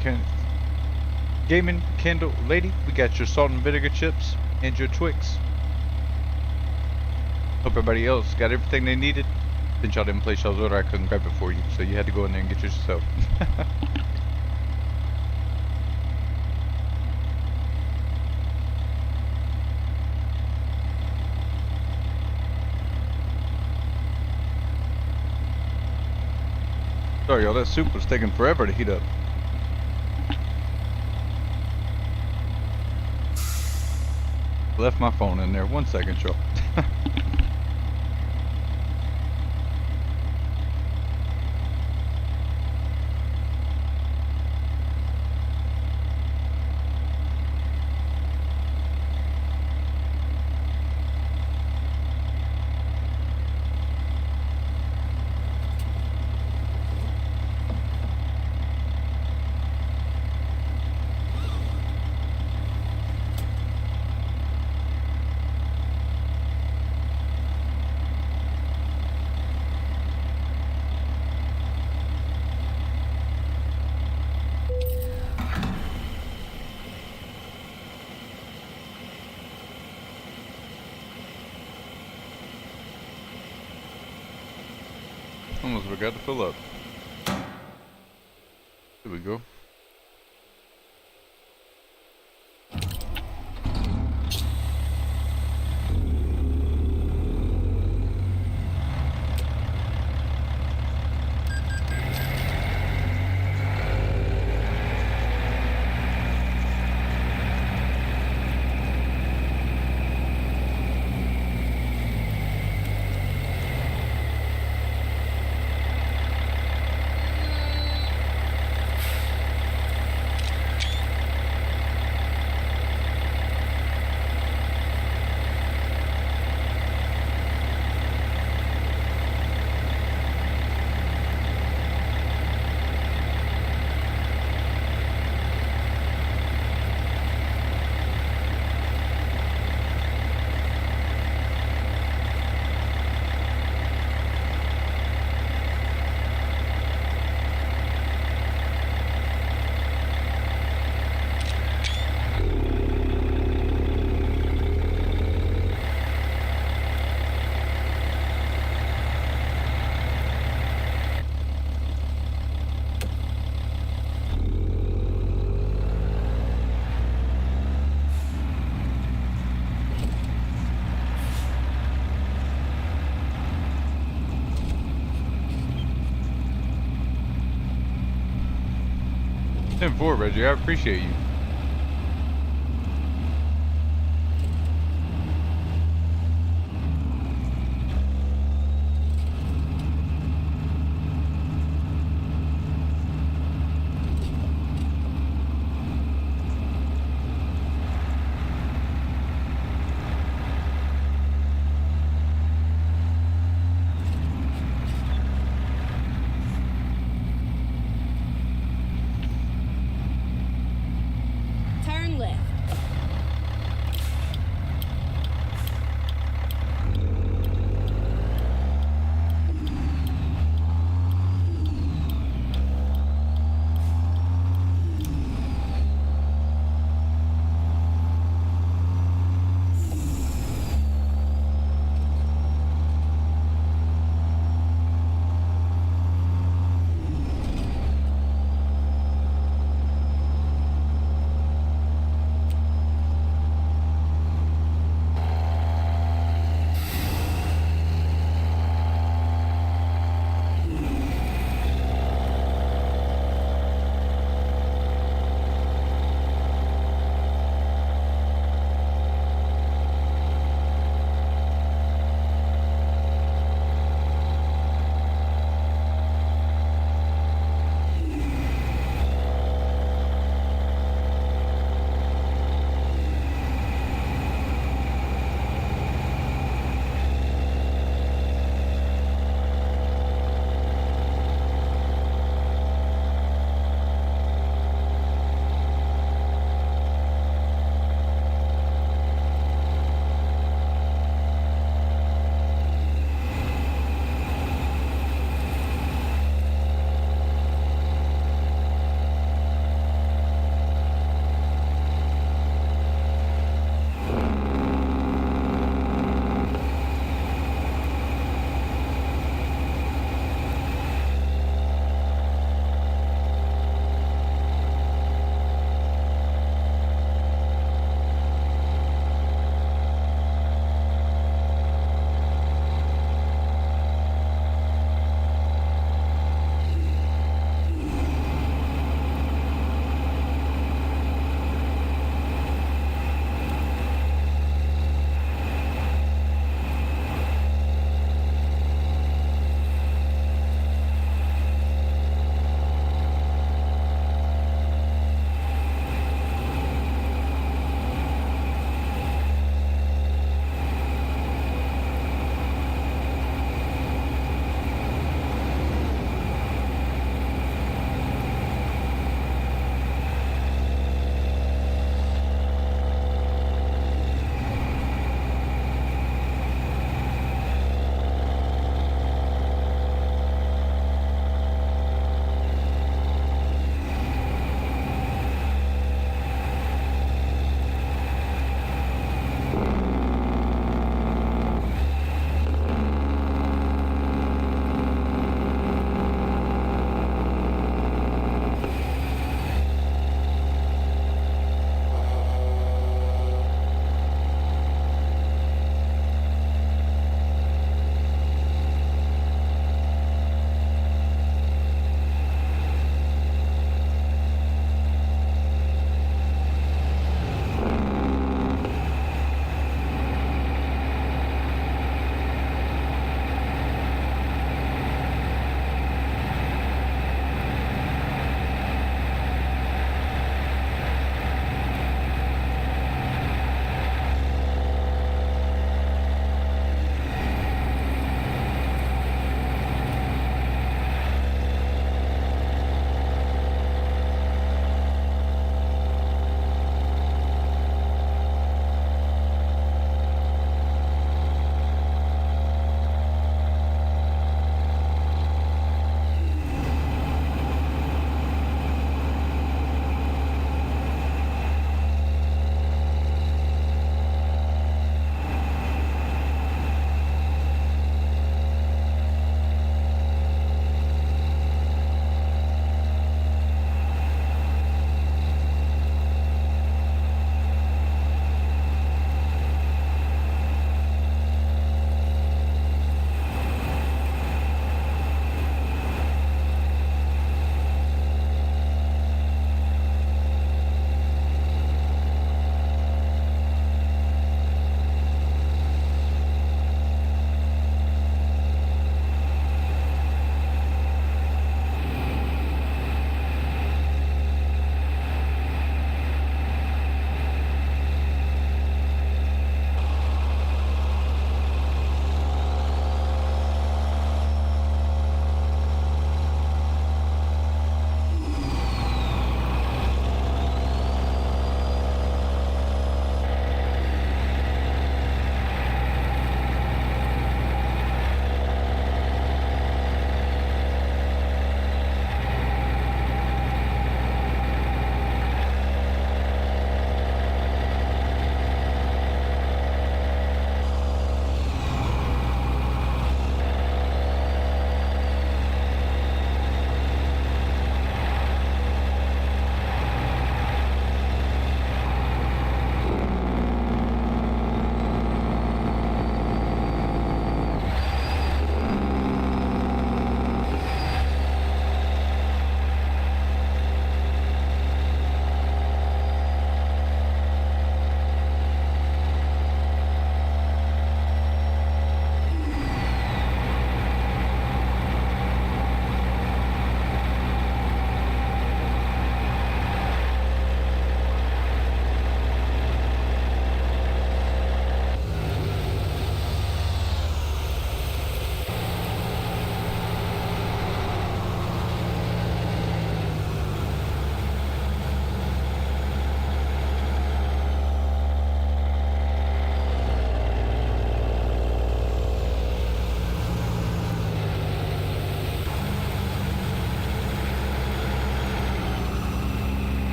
[SPEAKER 1] candle lady, we got your salt and vinegar chips and your Twix. Hope everybody else got everything they needed. Since y'all didn't place y'all's order, I couldn't grab it for you, so you had to go in there and get yours yourself. Sorry y'all, that soup was taking forever to heat up. Left my phone in there. 1 second, y'all. Almost forgot to fill up. Here we go. Ten four, Reggie. I appreciate you.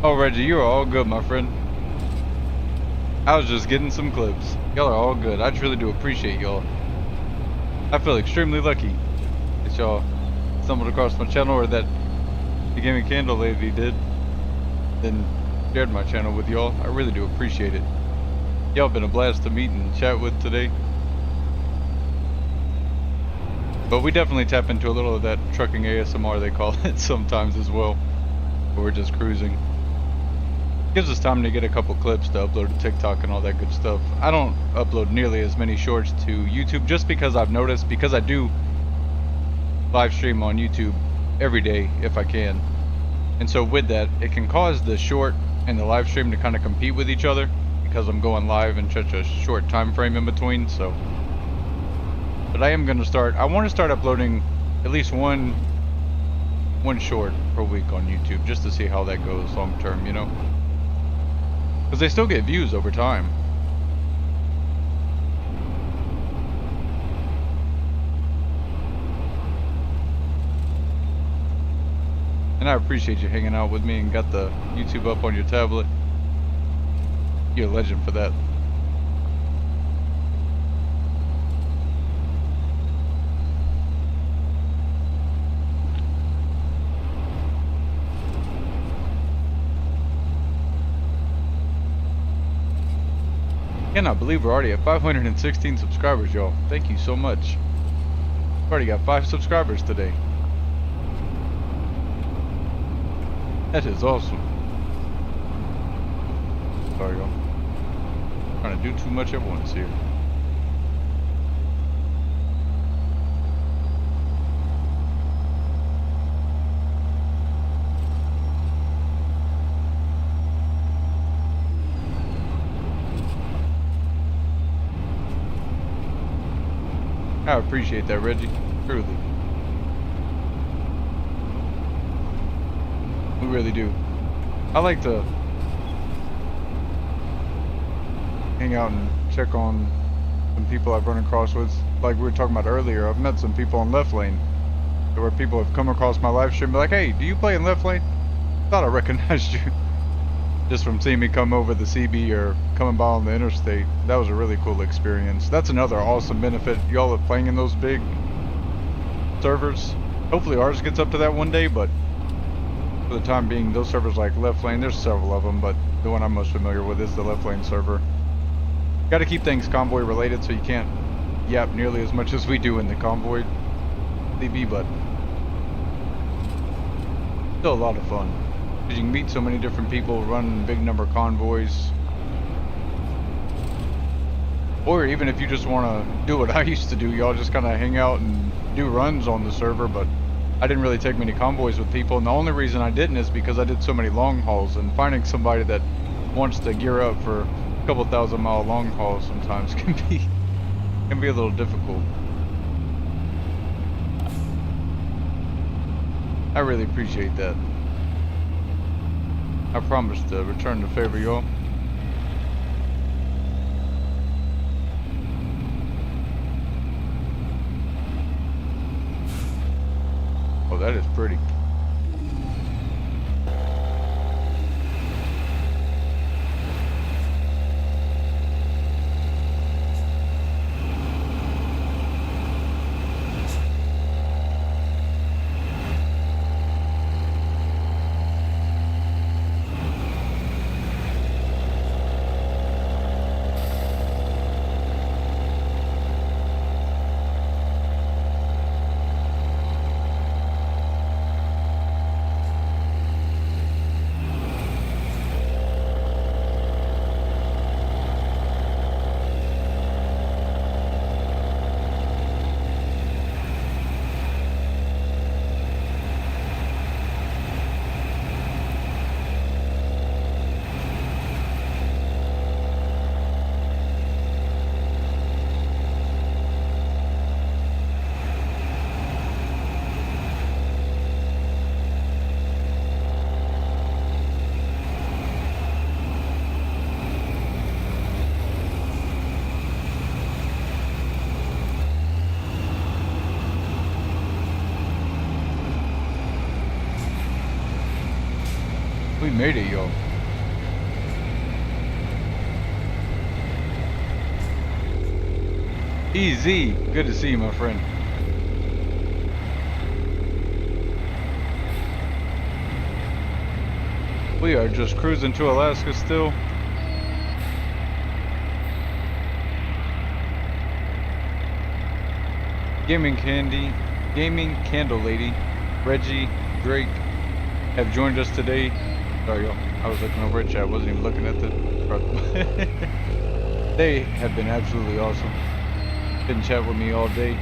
[SPEAKER 1] Oh, Reggie, you are all good, my friend. I was just getting some clips. Y'all are all good. I truly do appreciate y'all. I feel extremely lucky that y'all stumbled across my channel, or that the gaming candle lady did, then shared my channel with y'all. I really do appreciate it. Y'all been a blast to meet and chat with today. But we definitely tap into a little of that trucking ASMR, they call it, sometimes as well. But we're just cruising. Gives us time to get a couple clips to upload to TikTok and all that good stuff. I don't upload nearly as many shorts to YouTube just because I've noticed, because I do live stream on YouTube every day if I can. And so with that, it can cause the short and the live stream to kind of compete with each other because I'm going live in such a short time frame in between, so. But I am going to start, I want to start uploading at least one short per week on YouTube just to see how that goes long term, you know? Because they still get views over time. And I appreciate you hanging out with me and got the YouTube up on your tablet. You're a legend for that. Cannot believe we're already at 516 subscribers, y'all. Thank you so much. We've already got 5 subscribers today. That is awesome. Sorry, y'all. Trying to do too much at once here. I appreciate that, Reggie. Truly. We really do. I like to hang out and check on some people I've run across with. Like we were talking about earlier, I've met some people in Left Lane where people have come across my live stream and be like, hey, do you play in Left Lane? Thought I recognized you. Just from seeing me come over the CB or coming by on the interstate. That was a really cool experience. That's another awesome benefit. Y'all are playing in those big servers. Hopefully ours gets up to that one day, but for the time being, those servers like Left Lane, there's several of them, but the one I'm most familiar with is the Left Lane server. Got to keep things convoy related, so you can't yap nearly as much as we do in the convoy DB, but still a lot of fun. You can meet so many different people, run big number convoys. Or even if you just want to do what I used to do, y'all just kind of hang out and do runs on the server, but I didn't really take many convoys with people, and the only reason I didn't is because I did so many long hauls, and finding somebody that wants to gear up for a couple 1,000-mile long hauls sometimes can be a little difficult. I really appreciate that. I promise to return the favor, y'all. Oh, that is pretty. We made it, y'all. Easy. Good to see you, my friend. We are just cruising to Alaska still. Gaming Candle Lady, Reggie, Drake have joined us today. Sorry, y'all. I was looking over at chat. Wasn't even looking at the. They have been absolutely awesome. Been chat with me all day.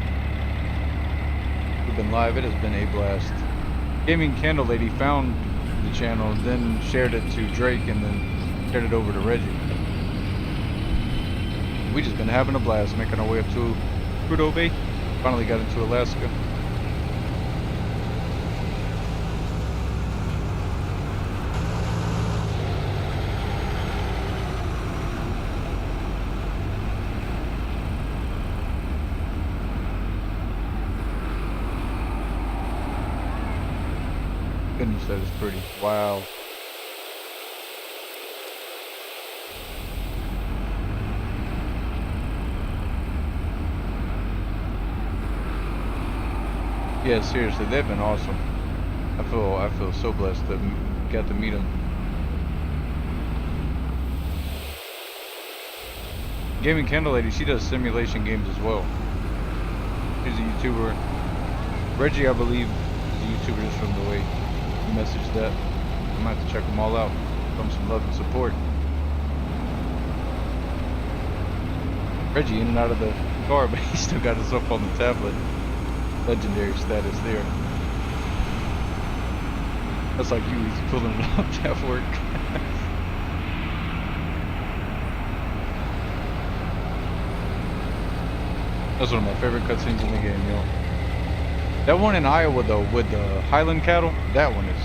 [SPEAKER 1] We've been live. It has been a blast. Gaming Candle Lady found the channel, then shared it to Drake, and then shared it over to Reggie. We just been having a blast, making our way up to Ruda Bay. Finally got into Alaska. Goodness, that is pretty. Wow. Yeah, seriously, they've been awesome. I feel so blessed that we got to meet them. Gaming Candle Lady, she does simulation games as well. She's a YouTuber. Reggie, I believe, is a YouTuber just from the way he messaged that. I'm gonna have to check them all out. Show them some love and support. Reggie in and out of the car, but he still got his up on the tablet. Legendary status there. That's like you, he's pulling it off at work. That's one of my favorite cutscenes in the game, yo. That one in Iowa though, with the Highland cattle, that one is,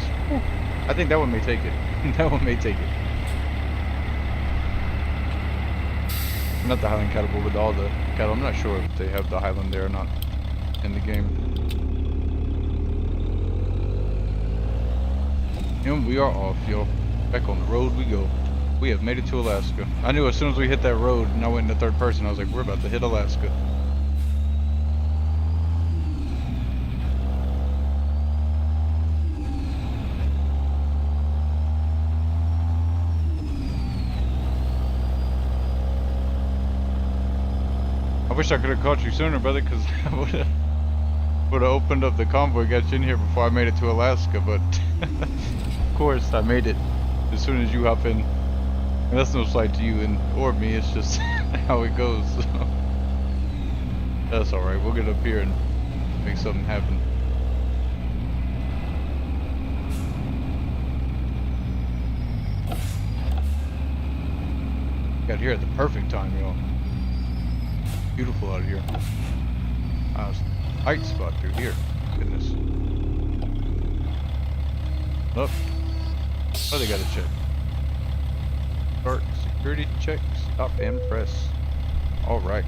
[SPEAKER 1] I think that one may take it. That one may take it. Not the Highland cattle, but with all the cattle. I'm not sure if they have the Highland there or not in the game. And we are off, yo. Back on the road we go. We have made it to Alaska. I knew as soon as we hit that road and I went into third person, I was like, we're about to hit Alaska. I wish I could have caught you sooner, brother, because I would have opened up the convoy, got you in here before I made it to Alaska, but of course I made it as soon as you hop in. And that's no slight to you or me, it's just how it goes. So. That's alright, we'll get up here and make something happen. Got here at the perfect time, y'all. Beautiful out here. Height spot through here. Goodness. Oh, they gotta check. Start security check. Stop and press. All right.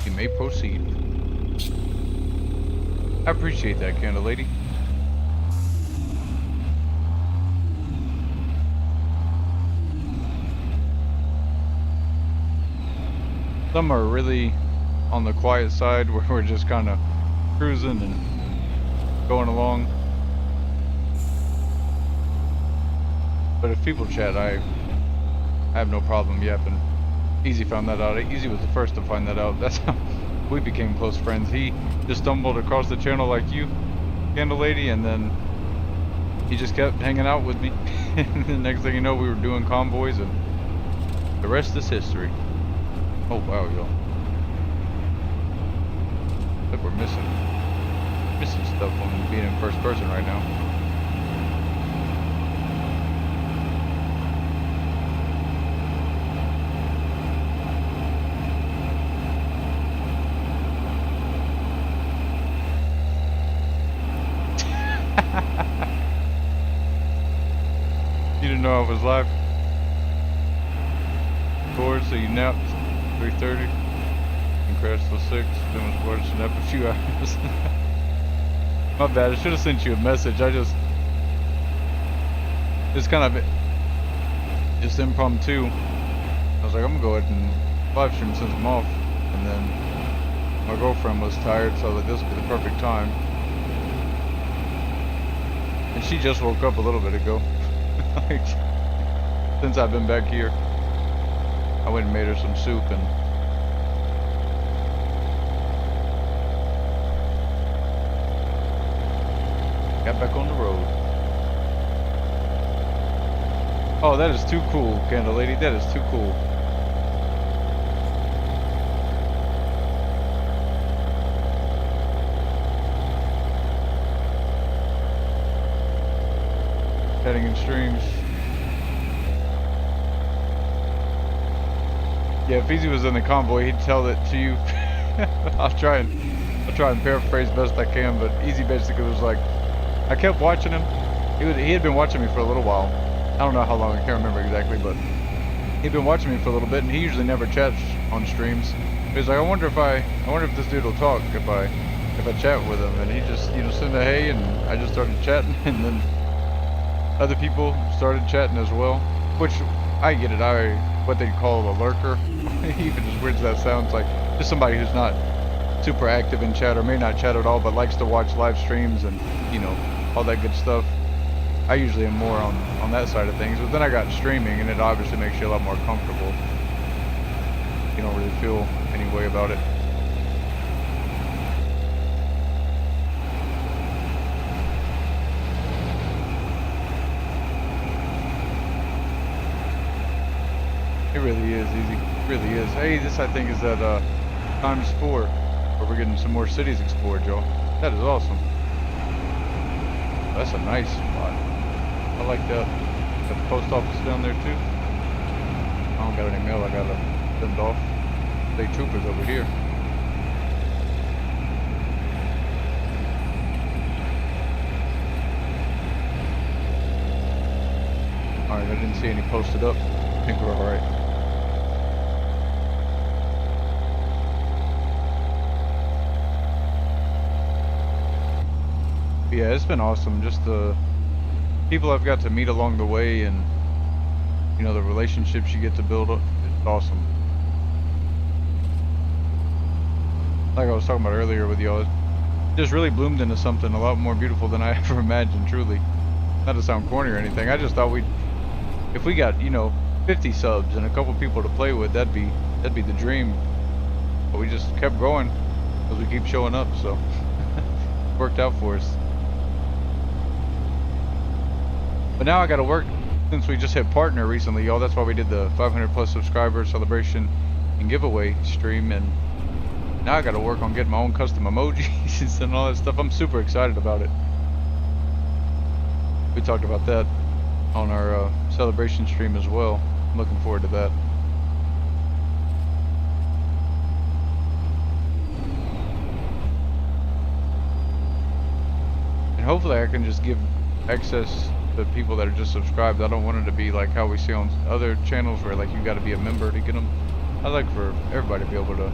[SPEAKER 1] You may proceed. I appreciate that, Candle Lady. Some are really on the quiet side where we're just kind of cruising and going along. But if people chat, I have no problem yapping. Easy found that out. Easy was the first to find that out. That's how we became close friends. He just stumbled across the channel like you, Candle Lady, and then he just kept hanging out with me. And the next thing you know, we were doing convoys, and the rest is history. Oh wow, yo. Look, we're missing stuff when being in first person right now. You didn't know I was live? Of course, so you napped. 3:30. and crashed till 6. Then was watching up a few hours. My bad. I should have sent you a message. It's kind of just impromptu. I was like, I'm gonna go ahead and live stream since I'm off. And then my girlfriend was tired, so that this would be the perfect time. And she just woke up a little bit ago. Like, since I've been back here, I went and made her some soup and got back on the road. Oh, that is too cool, Candle Lady. That is too cool. Heading in streams. Yeah, if Easy was in the convoy, he'd tell it to you. I'll try and paraphrase best I can, but Easy basically was like, I kept watching him. He had been watching me for a little while. I don't know how long, I can't remember exactly, but he'd been watching me for a little bit, and he usually never chats on streams. He's like, I wonder if this dude will talk if I chat with him, and he just, you know, sent a hey, and I just started chatting, and then other people started chatting as well, which I get it. What they call a lurker, even as weird as that sounds, like just somebody who's not super active in chat or may not chat at all, but likes to watch live streams and, you know, all that good stuff. I usually am more on that side of things, but then I got streaming, and it obviously makes you a lot more comfortable. You don't really feel any way about it. It really is easy. It really is. Hey, this I think is that ×4, where we're getting some more cities explored, y'all. That is awesome. That's a nice spot. I like that. Got the post office down there too. I don't got any mail I gotta send off. State troopers over here. Alright, I didn't see any posted up. I think we're alright. Yeah, it's been awesome. Just the people I've got to meet along the way, and you know, the relationships you get to build up. It's awesome. Like I was talking about earlier with y'all, it just really bloomed into something a lot more beautiful than I ever imagined. Truly, not to sound corny or anything. I just thought if we got, you know, 50 subs and a couple people to play with, that'd be the dream. But we just kept going because we keep showing up, so worked out for us. But now I gotta work, since we just hit partner recently, y'all. That's why we did the 500 plus subscriber celebration and giveaway stream, and now I gotta work on getting my own custom emojis and all that stuff. I'm super excited about it. We talked about that on our celebration stream as well. I'm looking forward to that. And hopefully I can just give access to people that are just subscribed. I don't want it to be like how we see on other channels where like you got to be a member to get them. I like for everybody to be able to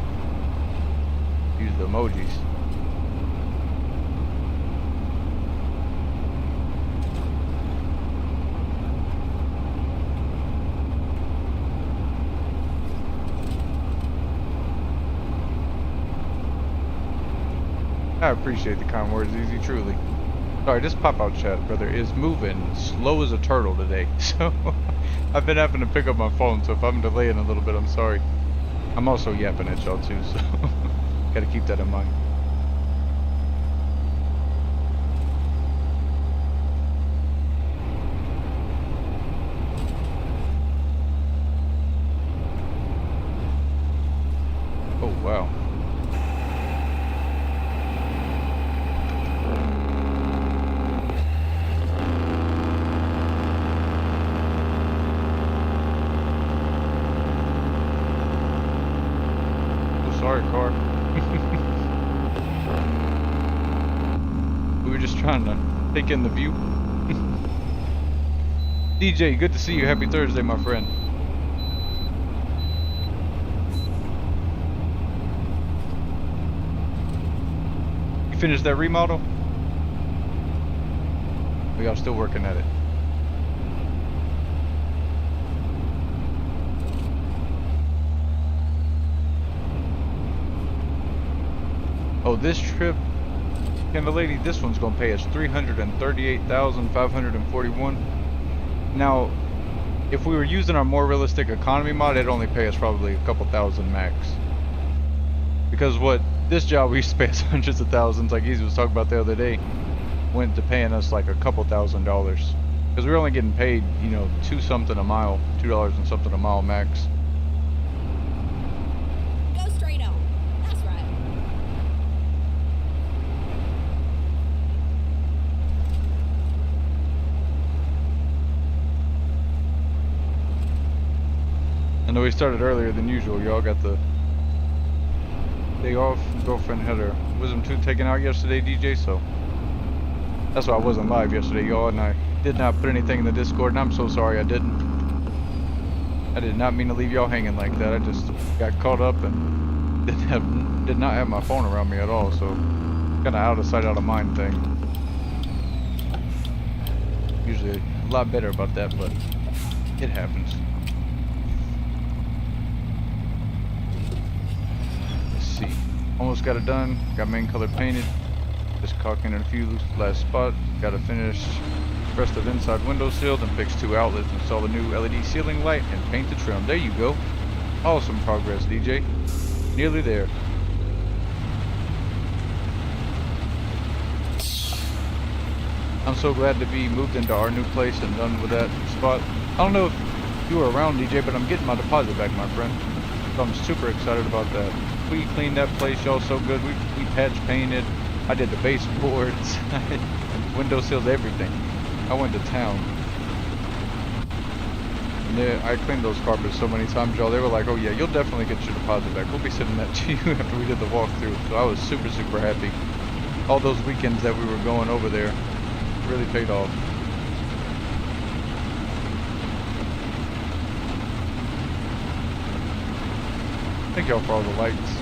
[SPEAKER 1] use the emojis. I appreciate the kind words, Easy, truly. Sorry, this pop-out chat, brother, is moving slow as a turtle today. So, I've been having to pick up my phone, so if I'm delaying a little bit, I'm sorry. I'm also yapping at y'all too, so gotta keep that in mind. Oh, wow. Sorry, car. We were just trying to take in the view. DJ, good to see you. Happy Thursday, my friend. You finished that remodel? Or y'all still working at it? Oh, this trip, and the lady, this one's gonna pay us $338,541. Now, if we were using our more realistic economy mod, it'd only pay us probably a couple thousand max. Because what this job we used to pay us hundreds of thousands, like Easy was talking about the other day, went to paying us like a couple $1,000s. Because we were only getting paid, you know, $2 something a mile, $2 and something a mile max.
[SPEAKER 2] Go straight on. That's right.
[SPEAKER 1] I know we started earlier than usual. Y'all got the day off. Girlfriend had her wisdom tooth taken out yesterday, DJ, so that's why I wasn't live yesterday, y'all, and I did not put anything in the Discord, and I'm so sorry I didn't. I did not mean to leave y'all hanging like that. I just got caught up and did not have my phone around me at all, so kind of out of sight, out of mind thing. Usually a lot better about that, but it happens. See, almost got it done. Got main color painted, just caulking in a few last spots. Got to finish rest of inside window sealed and fix 2 outlets, install the new LED ceiling light and paint the trim. There you go. Awesome progress, DJ. Nearly there. I'm so glad to be moved into our new place and done with that spot. I don't know if you were around, DJ, but I'm getting my deposit back, my friend. So I'm super excited about that. We cleaned that place, y'all, so good. We patch painted. I did the baseboards, window sills, everything. I went to town. And yeah, I cleaned those carpets so many times, y'all. They were like, "Oh yeah, you'll definitely get your deposit back. We'll be sending that to you after we did the walkthrough." So I was super, super happy. All those weekends that we were going over there really paid off. Thank y'all for all the likes.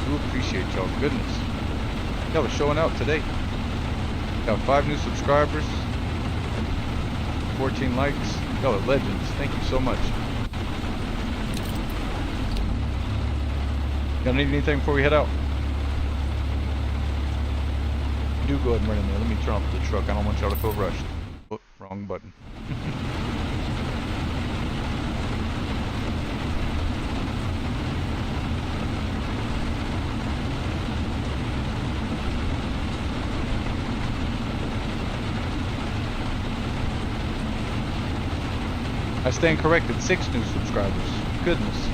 [SPEAKER 1] Do appreciate y'all. Goodness. Y'all are showing out today. Got 5 new subscribers. 14 likes. Y'all are legends. Thank you so much. Y'all need anything before we head out? Do go ahead and run in there. Let me turn off the truck. I don't want y'all to feel rushed. Oh, wrong button. I stand corrected, 6 new subscribers. Goodness.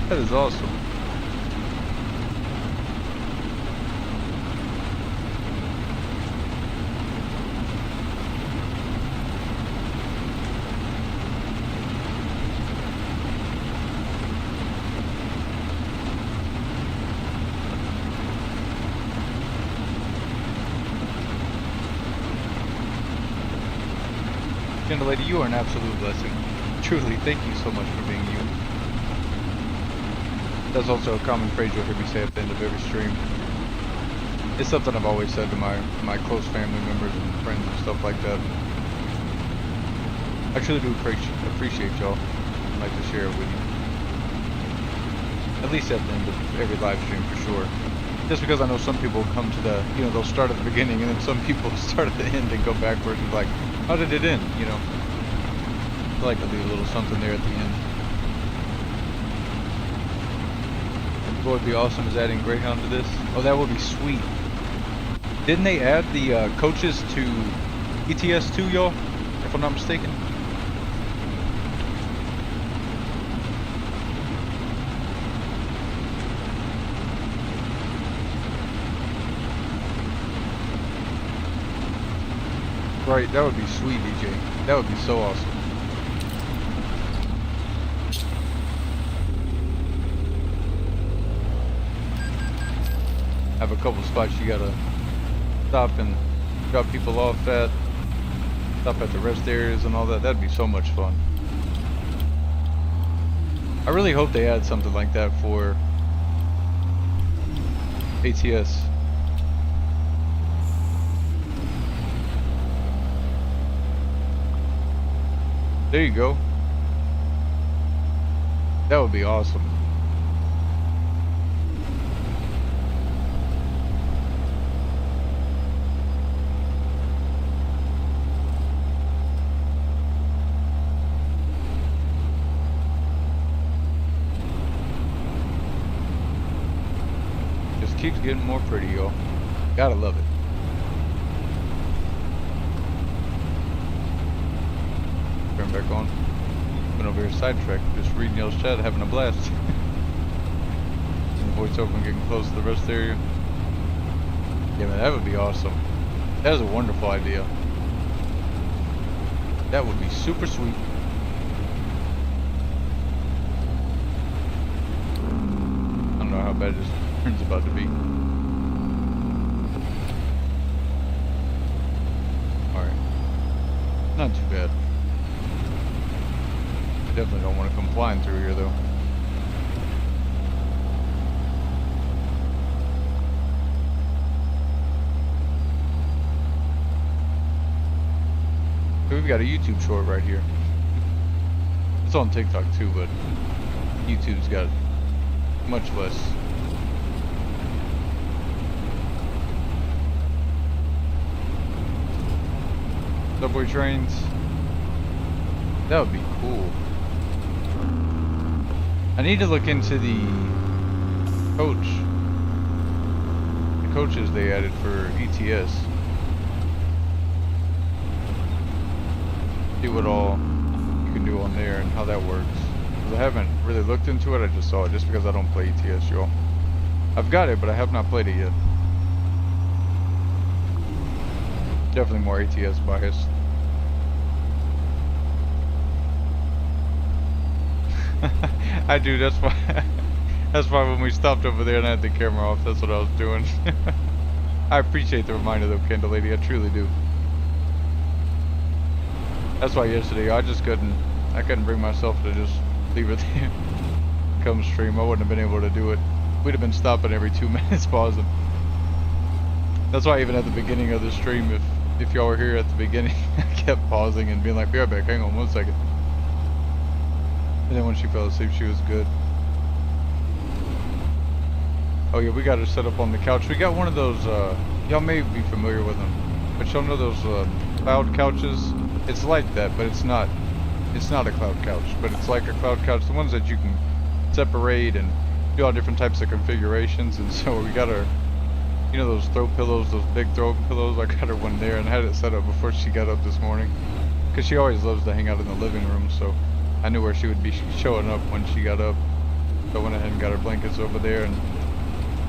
[SPEAKER 1] That is awesome. Gentle lady, you are an absolute blessing. Truly, thank you so much for being you. That's also a common phrase you'll hear me say at the end of every stream. It's something I've always said to my close family members and friends and stuff like that. I truly do appreciate y'all. I'd like to share it with you. At least at the end of every live stream for sure. Just because I know some people come to the, you know, they'll start at the beginning and then some people start at the end and go backwards and like, how did it end, you know? I like to leave a little something there at the end. What would be awesome is adding Greyhound to this. Oh, that would be sweet. Didn't they add the coaches to ETS 2, y'all? If I'm not mistaken. Right, that would be sweet, DJ. That would be so awesome. Have a couple spots you gotta stop and drop people off at. Stop at the rest areas and all that. That'd be so much fun. I really hope they add something like that for ATS. There you go. That would be awesome. Just keeps getting more pretty, y'all. Gotta love it. Turn back on. Been over here sidetracked, just reading y'all's chat, having a blast. And the voice open, getting close to the rest area. Yeah, man, that would be awesome. That is a wonderful idea. That would be super sweet. I don't know how bad this turn's about to be. Alright. Not too bad. Definitely don't want to come flying through here though. We've got a YouTube short right here. It's on TikTok too, but YouTube's got much less. Subway trains. That would be cool. I need to look into the coaches they added for ETS. See what all you can do on there and how that works. Because I haven't really looked into it, I just saw it just because I don't play ETS, y'all. I've got it, but I have not played it yet. Definitely more ATS biased. I do, that's why when we stopped over there and I had the camera off, that's what I was doing. I appreciate the reminder though, Candle Lady, I truly do. That's why yesterday I couldn't bring myself to just leave it there. Come stream, I wouldn't have been able to do it. We'd have been stopping every 2 minutes, pausing. That's why even at the beginning of the stream, if y'all were here at the beginning, I kept pausing and being like, be right back, hang on 1 second. And then when she fell asleep, she was good. Oh yeah, we got her set up on the couch. We got one of those, y'all may be familiar with them, but y'all know those cloud couches? It's like that, but it's not a cloud couch, but it's like a cloud couch. The ones that you can separate and do all different types of configurations. And so we got her, you know those throw pillows, those big throw pillows? I got her one there and had it set up before she got up this morning. Because she always loves to hang out in the living room, so I knew where she would be showing up when she got up. So I went ahead and got her blankets over there and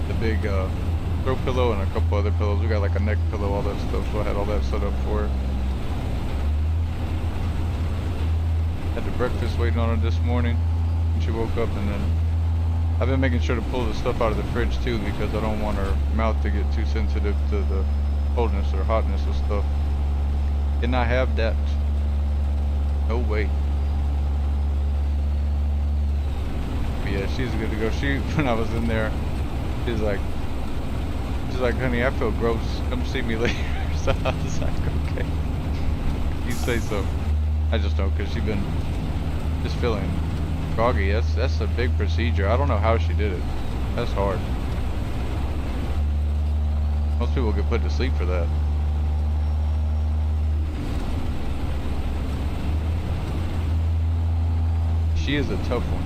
[SPEAKER 1] the big throw pillow and a couple other pillows. We got like a neck pillow, all that stuff, so I had all that set up for her. Had the breakfast waiting on her this morning when she woke up, and then I've been making sure to pull the stuff out of the fridge too because I don't want her mouth to get too sensitive to the coldness or hotness of stuff. Can I have that? No way. But yeah, she's good to go. When I was in there, she's like, honey, I feel gross. Come see me later. So I was like, okay. You say so. I just know because she's been just feeling groggy. That's a big procedure. I don't know how she did it. That's hard. Most people get put to sleep for that. She is a tough one.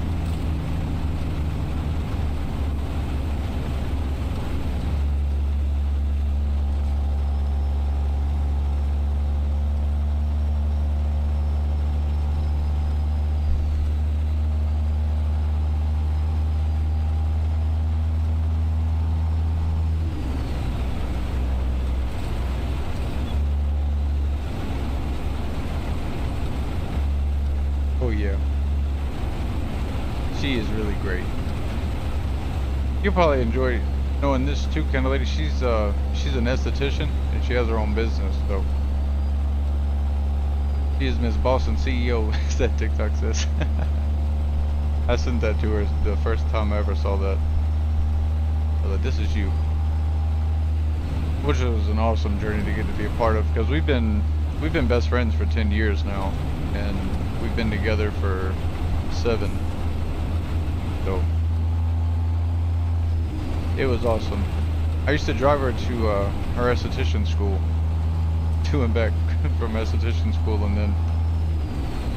[SPEAKER 1] Oh yeah. She is really great. You'll probably enjoy knowing this too, Candle Lady. She's an esthetician and she has her own business, so she is Miss Boss and CEO, as that TikTok says. I sent that to her the first time I ever saw that. I was like, this is you. which was an awesome journey to get to be a part of, because we've been best friends for 10 years now, and we've been together for 7. So it was awesome. I used to drive her to her esthetician school, to and back from esthetician school, and then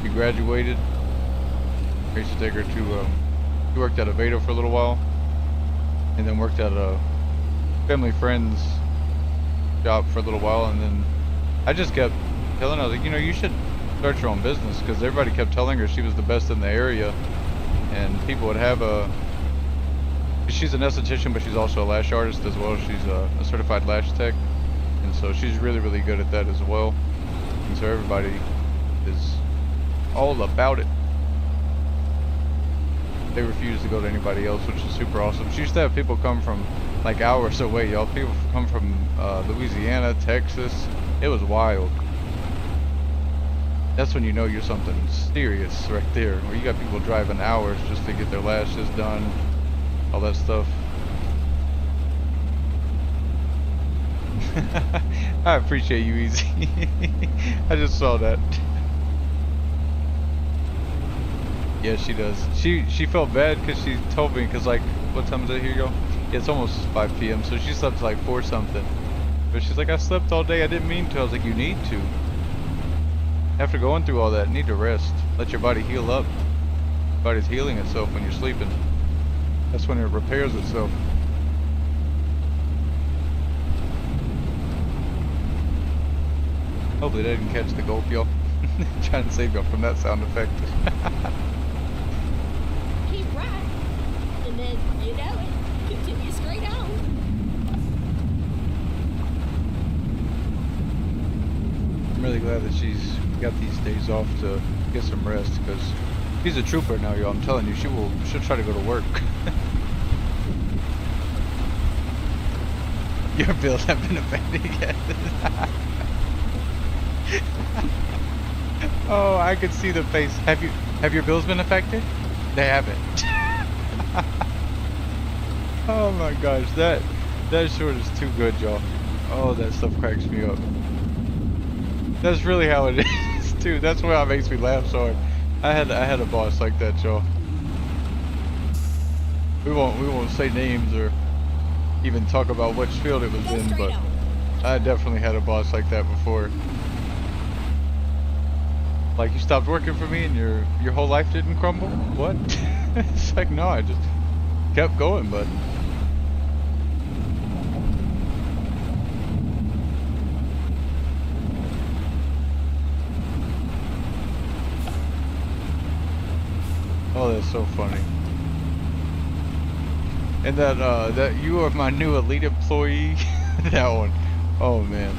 [SPEAKER 1] we graduated. I used to take her to, she worked at Aveda for a little while, and then worked at a family friend's shop for a little while, and then I just kept telling her, I was like, you know, you should start your own business, because everybody kept telling her she was the best in the area, and people would have she's an esthetician, but she's also a lash artist as well. She's a certified lash tech, and so she's really, really good at that as well, and so everybody is all about it. They refuse to go to anybody else, which is super awesome. She used to have people come from like hours away, y'all. People come from Louisiana, Texas. It was wild. That's when you know you're something serious right there, where you got people driving hours just to get their lashes done, all that stuff. I appreciate you, Easy. I just saw that. Yeah, she does. She felt bad because she told me, because like, what time is it here, y'all? Yeah, it's almost 5 p.m. So she slept like 4 something. But she's like, I slept all day. I didn't mean to. I was like, you need to. After going through all that, you need to rest. Let your body heal up. Your body's healing itself when you're sleeping. That's when it repairs itself. Hopefully they didn't catch the gulp, y'all. Trying to save y'all from that sound effect.
[SPEAKER 2] Keep right. And then, you know it, continue straight on.
[SPEAKER 1] I'm really glad that she's got these days off to get some rest, because she's a trooper now, y'all. I'm telling you, she'll try to go to work. Your bills have been affected yet. Oh, I could see the face. Have your bills been affected? They haven't. Oh my gosh, that short is too good, y'all. Oh, that stuff cracks me up. That's really how it is, too. That's why it makes me laugh so hard. I had a boss like that, y'all. We won't say names or even talk about which field it was in, but I definitely had a boss like that before. Like, you stopped working for me and your whole life didn't crumble? What? It's like, no, I just kept going, bud. Oh, that's so funny. And that you are my new elite employee. That one. Oh man.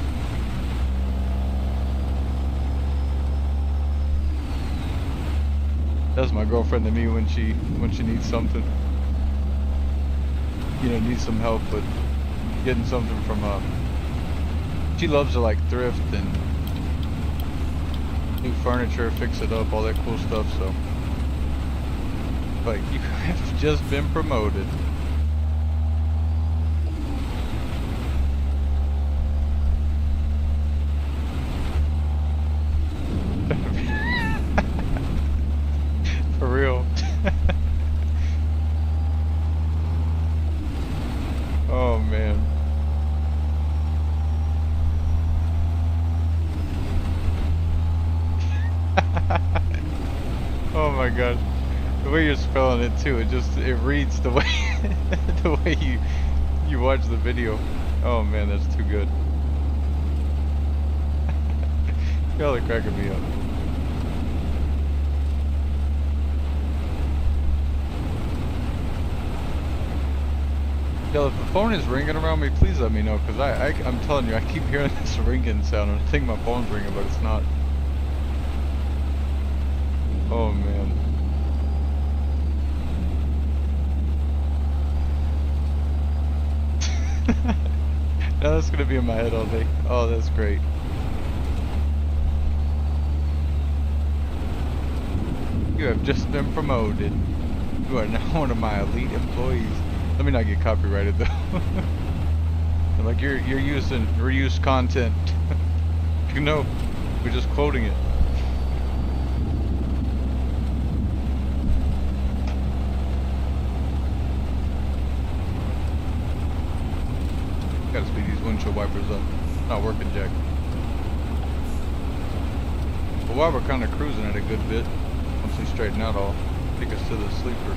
[SPEAKER 1] That's my girlfriend to me when she needs something. You know, needs some help with getting something from she loves to like thrift and new furniture, fix it up, all that cool stuff, so like, you have just been promoted. For real. Oh man. Oh my god. The way you're spelling it too, it reads the way the way you watch the video. Oh man, that's too good. Y'all are cracking me up. Yo, if the phone is ringing around me, please let me know, because I'm telling you, I keep hearing this ringing sound, and I think my phone's ringing, but it's not. Oh man. Now that's gonna be in my head all day. Oh, that's great. You have just been promoted. You are now one of my elite employees. Let me not get copyrighted though. Like you're using reused content. You know, we're just quoting it. Gotta speed these windshield wipers up. Not working, Jack. But while we're kind of cruising it a good bit, once we straighten out, I'll take us to the sleeper.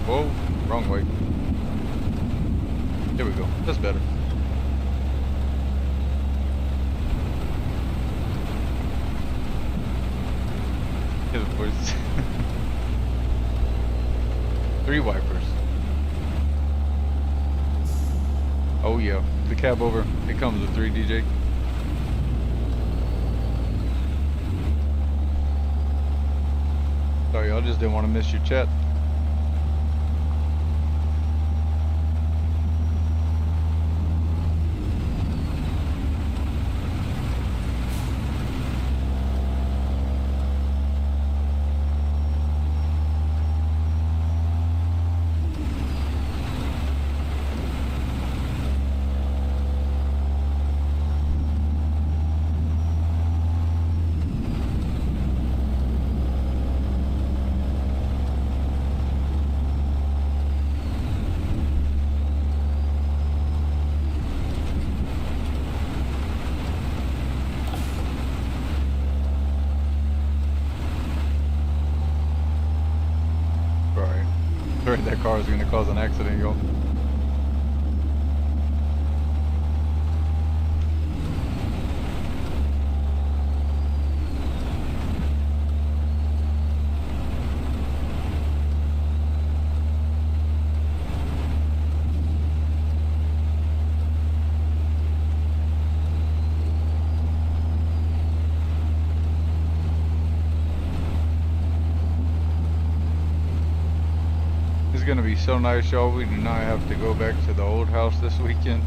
[SPEAKER 1] Whoa, wrong way. There we go. That's better. His voice. 3 wipers. Oh yeah, the Cabover. It comes with 3, DJ. Sorry, I just didn't want to miss your chat. That car is going to cause an accident, y'all. It's gonna be so nice, y'all. We do not have to go back to the old house this weekend.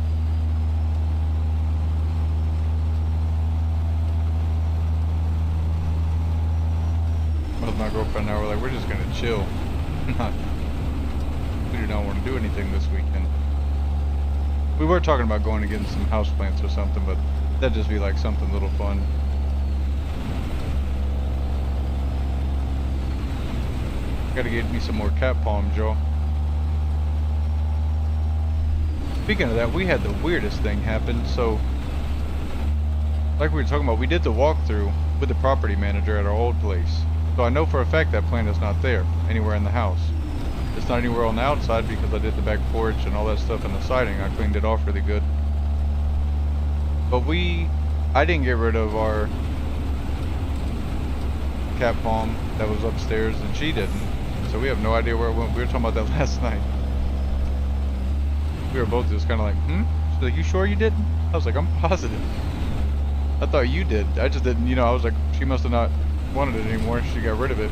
[SPEAKER 1] With my girlfriend and I were like, we're just gonna chill. We do not want to do anything this weekend. We were talking about going to get some houseplants or something, but that'd just be like something little fun. Gotta get me some more cat palms, y'all. Speaking of that, we had the weirdest thing happen. So, like we were talking about, we did the walkthrough with the property manager at our old place. So I know for a fact that plant is not there anywhere in the house. It's not anywhere on the outside because I did the back porch and all that stuff in the siding. I cleaned it off really good. But I didn't get rid of our cat palm that was upstairs, and she didn't. So we have no idea where it went. We were talking about that last night. We were both just kind of like, She's like, you sure you didn't? I was like, I'm positive. I thought you did. I just didn't, I was like, she must have not wanted it anymore. She got rid of it.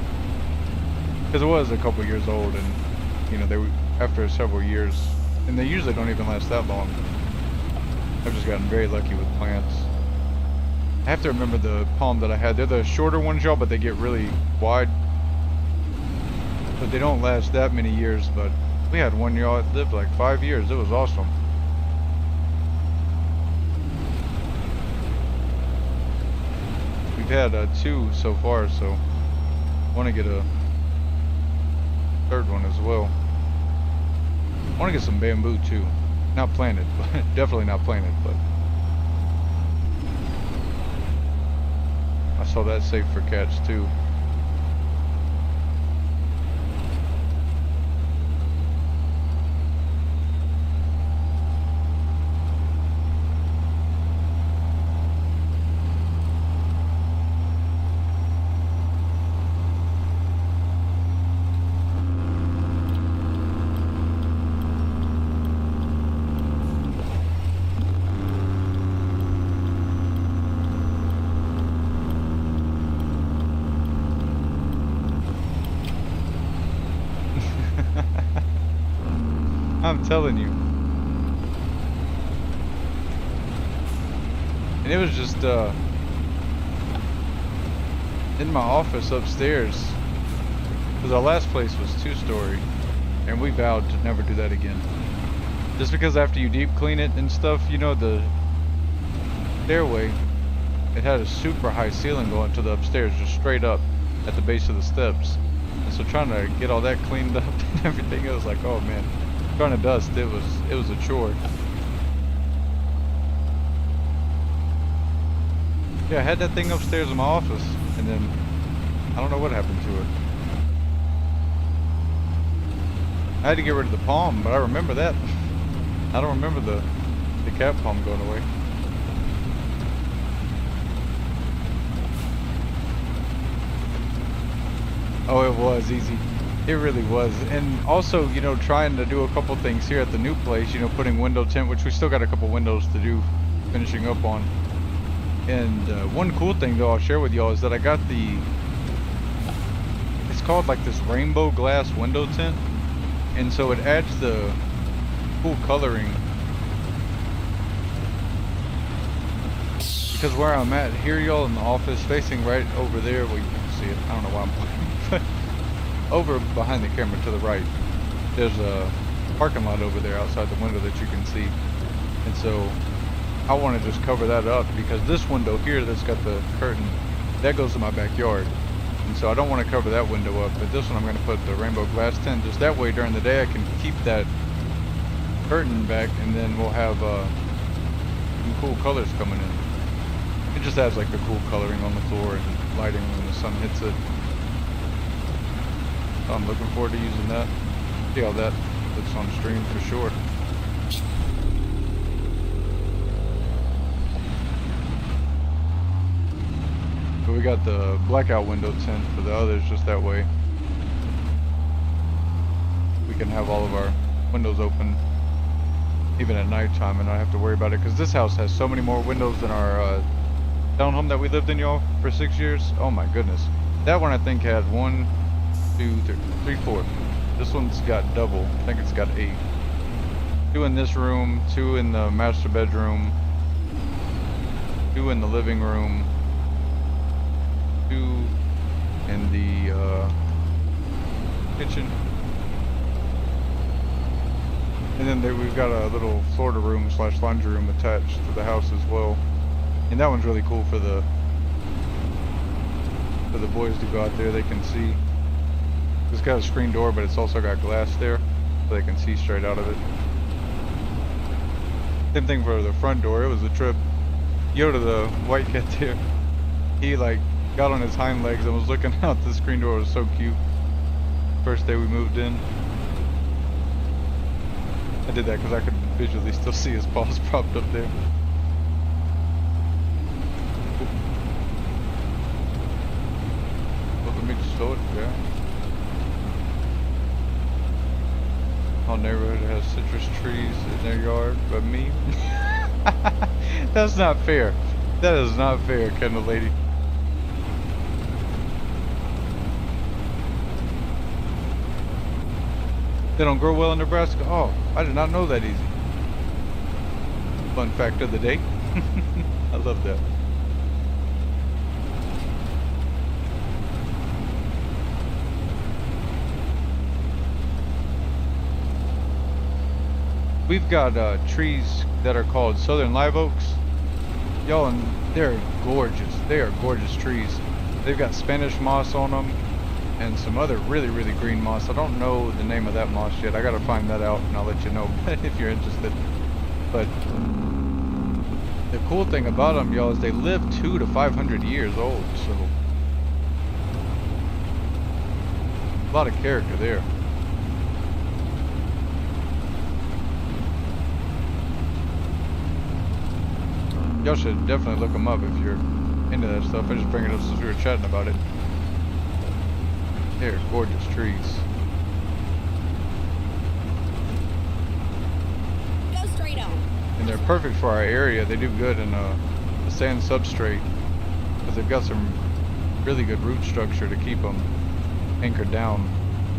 [SPEAKER 1] Because it was a couple years old, and, they were, after several years, and they usually don't even last that long. I've just gotten very lucky with plants. I have to remember the palm that I had. They're the shorter ones, y'all, but they get really wide. But they don't last that many years, but we had one, y'all, it lived like 5 years. It was awesome. We've had 2 so far, so I want to get a 3rd one as well. I want to get some bamboo too. Not planted, but definitely not planted, but I saw that safe for cats too. I'm telling you. And it was just in my office upstairs, because our last place was 2-story, and we vowed to never do that again. Just because after you deep clean it and stuff, you know, the stairway, it had a super high ceiling going to the upstairs, just straight up at the base of the steps. And so trying to get all that cleaned up and everything, it was like, oh man, trying to dust, it was a chore. Yeah, I had that thing upstairs in my office, and then I don't know what happened to it. I had to get rid of the palm, but I remember that. I don't remember the cat palm going away. Oh, it was easy. It really was. And also, you know, trying to do a couple things here at the new place, you know, putting window tint, which we still got a couple windows to do, finishing up on. And one cool thing though I'll share with y'all is that I got it's called like this rainbow glass window tint, and so it adds the cool coloring. Because where I'm at here, y'all, in the office, facing right over there, well, you can see it, I don't know why I'm pointing, but over behind the camera to the right, there's a parking lot over there outside the window that you can see. And so I want to just cover that up, because this window here that's got the curtain, that goes to my backyard. And so I don't want to cover that window up, but this one I'm going to put the rainbow glass tint, just that way during the day I can keep that curtain back, and then we'll have some cool colors coming in. It just adds like the cool coloring on the floor and lighting when the sun hits it. So I'm looking forward to using that. See how that looks on stream for sure. But we got the blackout window tint for the others, just that way we can have all of our windows open even at nighttime and not have to worry about it, because this house has so many more windows than our townhome that we lived in, y'all, for 6 years. Oh my goodness. That one I think had 1, 2, 3, 4. This one's got double. I think it's got 8. 2 in this room, 2 in the master bedroom, 2 in the living room, 2 in the kitchen. And then we've got a little Florida room / laundry room attached to the house as well. And that one's really cool for the boys to go out there. They can see. It's got a screen door, but it's also got glass there, so they can see straight out of it. Same thing for the front door. It was a trip. Yoda, the white cat there, he like got on his hind legs and was looking out the screen door. It was so cute. First day we moved in. I did that because I could visually still see his paws propped up there. Let me just slow it down. Whole neighborhood has citrus trees in their yard, but me? That's not fair. That is not fair, Kendall lady. They don't grow well in Nebraska? Oh, I did not know that easy. Fun fact of the day. I love that. We've got trees that are called southern live oaks. Y'all, and they're gorgeous. They are gorgeous trees. They've got Spanish moss on them and some other really, really green moss. I don't know the name of that moss yet. I gotta find that out and I'll let you know if you're interested. But the cool thing about them, y'all, is they live 200 to 500 years old. So a lot of character there. Y'all should definitely look them up if you're into that stuff. I just bring it up since we were chatting about it. They're gorgeous trees.
[SPEAKER 2] Go straight on.
[SPEAKER 1] And they're perfect for our area. They do good in a sand substrate because they've got some really good root structure to keep them anchored down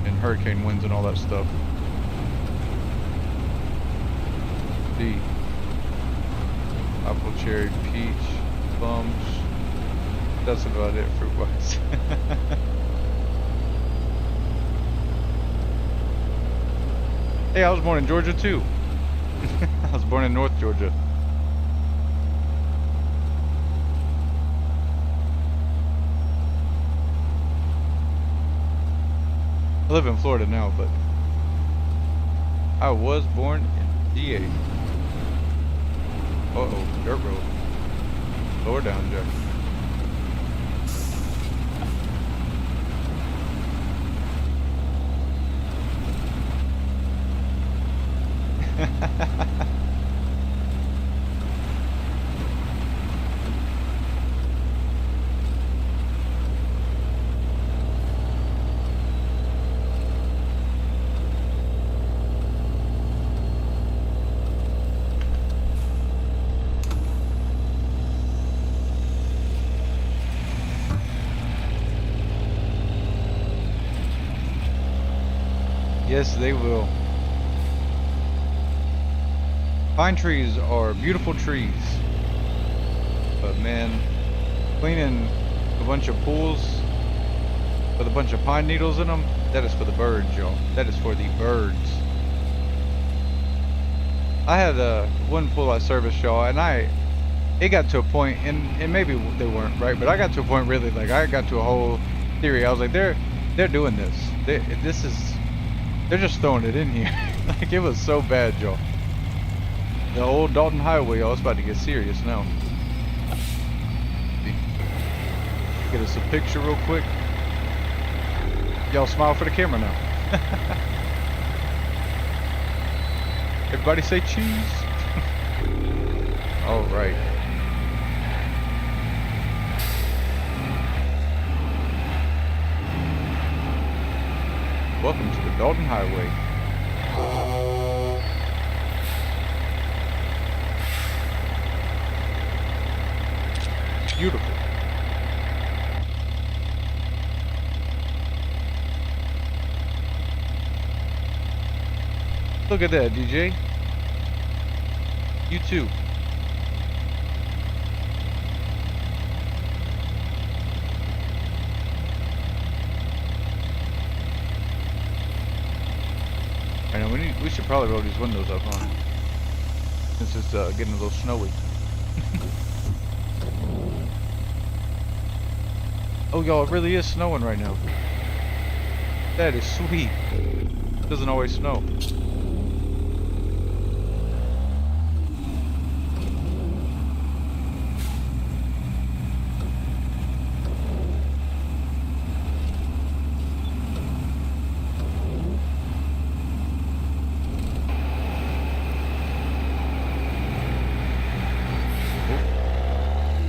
[SPEAKER 1] in hurricane winds and all that stuff. See. Apple, cherry, peach, plums. That's about it fruit-wise. Hey, I was born in Georgia too. I was born in North Georgia. I live in Florida now, but I was born in DA. Uh-oh, dirt road. Lower down, Jack. Yes, they will. Pine trees are beautiful trees. But man, cleaning a bunch of pools with a bunch of pine needles in them, that is for the birds, y'all. That is for the birds. I had one pool I serviced, y'all, and it got to a point, and maybe they weren't right, but I got to a point really, like I got to a whole theory. I was like, they're doing this. They're just throwing it in here. Like, it was so bad, y'all. The old Dalton Highway, y'all, it's about to get serious now. Get us a picture real quick. Y'all smile for the camera now. Everybody say cheese. All right. Welcome to the Dalton Highway. Beautiful. Look at that, DJ. You too. I know we should probably roll these windows up, huh? Since it's getting a little snowy. Oh, y'all, it really is snowing right now. That is sweet. It doesn't always snow.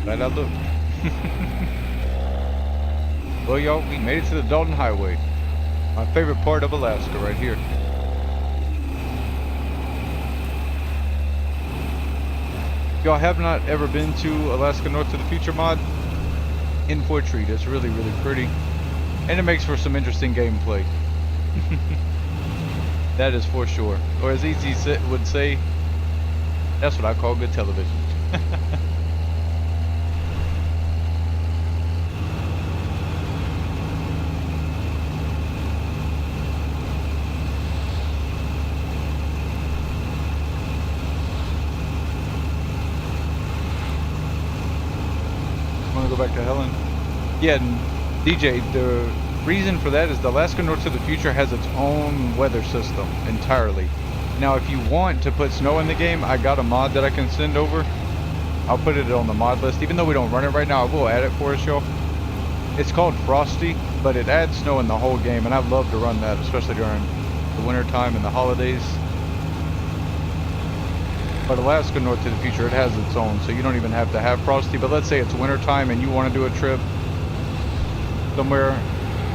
[SPEAKER 1] Right out look. Well, y'all, we made it to the Dalton Highway. My favorite part of Alaska right here. If y'all have not ever been to Alaska North to the Future mod, in for a treat. It's really, really pretty. And it makes for some interesting gameplay. That is for sure. Or as Easy would say, that's what I call good television. Go back to Helen. Yeah, and DJ, the reason for that is the Alaska North to the Future has its own weather system entirely. Now, if you want to put snow in the game, I got a mod that I can send over. I'll put it on the mod list. Even though we don't run it right now, I will add it for us, y'all. It's called Frosty, but it adds snow in the whole game, and I love to run that, especially during the winter time and the holidays. But Alaska North to the Future, it has its own, so you don't even have to have Frosty. But let's say it's winter time and you want to do a trip somewhere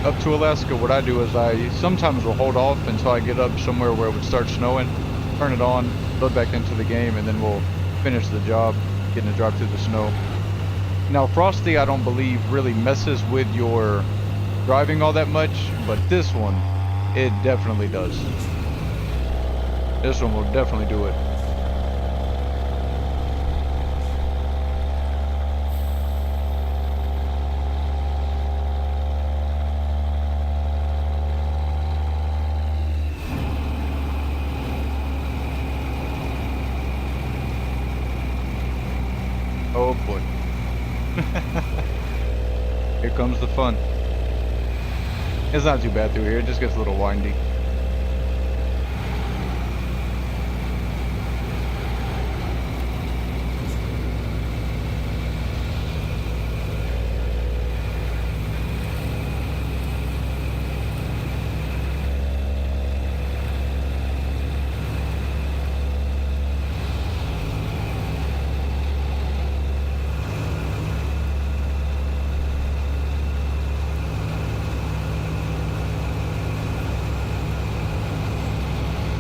[SPEAKER 1] up to Alaska. What I do is I sometimes will hold off until I get up somewhere where it would start snowing, turn it on, load back into the game, and then we'll finish the job, getting to drive through the snow. Now, Frosty, I don't believe really messes with your driving all that much, but this one, it definitely does. This one will definitely do it. Oh boy. Here comes the fun. It's not too bad through here. It just gets a little windy.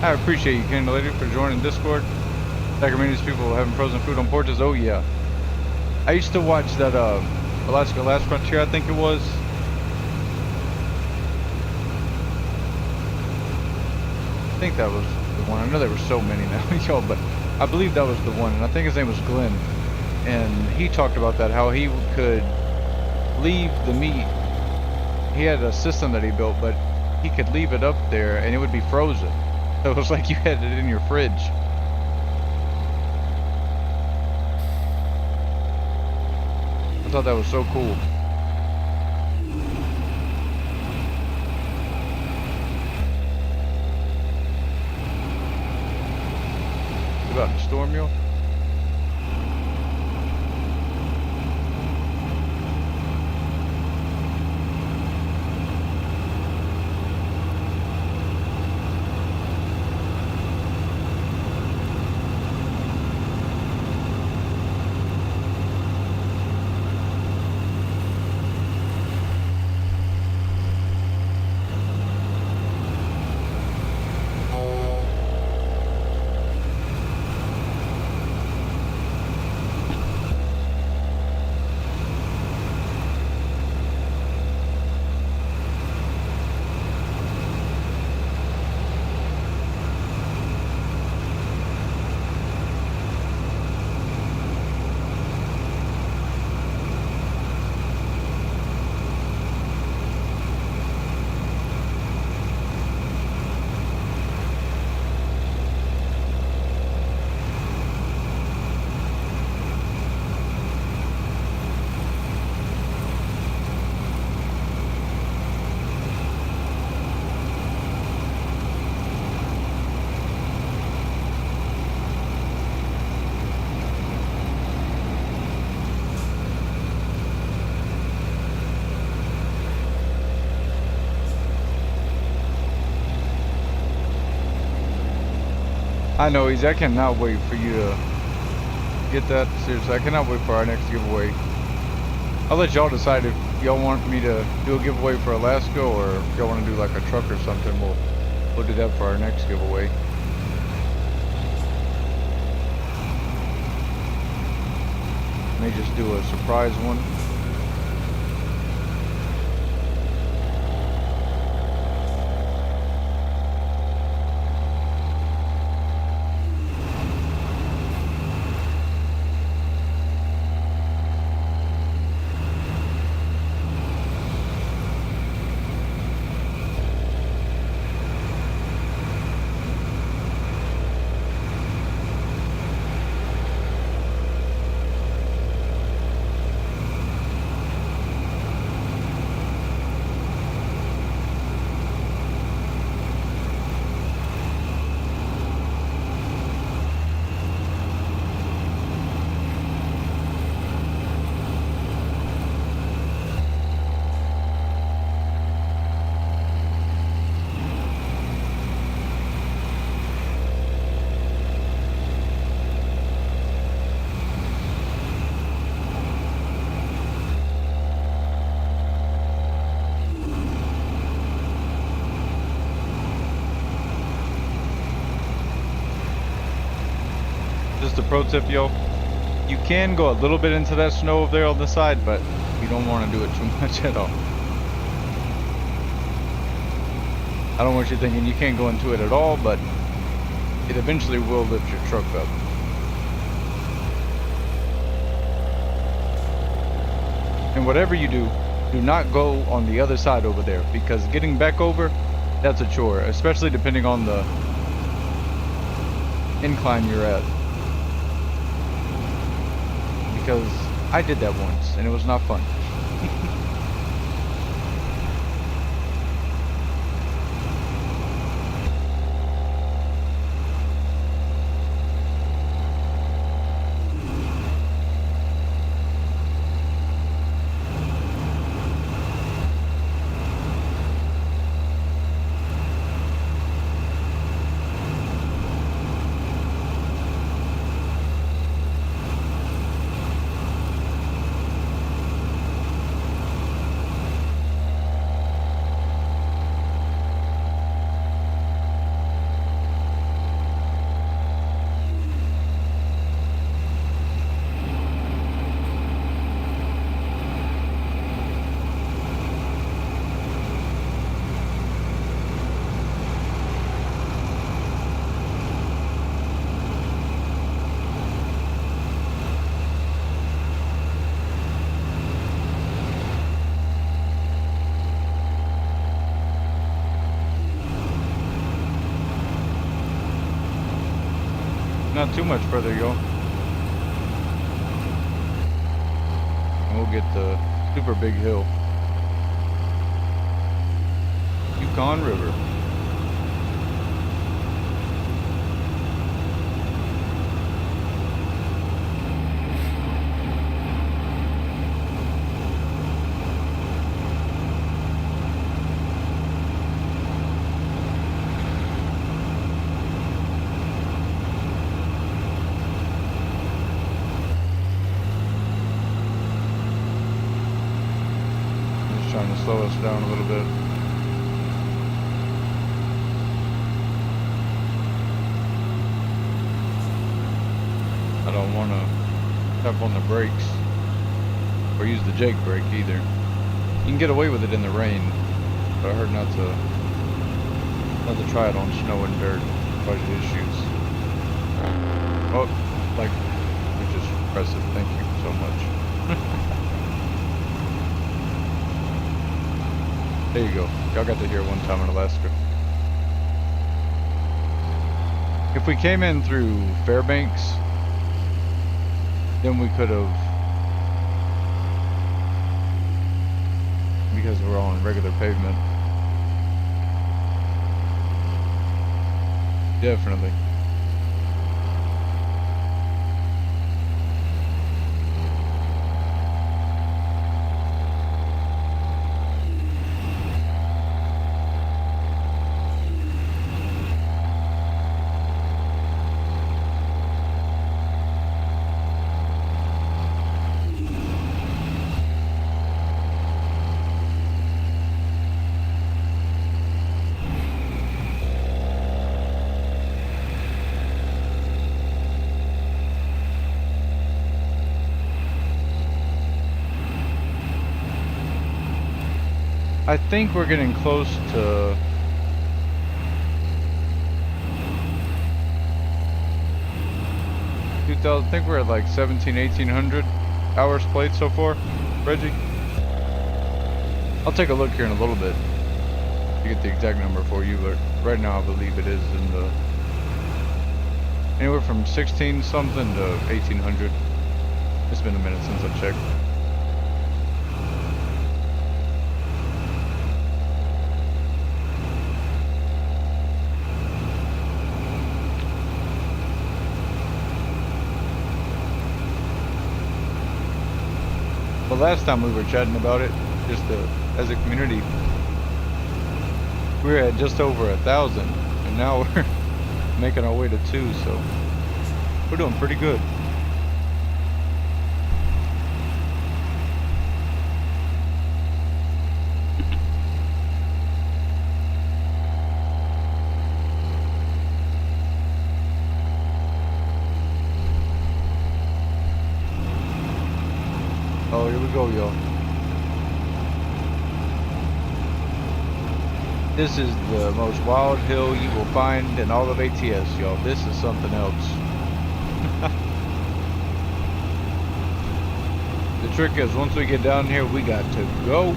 [SPEAKER 1] I appreciate you, Canada Lady, for joining Discord. Sacramento's people having frozen food on porches. Oh yeah. I used to watch that Alaska Last Frontier, I think it was. I think that was the one. I know there were so many now, yo, but I believe that was the one, and I think his name was Glenn. And he talked about that, how he could leave the meat. He had a system that he built, but he could leave it up there and it would be frozen. So it was like you had it in your fridge. I thought that was so cool. About the storm, yo? I know, Easy. I cannot wait for you to get that. Seriously, I cannot wait for our next giveaway. I'll let y'all decide if y'all want me to do a giveaway for Alaska, or if y'all want to do like a truck or something. We'll do that for our next giveaway. May just do a surprise one. Just a pro tip, yo. You can go a little bit into that snow over there on the side, but you don't want to do it too much at all. I don't want you thinking you can't go into it at all, but it eventually will lift your truck up. And whatever you do, do not go on the other side over there, because getting back over, that's a chore, especially depending on the incline you're at. because I did that once and it was not fun. Not too much further, y'all. And we'll get the super big hill. Yukon River. Trying to slow us down a little bit. I don't want to tap on the brakes or use the Jake brake either. You can get away with it in the rain, but I heard not to try it on snow and dirt. Budget issues. Oh, like, which is impressive. Thank you so much. There you go. Y'all got to hear one time in Alaska. If we came in through Fairbanks, then we could have, because we're on regular pavement. Definitely. I think we're getting close to I think we're at like 1800 hours played so far, Reggie. I'll take a look here in a little bit to get the exact number for you, but right now I believe it is in the anywhere from 16 something to 1800. It's been a minute since I checked. The last time we were chatting about it, just as a community, we were at just over 1,000, and now we're making our way to 2, so we're doing pretty good. Oh, here we go, y'all. This is the most wild hill you will find in all of ATS, y'all. This is something else. The trick is, once we get down here, we got to go.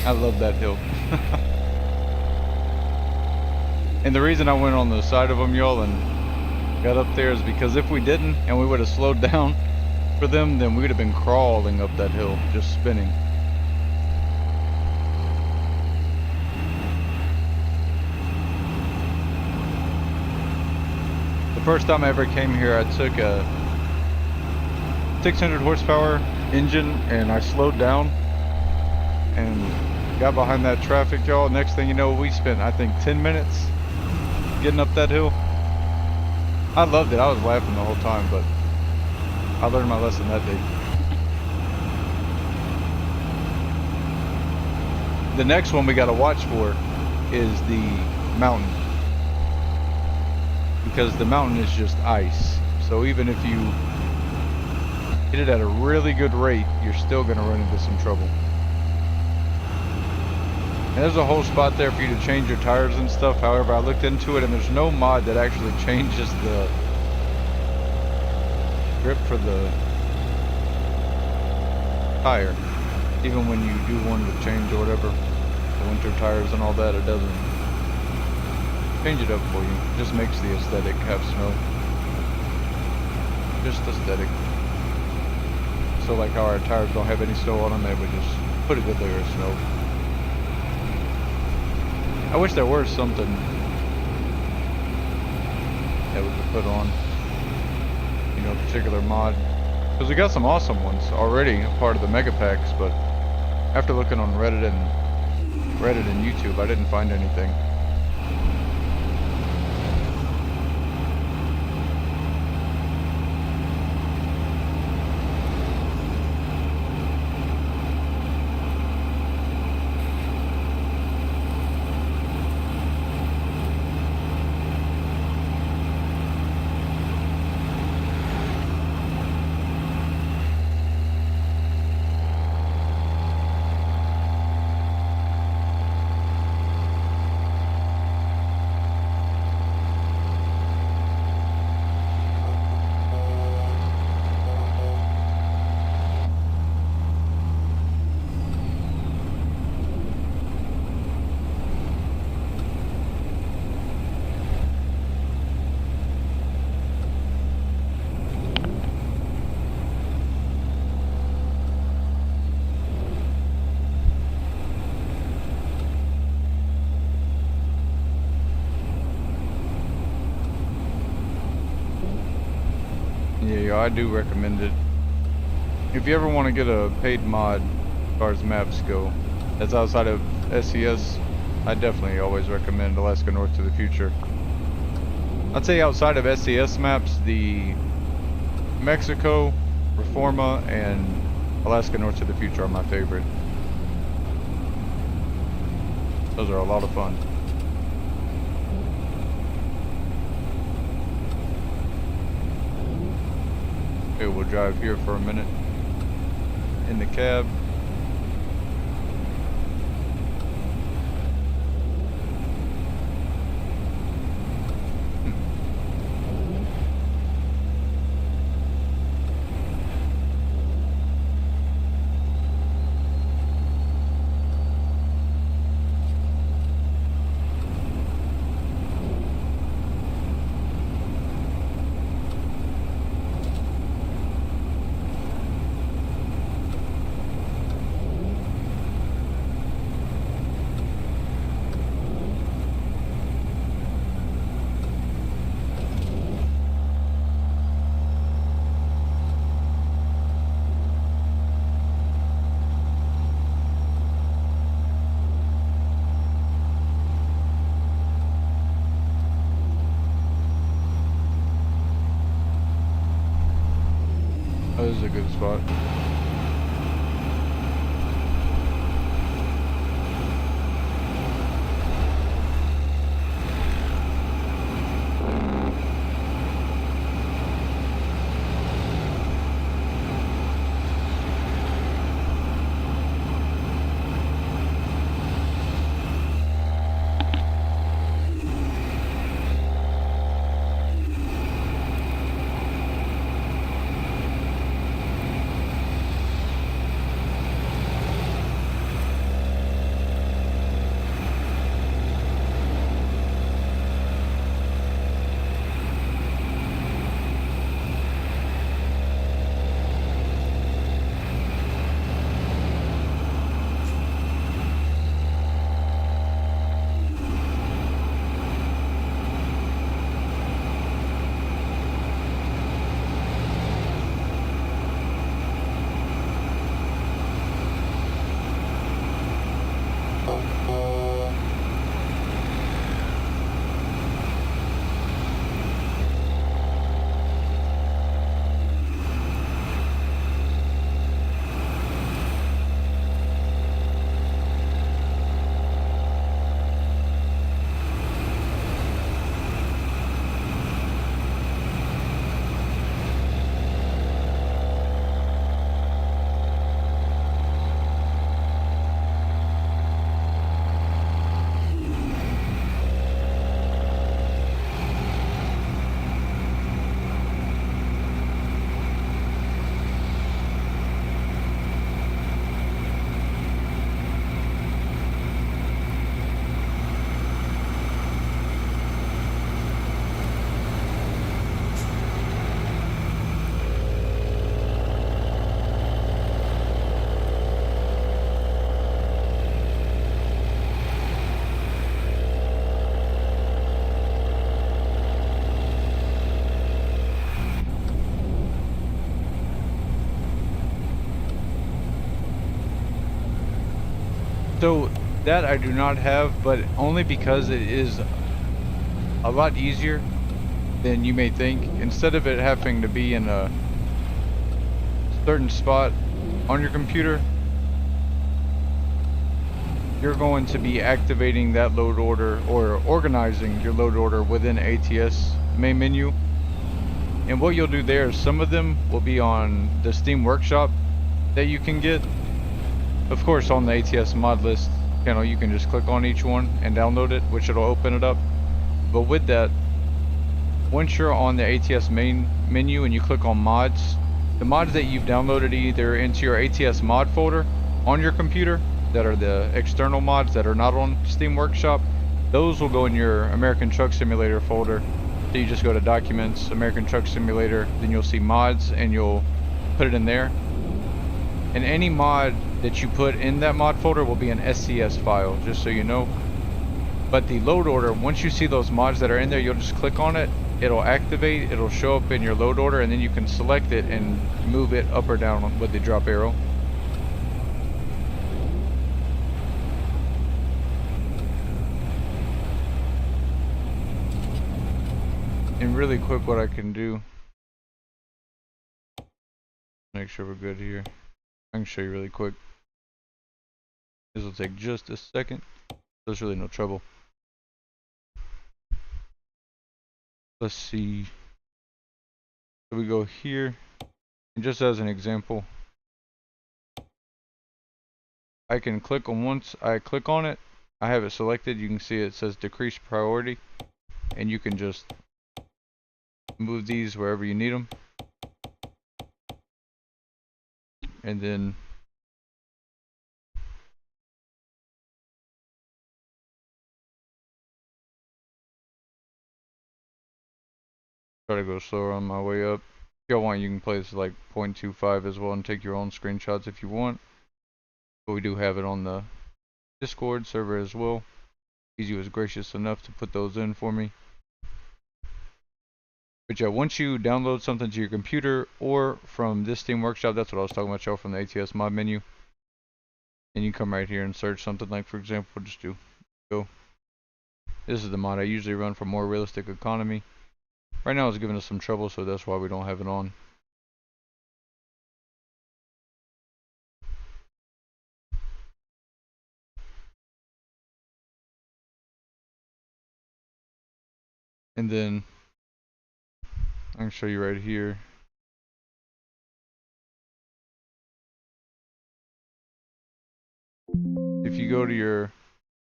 [SPEAKER 1] I love that hill. And the reason I went on the side of them, y'all, and got up there is because if we didn't and we would have slowed down for them, then we would have been crawling up that hill, just spinning. The first time I ever came here, I took a 600 horsepower engine and I slowed down and got behind that traffic, y'all. Next thing you know, we spent, I think, 10 minutes getting up that hill. I loved it. I was laughing the whole time, but I learned my lesson that day. The next one we got to watch for is the mountain, because the mountain is just ice. So even if you hit it at a really good rate, you're still going to run into some trouble. And there's a whole spot there for you to change your tires and stuff. However, I looked into it and there's no mod that actually changes the grip for the tire. Even when you do one with change or whatever, the winter tires and all that, it doesn't change it up for you. It just makes the aesthetic have snow. Just aesthetic. So like how our tires don't have any snow on them, they would just put a good layer of snow. I wish there were something that we could put on, you know, a particular mod. Because we got some awesome ones already, a part of the mega packs, but after looking on Reddit and YouTube, I didn't find anything. Yeah, I do recommend it. If you ever want to get a paid mod as far as maps go, that's outside of SES, I definitely always recommend Alaska North to the Future. I'd say outside of SES maps, the Mexico, Reforma, and Alaska North to the Future are my favorite. Those are a lot of fun. Okay, we'll drive here for a minute in the cab. Oh, this is a good spot. So that I do not have, but only because it is a lot easier than you may think. Instead of it having to be in a certain spot on your computer, you're going to be activating that load order or organizing your load order within ATS main menu. And what you'll do there is some of them will be on the Steam Workshop that you can get. Of course, on the ATS mod list channel, you can just click on each one and download it, which it'll open it up. But with that, once you're on the ATS main menu and you click on mods, the mods that you've downloaded either into your ATS mod folder on your computer, that are the external mods that are not on Steam Workshop, those will go in your American Truck Simulator folder. So you just go to Documents, American Truck Simulator, then you'll see mods and you'll put it in there. And any mod that you put in that mod folder will be an SCS file, just so you know. But the load order, once you see those mods that are in there, you'll just click on it, it'll activate, it'll show up in your load order, and then you can select it and move it up or down with the drop arrow. And really quick, what I can do, make sure we're good here. I can show you really quick. This will take just a second. There's really no trouble. Let's see. So we go here, and just as an example, I can click on, once I click on it, I have it selected. You can see it says decrease priority, and you can just move these wherever you need them. And then try to go slower on my way up. If y'all want, you can place like 0.25 as well and take your own screenshots if you want. But we do have it on the Discord server as well. Easy was gracious enough to put those in for me. But yeah, once you download something to your computer or from this Steam Workshop, that's what I was talking about, y'all, from the ATS mod menu. And you come right here and search something like, for example, just do go. This is the mod I usually run for more realistic economy. Right now it's giving us some trouble, so that's why we don't have it on. And then I can show you right here. If you go to your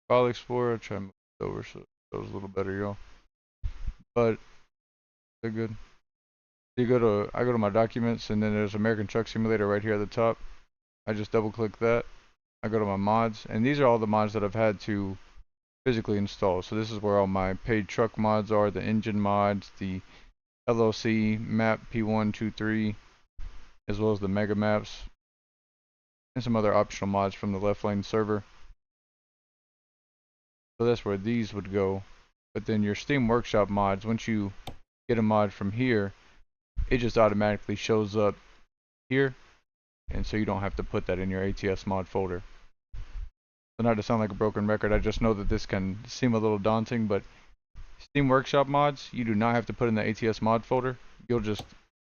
[SPEAKER 1] File Explorer, I'll try to move it over so it goes a little better, y'all. But they're good. I go to my documents, and then there's American Truck Simulator right here at the top. I just double click that. I go to my mods, and these are all the mods that I've had to physically install. So this is where all my paid truck mods are, the engine mods, the LLC map P123, as well as the mega maps, and some other optional mods from the left lane server. So that's where these would go. But then your Steam Workshop mods, once you get a mod from here, it just automatically shows up here, and so you don't have to put that in your ATS mod folder. So not to sound like a broken record, I just know that this can seem a little daunting, but Steam Workshop mods, you do not have to put in the ATS mod folder. You'll just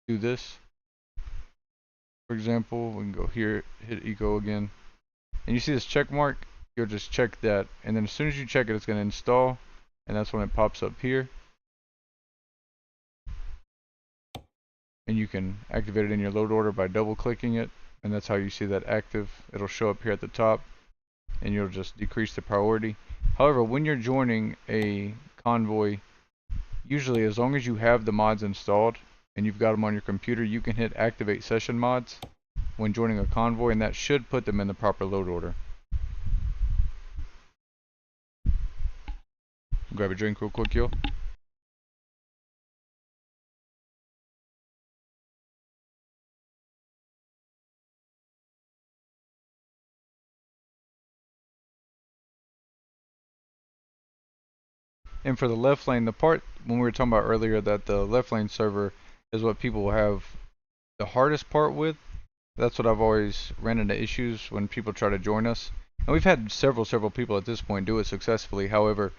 [SPEAKER 1] do this. For example, we can go here, hit eco again, and you see this check mark. You'll just check that, and then as soon as you check it, it's going to install, and that's when it pops up here. And you can activate it in your load order by double clicking it, and that's how you see that active. It'll show up here at the top, and you'll just decrease the priority. However, when you're joining a convoy, usually as long as you have the mods installed and you've got them on your computer, you can hit activate session mods when joining a convoy, and that should put them in the proper load order. Grab a drink real quick, yo. And for the left lane, the part when we were talking about earlier that the left lane server is what people have the hardest part with, that's what I've always ran into issues when people try to join us. And we've had several people at this point do it successfully. However,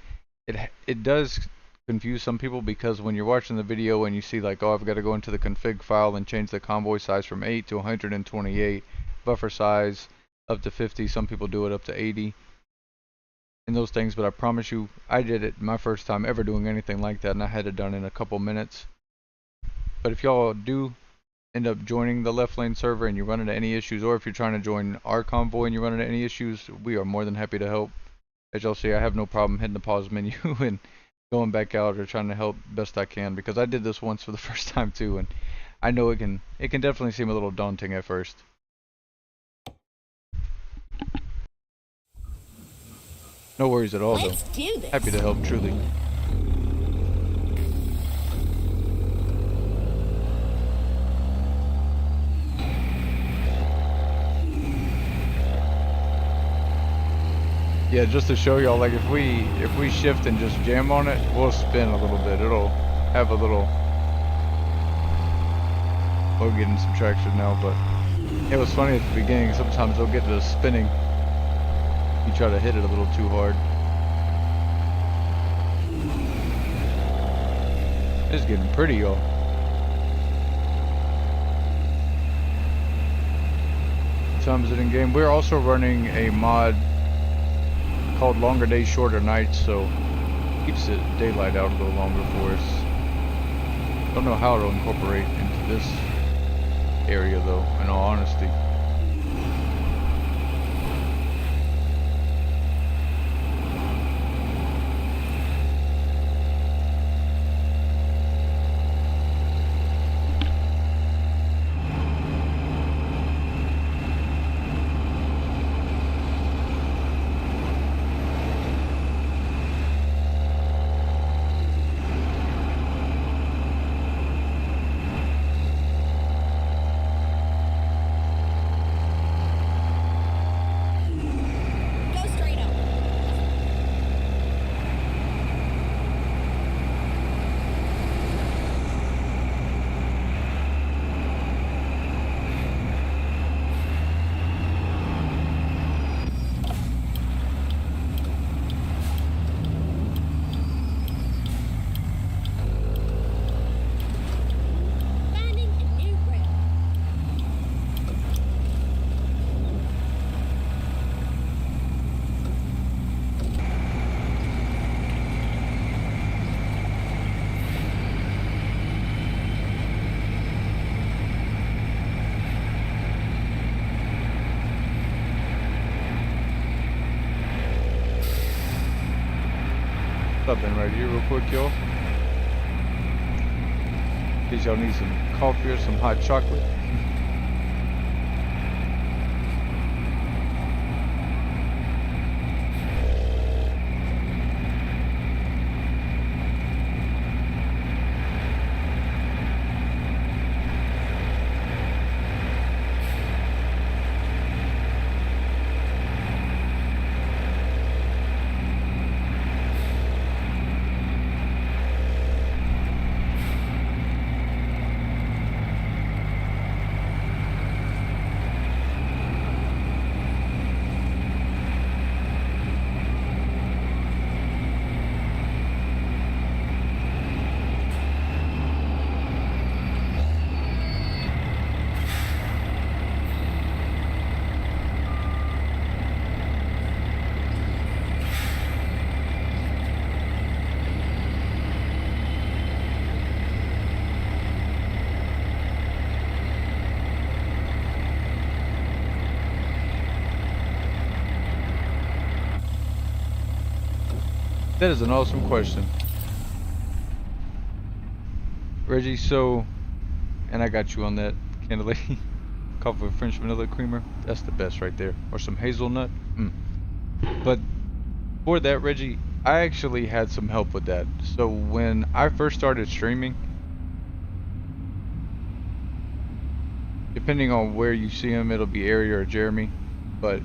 [SPEAKER 1] it does confuse some people, because when you're watching the video and you see like, oh, I've got to go into the config file and change the convoy size from 8 to 128, buffer size up to 50, some people do it up to 80, and those things. But I promise you, I did it my first time ever doing anything like that, and I had it done in a couple minutes. But if y'all do end up joining the left lane server and you run into any issues, or if you're trying to join our convoy and you run into any issues, we are more than happy to help. As y'all see, I have no problem hitting the pause menu and going back out or trying to help best I can, because I did this once for the first time too, and I know it can definitely seem a little daunting at first. No worries at all though.
[SPEAKER 2] Let's do this.
[SPEAKER 1] Happy to help, truly. Yeah, just to show y'all, like if we shift and just jam on it, we'll spin a little bit. It'll have a little. We're getting some traction now, but it was funny at the beginning. Sometimes it'll get to spinning. You try to hit it a little too hard. It's getting pretty, y'all. What time is it in game? We're also running a mod called Longer Days, Shorter Nights, so keeps the daylight out a little longer for us. Don't know how it'll incorporate into this area though, in all honesty. Something right here real quick, y'all. In case y'all need some coffee or some hot chocolate. That is an awesome question, Reggie. So, and I got you on that, candidly. Coffee with French vanilla creamer, that's the best right there. Or some hazelnut. But for that, Reggie, I actually had some help with that. So when I first started streaming, depending on where you see him, it'll be Ari or Jeremy, but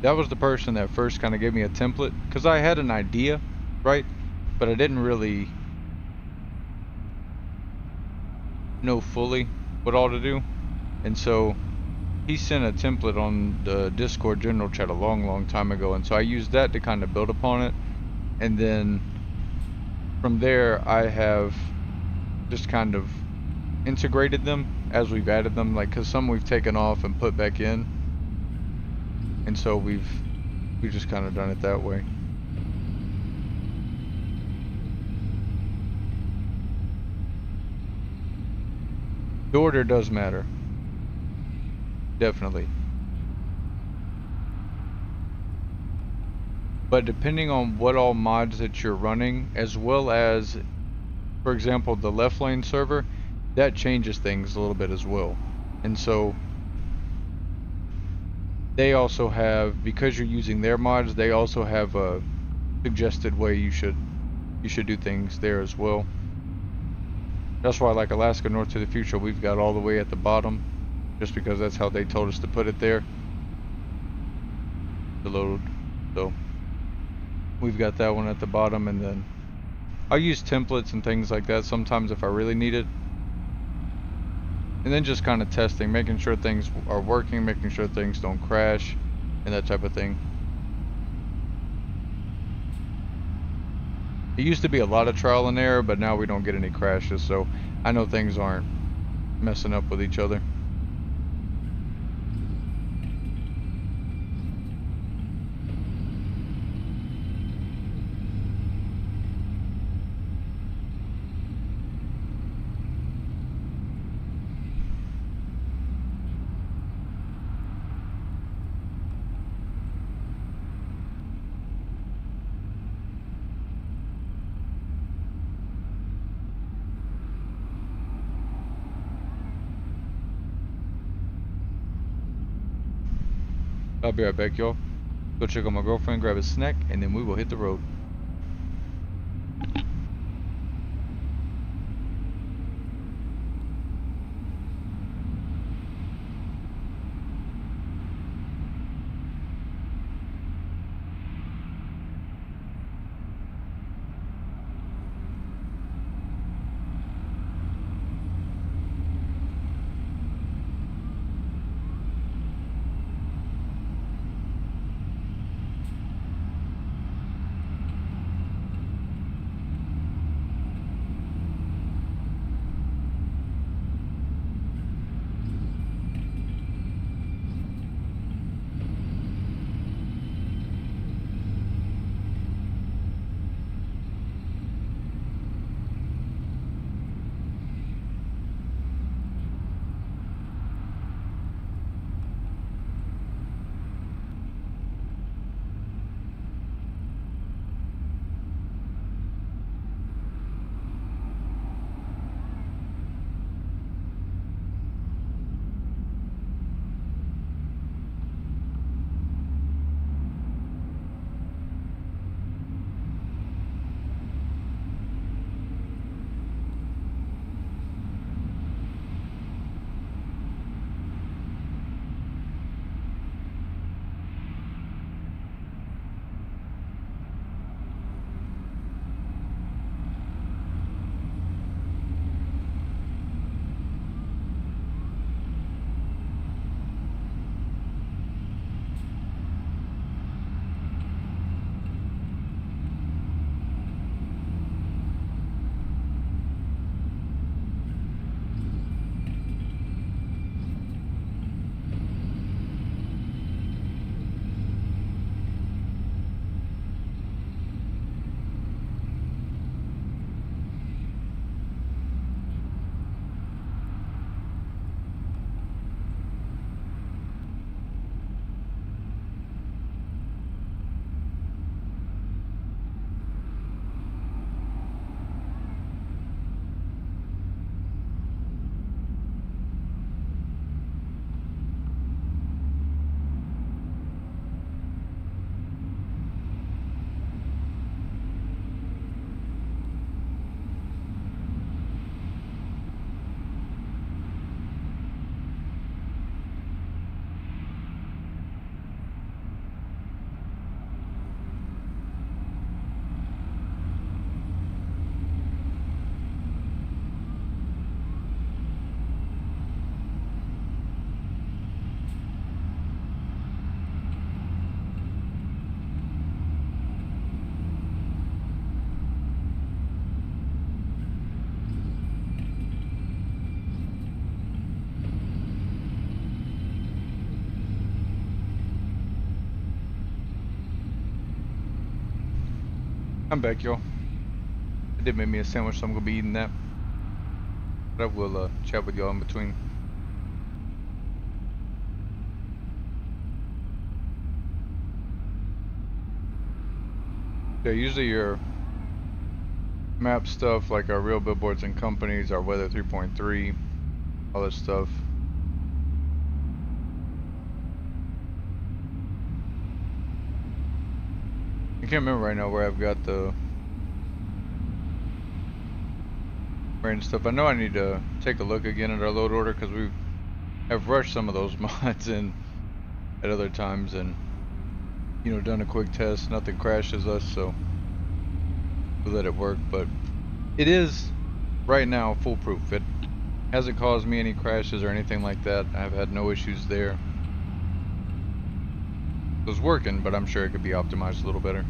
[SPEAKER 1] that was the person that first kind of gave me a template, because I had an idea, right? But I didn't really know fully what all to do. And so he sent a template on the Discord general chat a long time ago, and so I used that to kind of build upon it, and then from there I have just kind of integrated them as we've added them, like, because some we've taken off and put back in, and so we've just kind of done it that way. The order does matter, definitely, but depending on what all mods that you're running, as well as, for example, the left lane server, that changes things a little bit as well. And so they also have, because you're using their mods, they also have a suggested way you should do things there as well. That's why, like Alaska North to the Future, we've got all the way at the bottom, just because that's how they told us to put it there, to load. So we've got that one at the bottom, and then I'll use templates and things like that sometimes if I really need it. And then just kind of testing, making sure things are working, making sure things don't crash, and that type of thing. It used to be a lot of trial and error, but now we don't get any crashes, so I know things aren't messing up with each other. I'll be right back, y'all. Go check on my girlfriend, grab a snack, and then we will hit the road. I'm back, y'all. I did make me a sandwich, so I'm gonna be eating that. But I will chat with y'all in between. Yeah, usually your map stuff, like our real billboards and companies, our weather 3.3, all that stuff. I can't remember right now where I've got the rain stuff. I know I need to take a look again at our load order because we have rushed some of those mods in at other times and, you know, done a quick test. Nothing crashes us, so we let it work. But it is right now foolproof. It hasn't caused me any crashes or anything like that. I've had no issues there. It was working, but I'm sure it could be optimized a little better.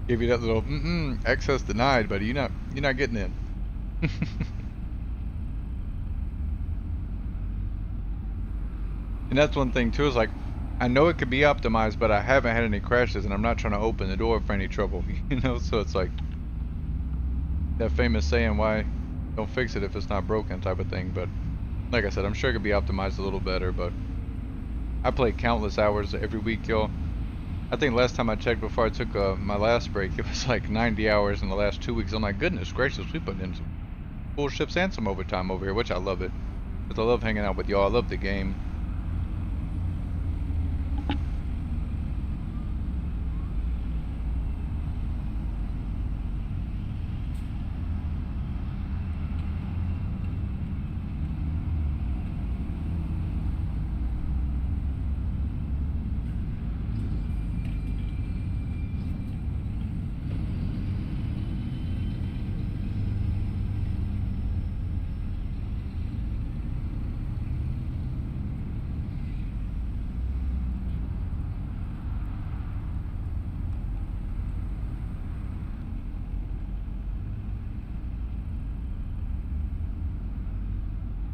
[SPEAKER 1] Give you that little access denied, buddy. You're not getting in. And that's one thing too, is like, I know it could be optimized, but I haven't had any crashes and I'm not trying to open the door for any trouble, you know? So it's like that famous saying, why don't fix it if it's not broken type of thing. But like I said, I'm sure it could be optimized a little better, but I play countless hours every week, y'all. I think last time I checked before I took my last break, it was like 90 hours in the last 2 weeks. I'm like, goodness gracious, we put in some full shifts and some overtime over here, which I love it. Because I love hanging out with y'all. I love the game.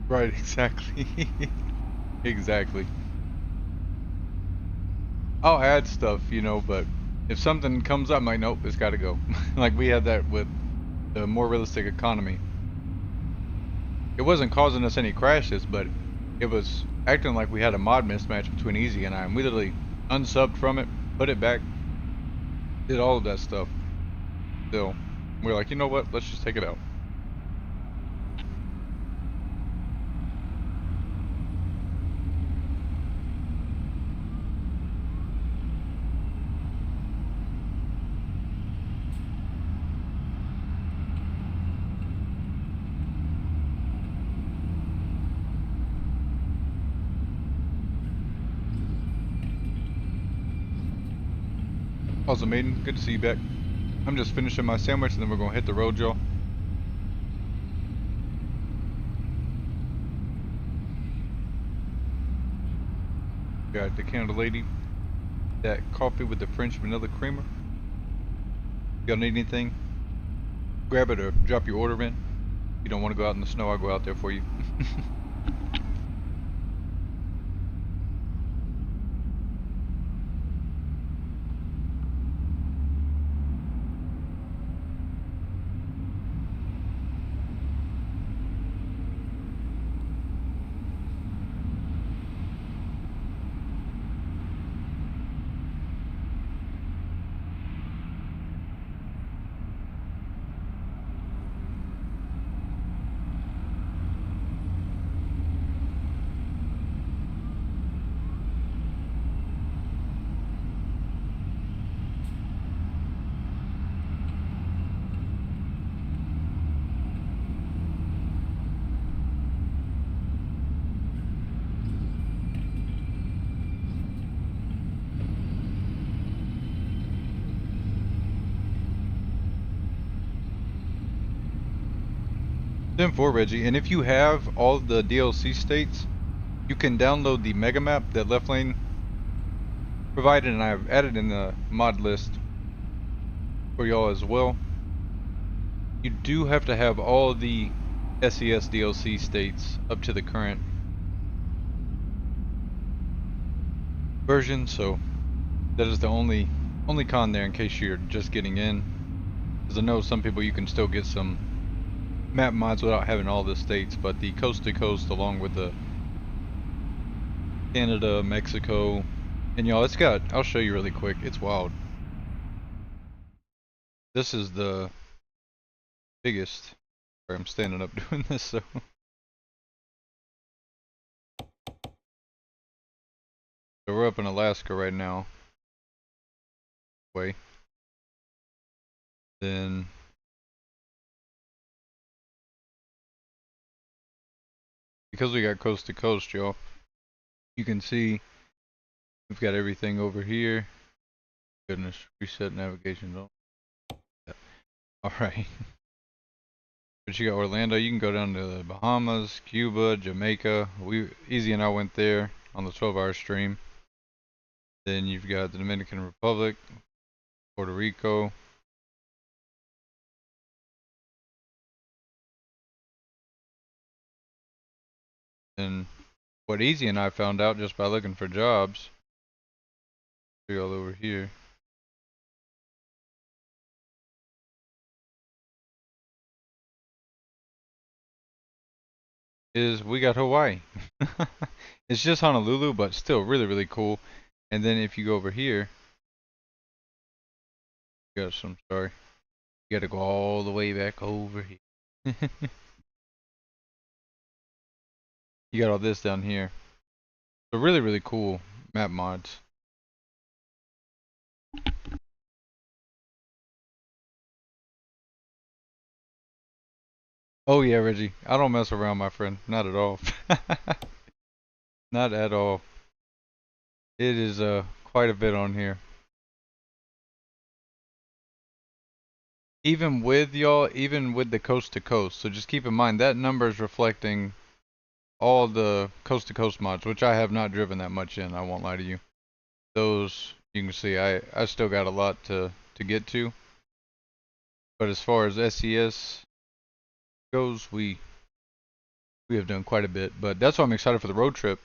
[SPEAKER 1] Right, exactly. Exactly. I'll add stuff, you know, but if something comes up, I'm like, nope, it's gotta go. Like we had that with the more realistic economy. It wasn't causing us any crashes, but it was acting like we had a mod mismatch between Easy and I, and we literally unsubbed from it, put it back, did all of that stuff. Still, we're like, you know what, let's just take it out. Awesome, Maiden. Good to see you back. I'm just finishing my sandwich and then we're gonna hit the road, y'all. Got the Canada Lady. That coffee with the French vanilla creamer. Y'all need anything? Grab it or drop your order in. If you don't want to go out in the snow, I'll go out there for you. Then for Reggie, and if you have all the DLC states, you can download the mega map that Left Lane provided, and I've added in the mod list for y'all as well. You do have to have all the SES DLC states up to the current version, so that is the only con there in case you're just getting in. Because I know some people, you can still get some map mods without having all the states, but the coast to coast along with the Canada, Mexico, and y'all, it's got, I'll show you really quick, it's wild. This is the biggest. Sorry, I'm standing up doing this, so. So we're up in Alaska right now. Then because we got coast to coast, y'all, you can see we've got everything over here. Goodness, reset navigation. Yeah. Alright. But you got Orlando, you can go down to the Bahamas, Cuba, Jamaica. Easy and I went there on the 12-hour stream. Then you've got the Dominican Republic, Puerto Rico. And what Easy and I found out just by looking for jobs, all over here, is we got Hawaii. It's just Honolulu, but still really, really cool. And then if you go over here, you got some, sorry, you gotta go all the way back over here. You got all this down here. So really, really cool map mods. Oh yeah, Reggie, I don't mess around, my friend. Not at all. Not at all. It is quite a bit on here. Even with y'all, even with the coast to coast. So just keep in mind that number is reflecting all the coast to coast mods, which I have not driven that much in, I won't lie to you. Those, you can see I still got a lot to get to. But as far as SES goes, we have done quite a bit. But that's why I'm excited for the road trip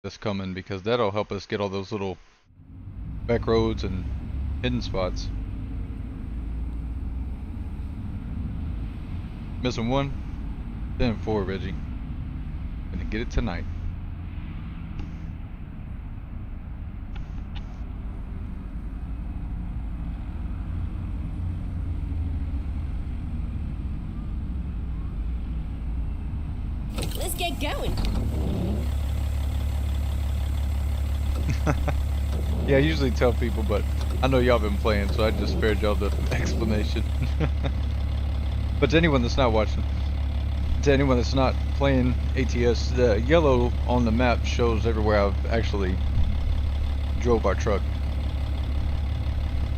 [SPEAKER 1] that's coming, because that'll help us get all those little back roads and hidden spots. Missing one, then 4, Reggie. Gonna get it tonight.
[SPEAKER 2] Let's get going.
[SPEAKER 1] Yeah, I usually tell people, but I know y'all been playing, so I just spared y'all the explanation. But to anyone that's not watching, to anyone that's not playing ATS, the yellow on the map shows everywhere I've actually drove our truck.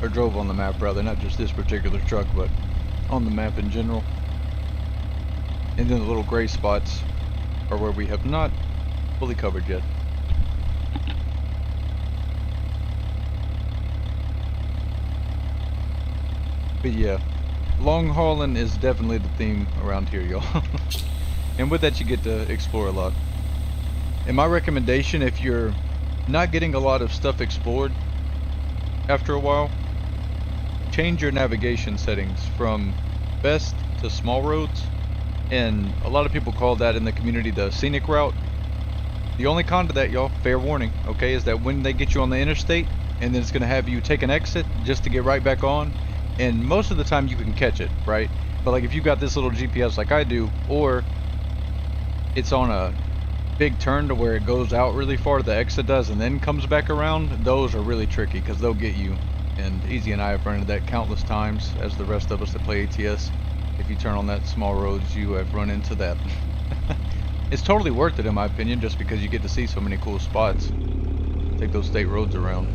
[SPEAKER 1] Or drove on the map, rather, not just this particular truck, but on the map in general. And then the little gray spots are where we have not fully covered yet. But yeah, long hauling is definitely the theme around here, y'all. And with that, you get to explore a lot. And my recommendation, if you're not getting a lot of stuff explored after a while, change your navigation settings from best to small roads. And a lot of people call that in the community the scenic route. The only con to that, y'all, fair warning, okay, is that when they get you on the interstate, and then it's going to have you take an exit just to get right back on, and most of the time you can catch it, right? But like if you got this little GPS like I do, or it's on a big turn to where it goes out really far, the exit does, and then comes back around, those are really tricky because they'll get you. And Easy and I have run into that countless times, as the rest of us that play ATS. If you turn on that small roads, you have run into that. It's totally worth it in my opinion, just because you get to see so many cool spots. Take those state roads around.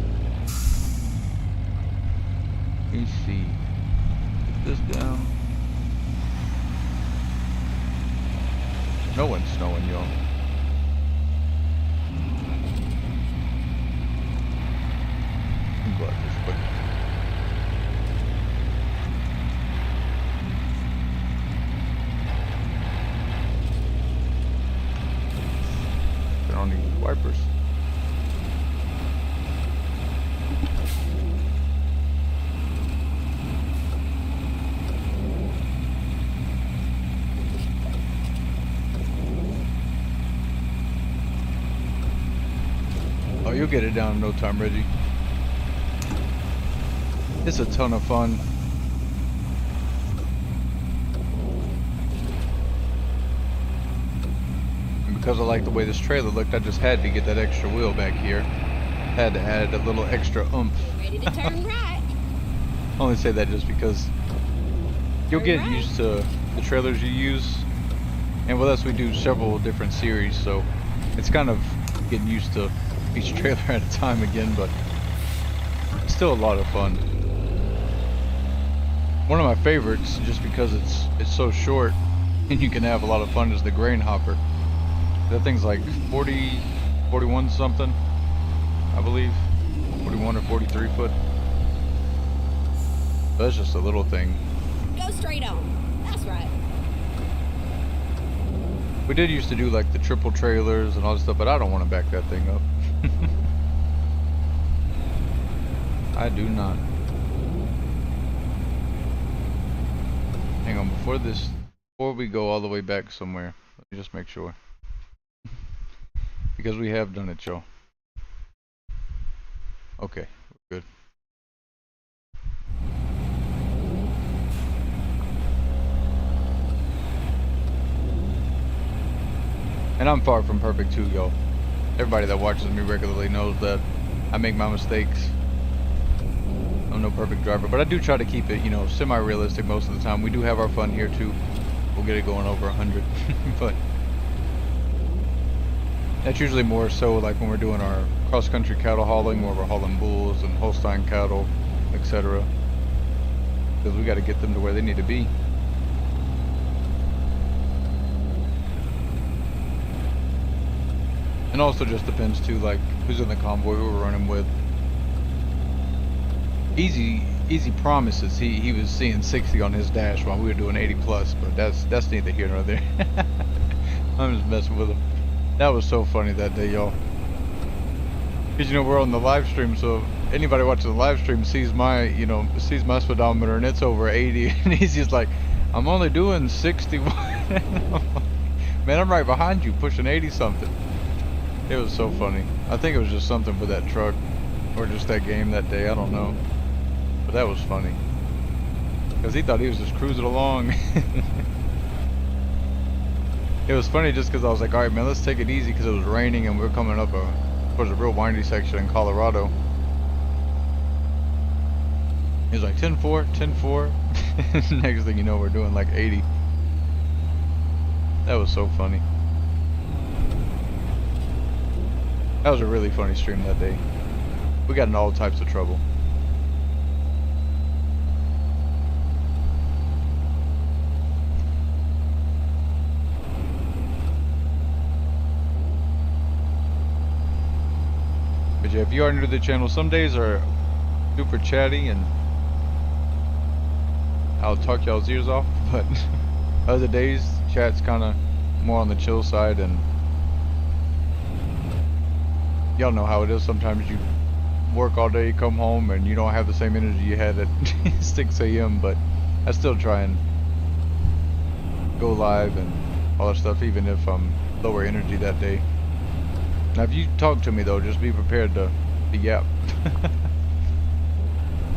[SPEAKER 1] Let me see. Put this down. No one's snowing, y'all. get it down in no time, Reggie. It's a ton of fun. And because I like the way this trailer looked, I just had to get that extra wheel back here. Had to add a little extra oomph.
[SPEAKER 2] Ready to turn right.
[SPEAKER 1] I only say that just because you'll get used to the trailers you use. And with us, we do several different series, so it's kind of getting used to each trailer at a time again, but it's still a lot of fun. One of my favorites, just because it's so short and you can have a lot of fun, is the grain hopper. That thing's like 41 something, I believe, 41 or 43 foot. But that's just a little thing.
[SPEAKER 2] Go straight on. That's right.
[SPEAKER 1] We did used to do like the triple trailers and all this stuff, but I don't want to back that thing up. I do not. Hang on, before we go all the way back somewhere, let me just make sure. Because we have done it, y'all. Okay, we're good. And I'm far from perfect too, y'all. Everybody that watches me regularly knows that I make my mistakes. I'm no perfect driver, but I do try to keep it, you know, semi-realistic most of the time. We do have our fun here too. We'll get it going over 100, but that's usually more so like when we're doing our cross-country cattle hauling, where we're hauling bulls and Holstein cattle, etc. Because we got to get them to where they need to be. And also just depends too, like who's in the convoy, who we're running with. Easy promises. He was seeing 60 on his dash while we were doing 80 plus, but that's neither here nor there. I'm just messing with him. That was so funny that day, y'all. Because, you know, we're on the live stream, so if anybody watching the live stream sees my, sees my speedometer and it's over 80, and he's just like, I'm only doing 61. Man, I'm right behind you, pushing 80 something. It was so funny. I think it was just something with that truck, or just that game that day, I don't know. But that was funny. Because he thought he was just cruising along. It was funny just because I was like, alright man, let's take it easy, because it was raining and we were coming up towards a real windy section in Colorado. He was like 10-4, 10-4. Next thing you know, we're doing like 80. That was so funny. That was a really funny stream that day. We got in all types of trouble. But yeah, if you are new to the channel, some days are super chatty and I'll talk y'all's ears off, but other days, chat's kind of more on the chill side, and y'all know how it is. Sometimes you work all day, come home, and you don't have the same energy you had at 6 a.m. But I still try and go live and all that stuff, even if I'm lower energy that day. Now, if you talk to me though, just be prepared to yap.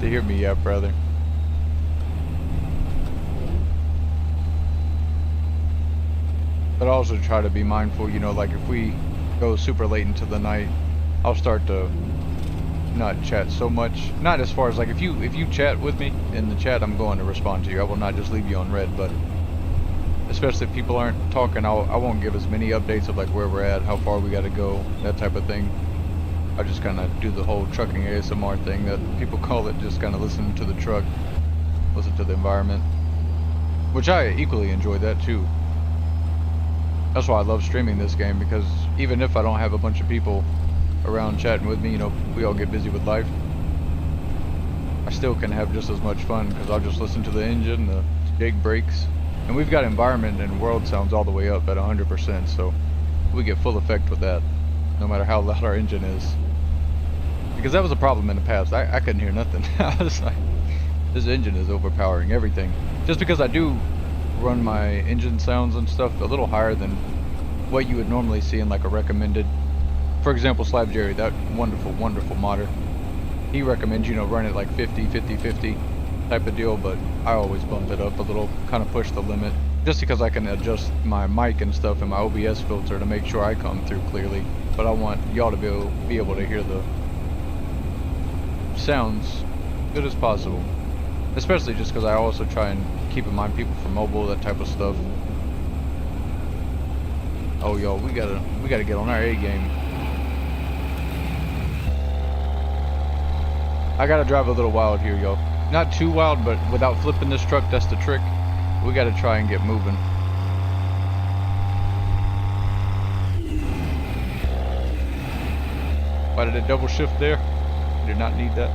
[SPEAKER 1] To hear me yap, rather. But I also try to be mindful, you know, like if we go super late into the night, I'll start to not chat so much. Not as far as like if you chat with me in the chat, I'm going to respond to you. I will not just leave you on red, but especially if people aren't talking, I won't give as many updates of like where we're at, how far we got to go, that type of thing. I just kind of do the whole trucking ASMR thing that people call it, just kind of listen to the truck, listen to the environment, which I equally enjoy that too. That's why I love streaming this game, because even if I don't have a bunch of people around chatting with me, you know, we all get busy with life, I still can have just as much fun, because I'll just listen to the engine, the jake brakes, and we've got environment and world sounds all the way up at 100%, so we get full effect with that, no matter how loud our engine is. Because that was a problem in the past. I couldn't hear nothing. I was like, this engine is overpowering everything. Just because I do run my engine sounds and stuff a little higher than what you would normally see in like a recommended for example, Slab Jerry, that wonderful modder, he recommends, you know, run it like 50, 50, 50 type of deal, but I always bump it up a little, kind of push the limit, just because I can adjust my mic and stuff and my OBS filter to make sure I come through clearly. But I want y'all to be able to hear the sounds good as possible, especially just because I also try and keep in mind people for mobile, that type of stuff. Oh, yo, we gotta get on our A game. I gotta drive a little wild here, yo. Not too wild, but without flipping this truck, that's the trick. We gotta try and get moving. Why did it double shift there? Did not need that.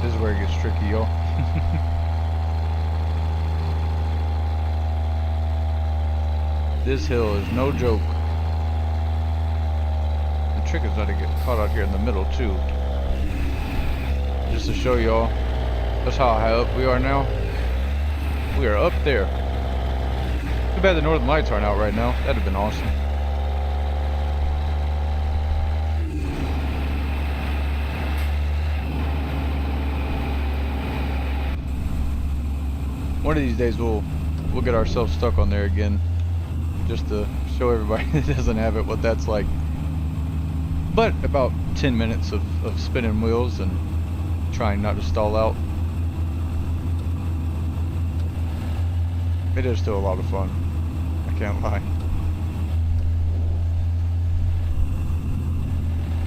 [SPEAKER 1] This is where it gets tricky, y'all. This hill is no joke. The trick is not to get caught out here in the middle too. Just to show y'all, that's how high up we are now. We are up there. Too bad the northern lights aren't out right now. That'd have been awesome. One of these days we'll get ourselves stuck on there again, just to show everybody that doesn't have it what that's like. But about 10 minutes of spinning wheels and trying not to stall out. It is still a lot of fun, I can't lie.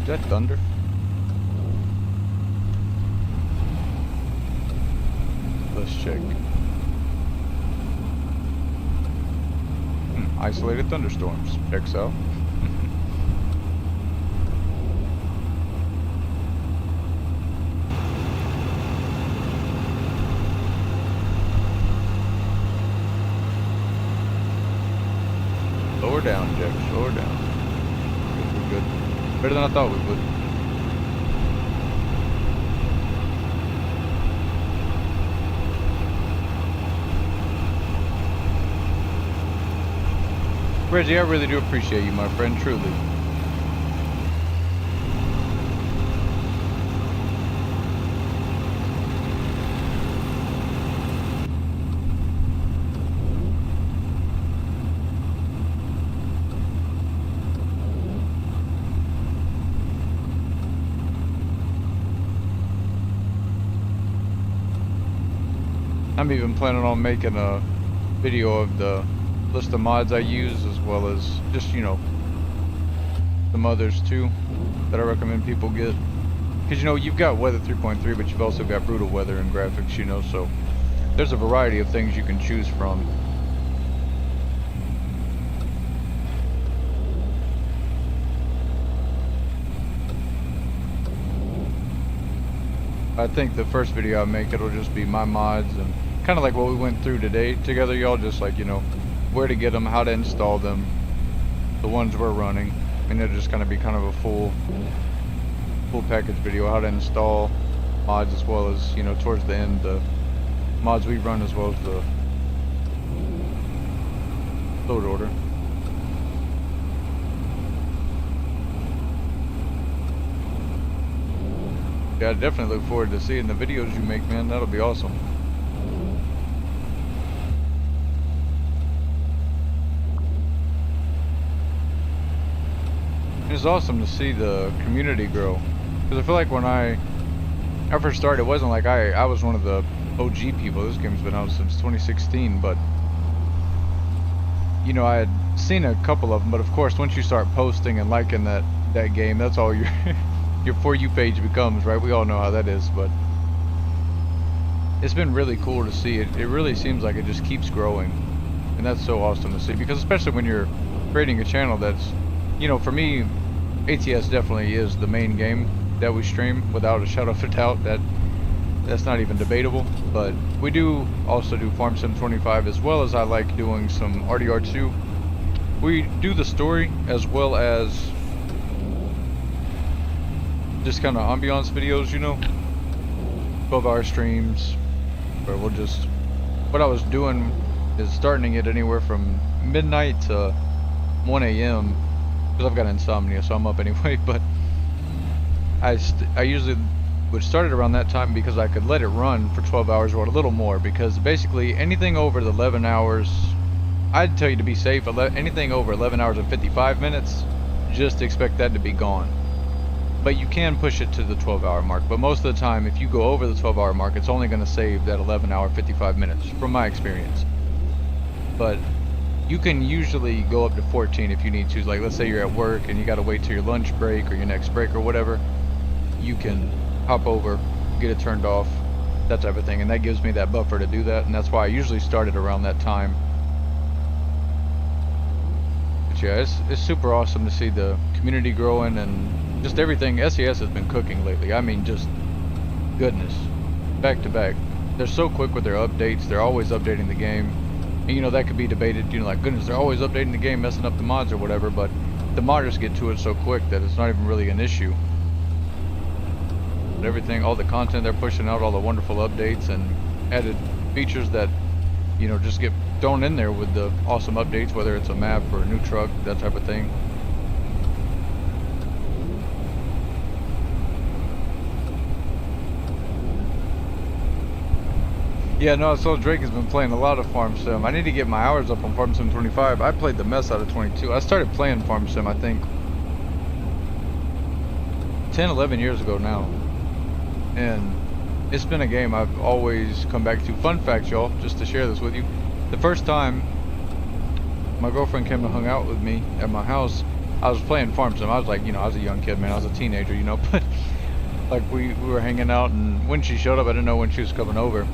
[SPEAKER 1] Is that thunder? Let's check. Isolated thunderstorms. Checks out. Lower down, Jeff. Lower down. We're good. Better than I thought we would. Reggie, I really do appreciate you, my friend, truly. I'm even planning on making a video of the list of mods I use, as well as just, you know, some others too that I recommend people get. Because, you know, you've got weather 3.3, but you've also got brutal weather and graphics, you know, so there's a variety of things you can choose from. I think the first video I make, it'll just be my mods and kind of like what we went through today together, y'all, just like, you know, where to get them, how to install them, the ones we're running, and it'll just kind of be kind of a full package video, how to install mods, as well as, you know, towards the end, the mods we run, as well as the load order. Yeah, I definitely look forward to seeing the videos you make, man. That'll be awesome. It's awesome to see the community grow, because I feel like when I first started, it wasn't like I was one of the OG people. This game's been out since 2016, but you know, I had seen a couple of them. But of course, once you start posting and liking that game, that's all your your For You page becomes, right? We all know how that is, but it's been really cool to see it. It really seems like it just keeps growing, and that's so awesome to see, because especially when you're creating a channel that's, you know, for me, ATS definitely is the main game that we stream, without a shadow of a doubt. That's not even debatable. But we do also do Farm Sim 25, as well as I like doing some RDR2. We do the story, as well as just kind of ambiance videos, you know, 12-hour streams, where we'll just, what I was doing is starting it anywhere from midnight to 1 a.m. because I've got insomnia, so I'm up anyway. But I usually would start it around that time because I could let it run for 12 hours or a little more, because basically anything over the 11 hours, I'd tell you to be safe, anything over 11 hours and 55 minutes, just expect that to be gone. But you can push it to the 12-hour mark, but most of the time if you go over the 12-hour mark, it's only going to save that 11-hour 55 minutes from my experience. But you can usually go up to 14 if you need to. Like, let's say you're at work and you got to wait till your lunch break or your next break or whatever, you can hop over, get it turned off, that type of thing, and that gives me that buffer to do that, and that's why I usually start it around that time. But yeah, it's super awesome to see the community growing and just everything. SES has been cooking lately. I mean, just goodness, back to back. They're so quick with their updates. They're always updating the game, and you know, that could be debated, you know, like, goodness, they're always updating the game, messing up the mods or whatever, but the modders get to it so quick that it's not even really an issue. But everything, all the content they're pushing out, all the wonderful updates and added features that, you know, just get thrown in there with the awesome updates, whether it's a map or a new truck, that type of thing. Yeah, no, so Drake has been playing a lot of Farm Sim. I need to get my hours up on Farm Sim 25. I played the mess out of 22. I started playing Farm Sim, I think, 10, 11 years ago now. And it's been a game I've always come back to. Fun fact, y'all, just to share this with you. The first time my girlfriend came and hung out with me at my house, I was playing Farm Sim. I was like, you know, I was a young kid, man. I was a teenager, you know, but like we were hanging out, and when she showed up, I didn't know when she was coming over.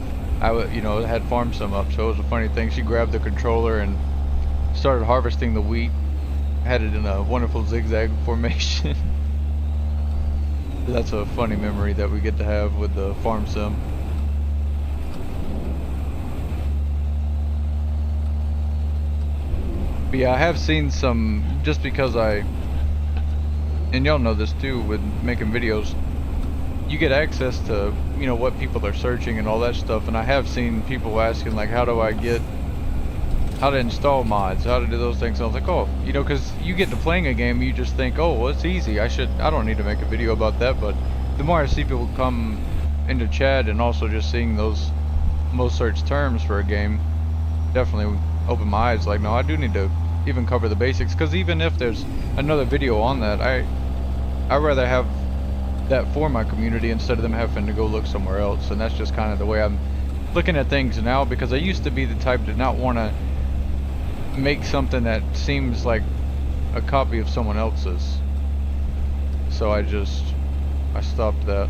[SPEAKER 1] You know, had Farm Sim up, so it was a funny thing. She grabbed the controller and started harvesting the wheat, had it in a wonderful zigzag formation. That's a funny memory that we get to have with the Farm Sim. But yeah, I have seen some, just because and y'all know this too with making videos, you get access to, you know, what people are searching and all that stuff, and I have seen people asking like, how to install mods, how to do those things. So I was like, oh, you know, because you get to playing a game, you just think, oh, well, it's easy, I don't need to make a video about that. But the more I see people come into chat, and also just seeing those most searched terms for a game, definitely open my eyes. Like, no, I do need to even cover the basics, because even if there's another video on that, I'd rather have that for my community instead of them having to go look somewhere else. And that's just kind of the way I'm looking at things now, because I used to be the type to not want to make something that seems like a copy of someone else's. So I stopped that,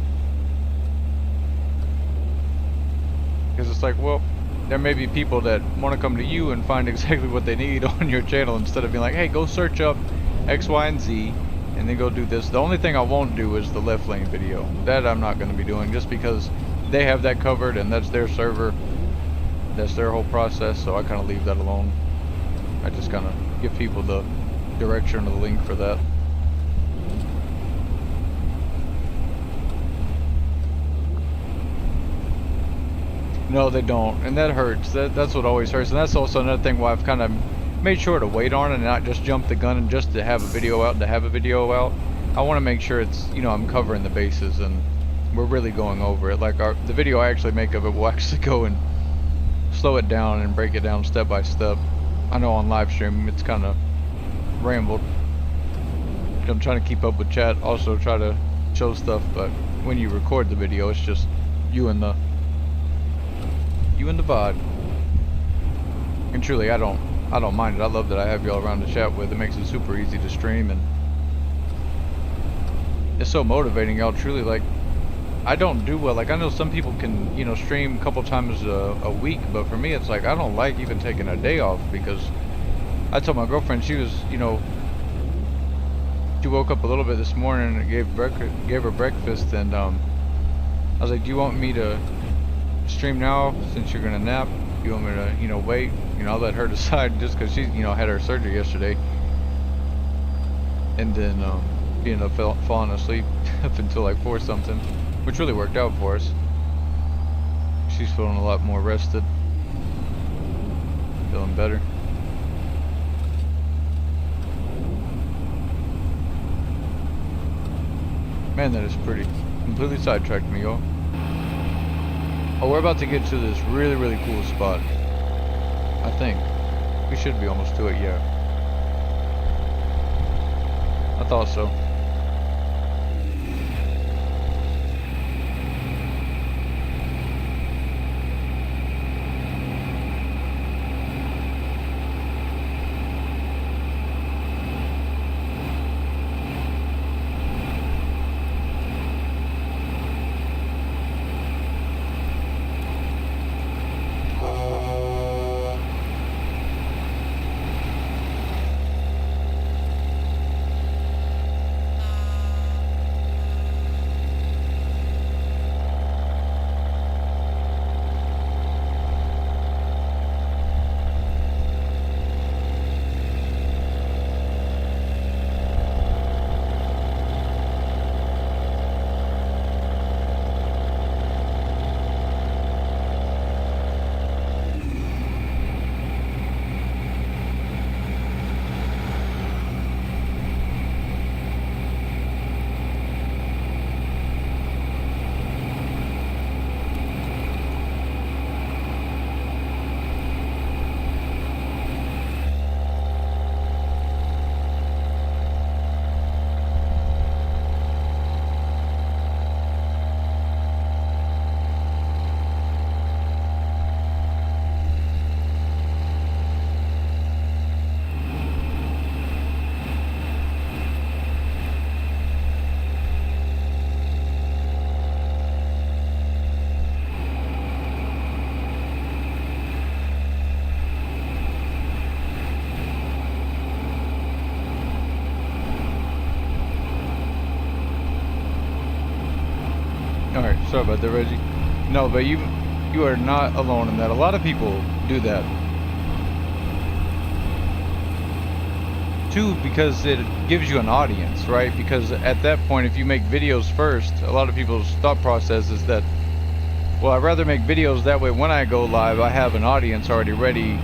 [SPEAKER 1] because it's like, well, there may be people that want to come to you and find exactly what they need on your channel, instead of being like, hey, go search up X, Y, and Z and then go do this. The only thing I won't do is the left lane video. That I'm not going to be doing, just because they have that covered and that's their server, that's their whole process, so I kind of leave that alone. I just kind of give people the direction or the link for that. No, they don't, and that hurts. That's what always hurts, and that's also another thing why I've kind of made sure to wait on it and not just jump the gun and just to have a video out to have a video out. I want to make sure it's, you know, I'm covering the bases and we're really going over it. Like the video I actually make of it will actually go and slow it down and break it down step by step. I know on live stream it's kind of rambled. I'm trying to keep up with chat, also try to show stuff, but when you record the video, it's just you and the VOD. And truly, I don't mind it. I love that I have y'all around to chat with. It makes it super easy to stream, and it's so motivating, y'all. Truly, like, I don't do well. Like, I know some people can, you know, stream a couple times a week, but for me, it's like I don't like even taking a day off, because I told my girlfriend, she was, you know, she woke up a little bit this morning and gave her breakfast, and I was like, do you want me to stream now since you're gonna nap? Do you want me to, you know, wait? You know, I'll let her decide, just because she, you know, had her surgery yesterday. And then He ended up falling asleep up until like 4 something, which really worked out for us. She's feeling a lot more rested, feeling better. Man, that is pretty. Completely sidetracked me, y'all. Oh, we're about to get to this really, really cool spot. I think. We should be almost to it, yeah. I thought so. Alright, sorry about that, Reggie. No, but you are not alone in that. A lot of people do that. Two, because it gives you an audience, right? Because at that point, if you make videos first, a lot of people's thought process is that, well, I'd rather make videos that way when I go live, I have an audience already ready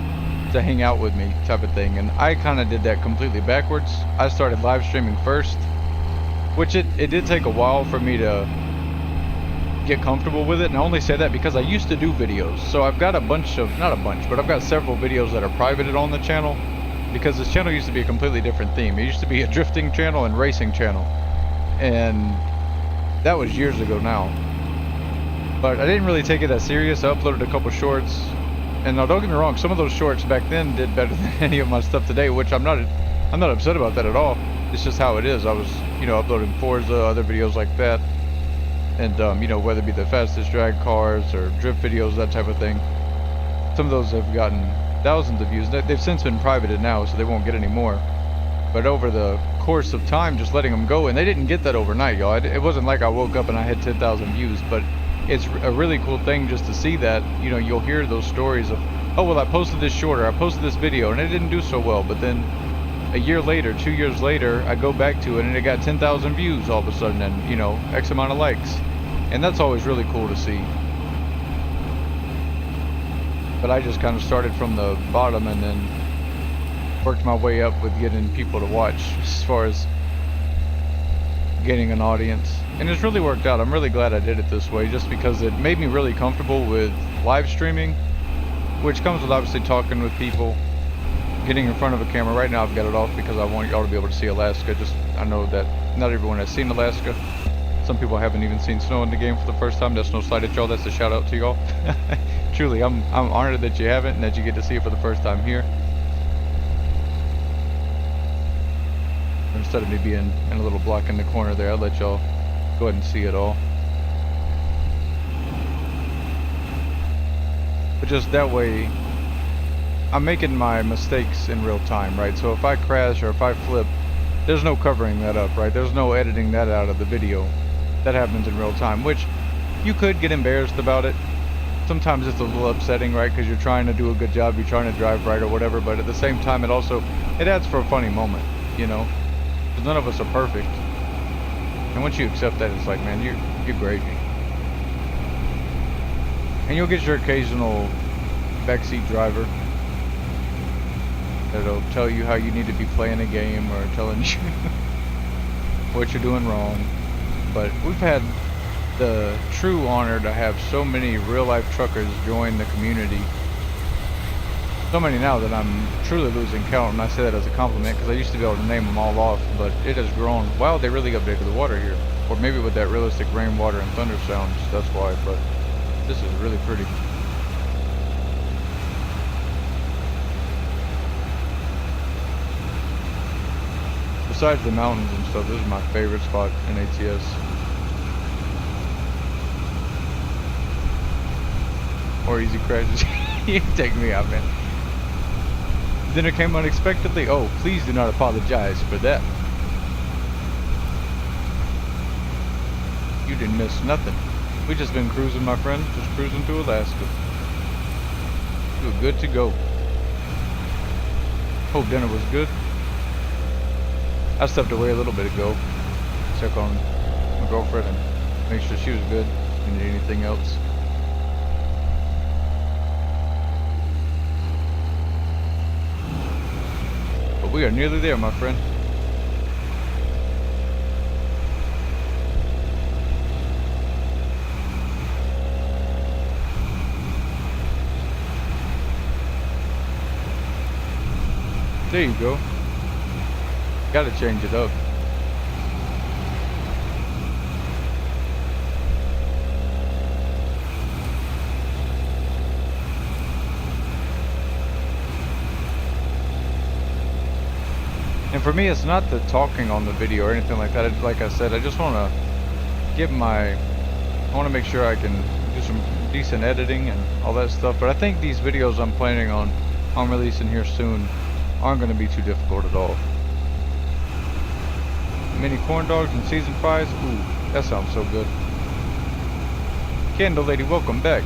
[SPEAKER 1] to hang out with me type of thing. And I kind of did that completely backwards. I started live streaming first, which it did take a while for me to get comfortable with it. And I only say that because I used to do videos. So I've got a bunch of, not a bunch, but I've got several videos that are privated on the channel, because this channel used to be a completely different theme. It used to be a drifting channel and racing channel, and that was years ago now. But I didn't really take it that serious. I uploaded a couple shorts, and now don't get me wrong, some of those shorts back then did better than any of my stuff today, which I'm not upset about that at all. It's just how it is. I was, uploading Forza, other videos like that, and whether it be the fastest drag cars or drift videos, that type of thing. Some of those have gotten thousands of views. They've since been privated now, so they won't get any more. But over the course of time, just letting them go, and they didn't get that overnight, y'all. It wasn't like I woke up and I had 10,000 views, but it's a really cool thing just to see that. You'll hear those stories of, oh, well, I posted this short, or I posted this video and it didn't do so well, but then a year later, 2 years later, I go back to it and it got 10,000 views all of a sudden, and X amount of likes, and that's always really cool to see. But I just kind of started from the bottom and then worked my way up with getting people to watch, as far as gaining an audience. And it's really worked out. I'm really glad I did it this way, just because it made me really comfortable with live streaming, which comes with obviously talking with people, getting in front of a camera. Right now I've got it off because I want y'all to be able to see Alaska. I know that not everyone has seen Alaska. Some people haven't even seen snow in the game for the first time. That's no slight at y'all. That's a shout out to y'all. Truly, I'm honored that you haven't and that you get to see it for the first time here. Instead of me being in a little block in the corner there, I'll let y'all go ahead and see it all. But just that way, I'm making my mistakes in real time, right? So if I crash or if I flip, there's no covering that up, right? There's no editing that out of the video. That happens in real time, which you could get embarrassed about it. Sometimes it's a little upsetting, right? Because you're trying to do a good job, you're trying to drive right or whatever, but at the same time, it adds for a funny moment, because none of us are perfect. And once you accept that, it's like, man, you're great. And you'll get your occasional backseat driver that'll tell you how you need to be playing a game or telling you what you're doing wrong. But we've had the true honor to have so many real-life truckers join the community. So many now that I'm truly losing count, and I say that as a compliment because I used to be able to name them all off, but it has grown. Wow, they really updated the water here. Or maybe with that realistic rainwater and thunder sounds, that's why, but this is really pretty. Besides the mountains and stuff, this is my favorite spot in ATS. Or easy crashes. You take me out, man. Dinner came unexpectedly. Oh, please do not apologize for that. You didn't miss nothing. We just been cruising, my friend. Just cruising to Alaska. We're good to go. Hope dinner was good. I stepped away a little bit ago. Check on my girlfriend and make sure she was good. Didn't need anything else. But we are nearly there, my friend. There you go. Gotta change it up. And for me, it's not the talking on the video or anything like that. Like I said, I just want to give I want to make sure I can do some decent editing and all that stuff. But I think these videos I'm planning on releasing here soon aren't going to be too difficult at all. Mini corn dogs and seasoned fries. Ooh, that sounds so good. Candle lady, welcome back.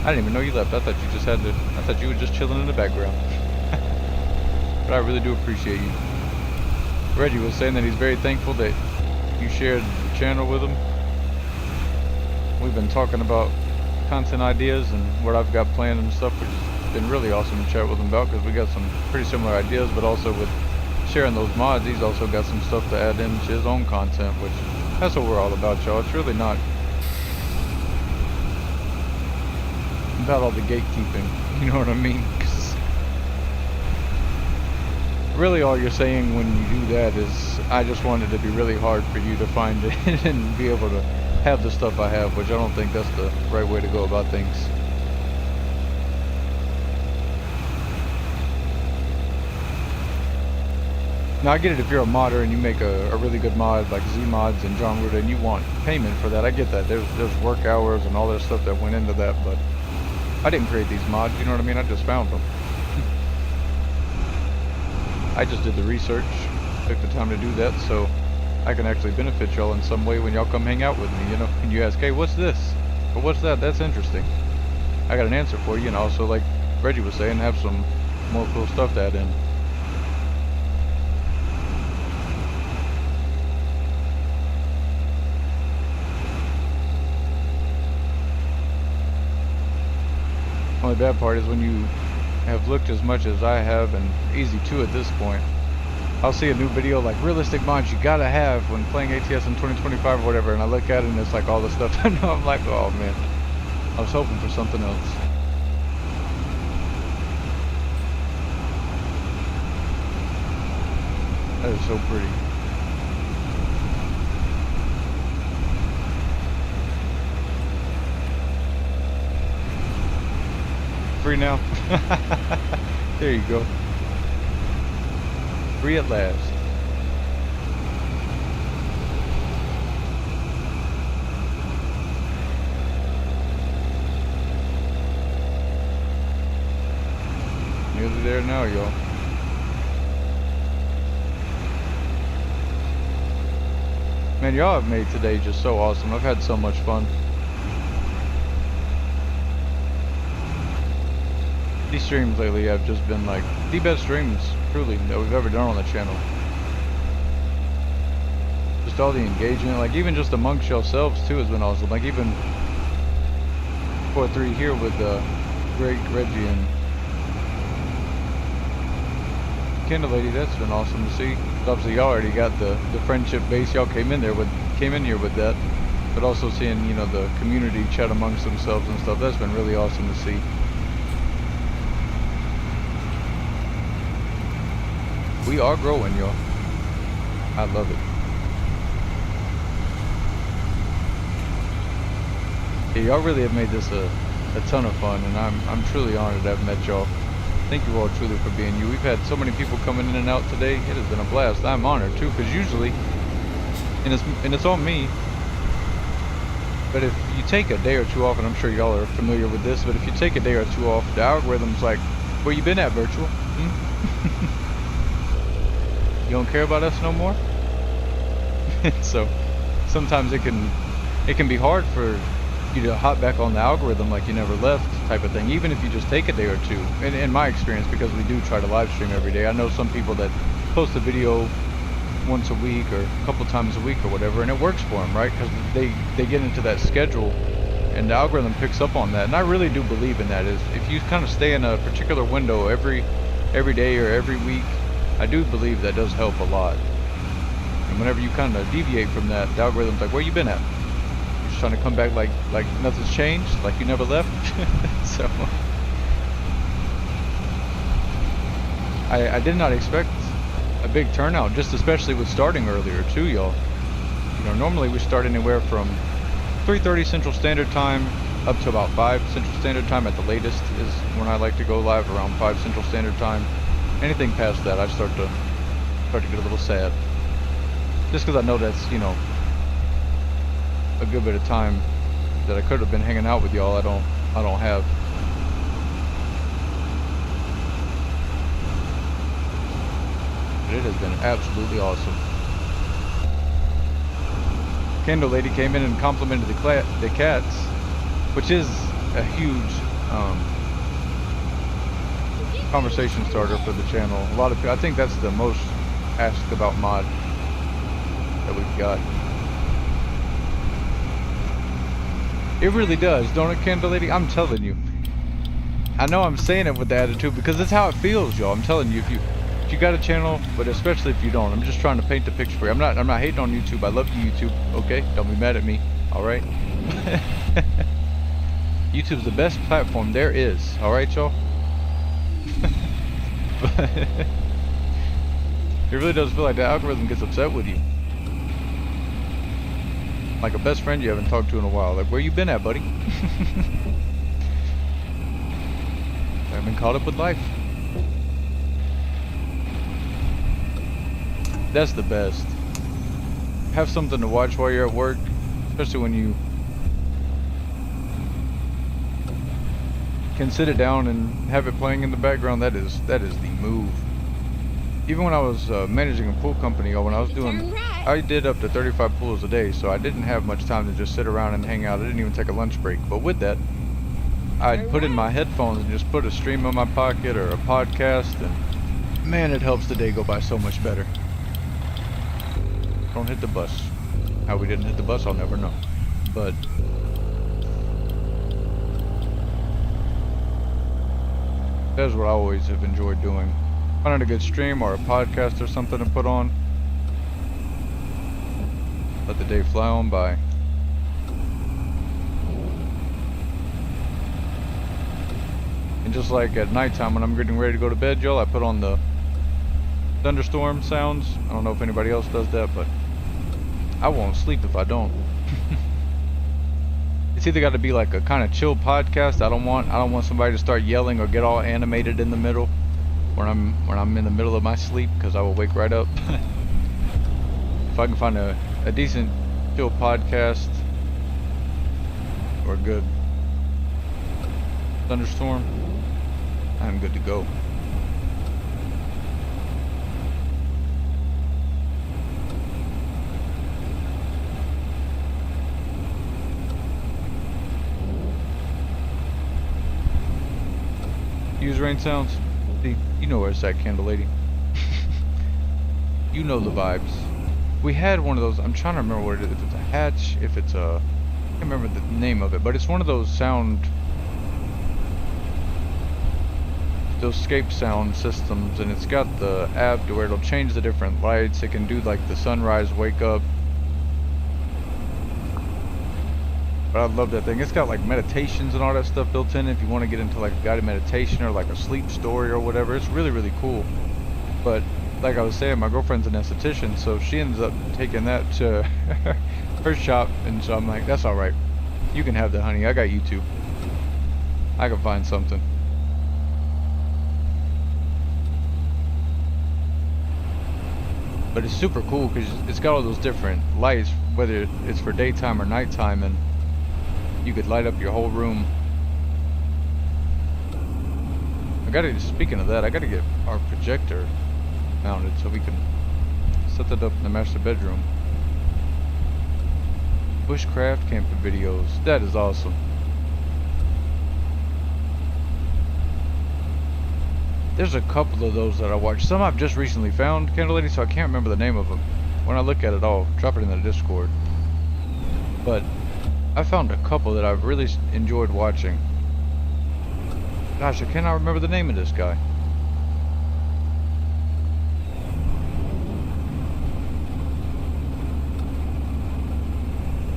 [SPEAKER 1] I didn't even know you left. I thought you just I thought you were just chilling in the background. But I really do appreciate you. Reggie was saying that he's very thankful that you shared the channel with him. We've been talking about content ideas and what I've got planned and stuff, which has been really awesome to chat with him about because we got some pretty similar ideas, but also with sharing those mods, he's also got some stuff to add into his own content, which that's what we're all about, y'all. It's really not about all the gatekeeping, you know what I mean? 'Cause really all you're saying when you do that is, I just want it to be really hard for you to find it and be able to have the stuff I have, which I don't think that's the right way to go about things. Now I get it if you're a modder and you make a really good mod like ZEEMODS and Ruda and you want payment for that. I get that. There's work hours and all that stuff that went into that, but I didn't create these mods, you know what I mean? I just found them. I just did the research, took the time to do that so I can actually benefit y'all in some way when y'all come hang out with me, you know? And you ask, hey, what's this? Or what's that? That's interesting. I got an answer for you, and also, like Reggie was saying, have some more cool stuff to add in. Only bad part is when you have looked as much as I have, and easy too at this point, I'll see a new video like realistic mods you gotta have when playing ATS in 2025 or whatever, and I look at it and it's like all the stuff I know. I'm like, oh man, I was hoping for something else. That is so pretty. Free now. There you go. Free at last. Nearly there now, y'all. Man, y'all have made today just so awesome. I've had so much fun. These streams lately have just been like the best streams, truly, that we've ever done on the channel. just all the engagement, like even just amongst yourselves too has been awesome. Like even 4-3 here with Greg, Reggie, and Kendall Lady. That's been awesome to see. Obviously, y'all already got the friendship base. Y'all came in here with that, but also seeing, you know, the community chat amongst themselves and stuff. That's been really awesome to see. We are growing, y'all. I love it. Yeah, y'all really have made this a ton of fun, and I'm truly honored to have met y'all. Thank you all truly for being you. We've had so many people coming in and out today. It has been a blast. I'm honored too, because usually, and it's on me, but if you take a day or two off, and I'm sure y'all are familiar with this, but if you take a day or two off, the algorithm's like, where you been at, virtual? You don't care about us no more? So sometimes it can be hard for you to hop back on the algorithm like you never left type of thing, even if you just take a day or two. In my experience, because we do try to live stream every day, I know some people that post a video once a week or a couple times a week or whatever, and it works for them, right? Because they get into that schedule and the algorithm picks up on that. And I really do believe in that, is if you kind of stay in a particular window every day or every week, I do believe that does help a lot. And whenever you kind of deviate from that, the algorithm's like, where you been at? You're just trying to come back like nothing's changed, like you never left. So I did not expect a big turnout, just especially with starting earlier too, y'all. You know, normally we start anywhere from 3:30 Central Standard Time up to about 5 Central Standard Time at the latest is when I like to go live, around 5 Central Standard Time. Anything past that, I start to get a little sad. Just because I know that's, you know, a good bit of time that I could have been hanging out with y'all. I don't have. But it has been absolutely awesome. Kendall Lady came in and complimented the cats, which is a huge conversation starter for the channel. A lot of people, I think that's the most asked about mod that we've got. It really does, don't it, Kendall Lady? I'm telling you. I know I'm saying it with the attitude because it's how it feels, y'all. I'm telling you, if you got a channel, but especially if you don't, I'm just trying to paint the picture for you. I'm not hating on YouTube. I love you, YouTube. Okay, don't be mad at me. All right. YouTube's the best platform there is. All right, y'all. It really does feel like the algorithm gets upset with you. Like a best friend you haven't talked to in a while. Like, where you been at, buddy? I've been caught up with life. That's the best. Have something to watch while you're at work, especially when you can sit it down and have it playing in the background. That is the move. Even when I was managing a pool company, or when I was doing, I did up to 35 pools a day, so I didn't have much time to just sit around and hang out. I didn't even take a lunch break. But with that, I'd put in my headphones and just put a stream in my pocket or a podcast, and man, it helps the day go by so much better. Don't hit the bus. How we didn't hit the bus, I'll never know. But that's what I always have enjoyed doing. Finding a good stream or a podcast or something to put on. Let the day fly on by. And just like at nighttime when I'm getting ready to go to bed, y'all, I put on the thunderstorm sounds. I don't know if anybody else does that, but I won't sleep if I don't. It's either got to be like a kind of chill podcast. I don't want somebody to start yelling or get all animated in the middle when I'm in the middle of my sleep, because I will wake right up. If I can find a decent chill podcast or a good thunderstorm, I'm good to go. Use rain sounds. See, you know where it's at, Candle Lady. You know the vibes. We had one of those. I'm trying to remember what it is. If it's a hatch, if it's a, I can't remember the name of it, but it's one of those those escape sound systems, and it's got the app to where it'll change the different lights. It can do like the sunrise wake up. But I love that thing. It's got like meditations and all that stuff built in if you want to get into like a guided meditation or like a sleep story or whatever. It's really, really cool. But like I was saying, my girlfriend's an esthetician, so she ends up taking that to her shop, and so I'm like, that's all right. You can have that, honey. I got YouTube. I can find something. But it's super cool because it's got all those different lights, whether it's for daytime or nighttime, and you could light up your whole room. Speaking of that, I gotta get our projector mounted so we can set that up in the master bedroom. Bushcraft camping videos. That is awesome. There's a couple of those that I watched. Some I've just recently found, Candle Lady, so I can't remember the name of them. When I look at it, I'll drop it in the Discord. But I found a couple that I've really enjoyed watching. Gosh, I cannot remember the name of this guy.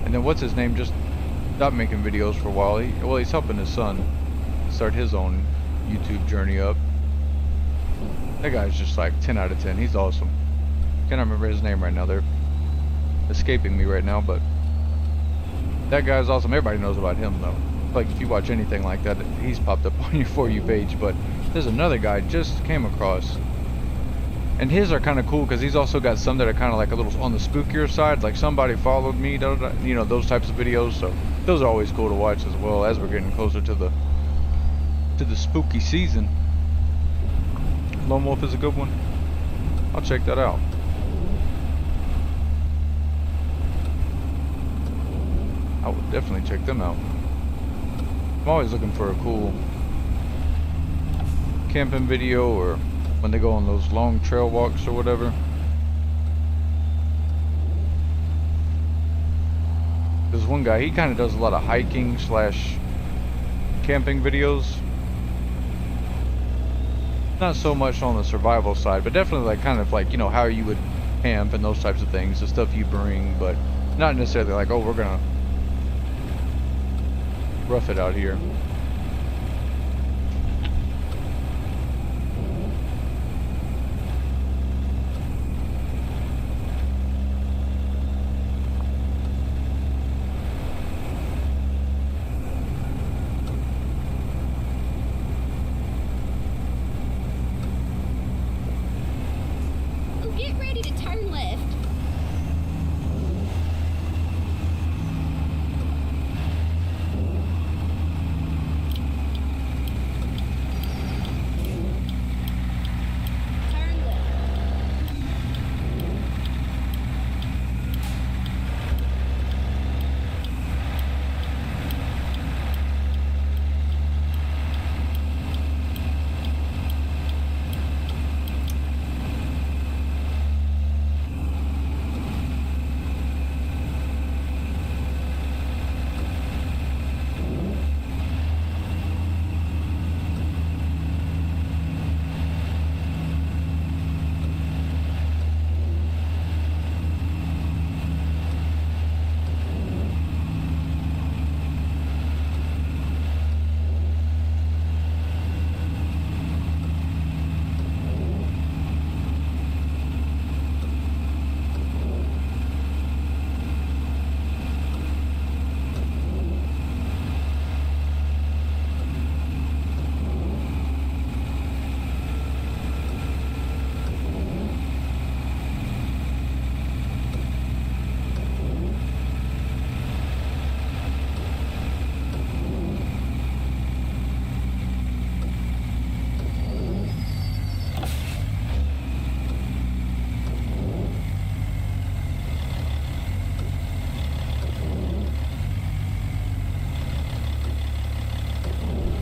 [SPEAKER 1] And then what's his name just stopped making videos for a while. He's helping his son start his own YouTube journey up. That guy's just like 10 out of 10. He's awesome. Can't remember his name right now. They're escaping me right now, but that guy's awesome. Everybody knows about him though. Like if you watch anything like that, he's popped up on your For You page. But there's another guy I just came across, and his are kind of cool because he's also got some that are kind of like a little on the spookier side, like somebody followed me, you know, those types of videos. So those are always cool to watch as well as we're getting closer to the spooky season. Lone Wolf is a good one. I'll check that out. I would definitely check them out. I'm always looking for a cool camping video, or when they go on those long trail walks or whatever. There's one guy, he kind of does a lot of hiking slash camping videos. Not so much on the survival side, but definitely like kind of like, you know, how you would camp and those types of things, the stuff you bring, but not necessarily like, oh, we're gonna rough it out here.
[SPEAKER 2] Get ready to turn left. Turn left.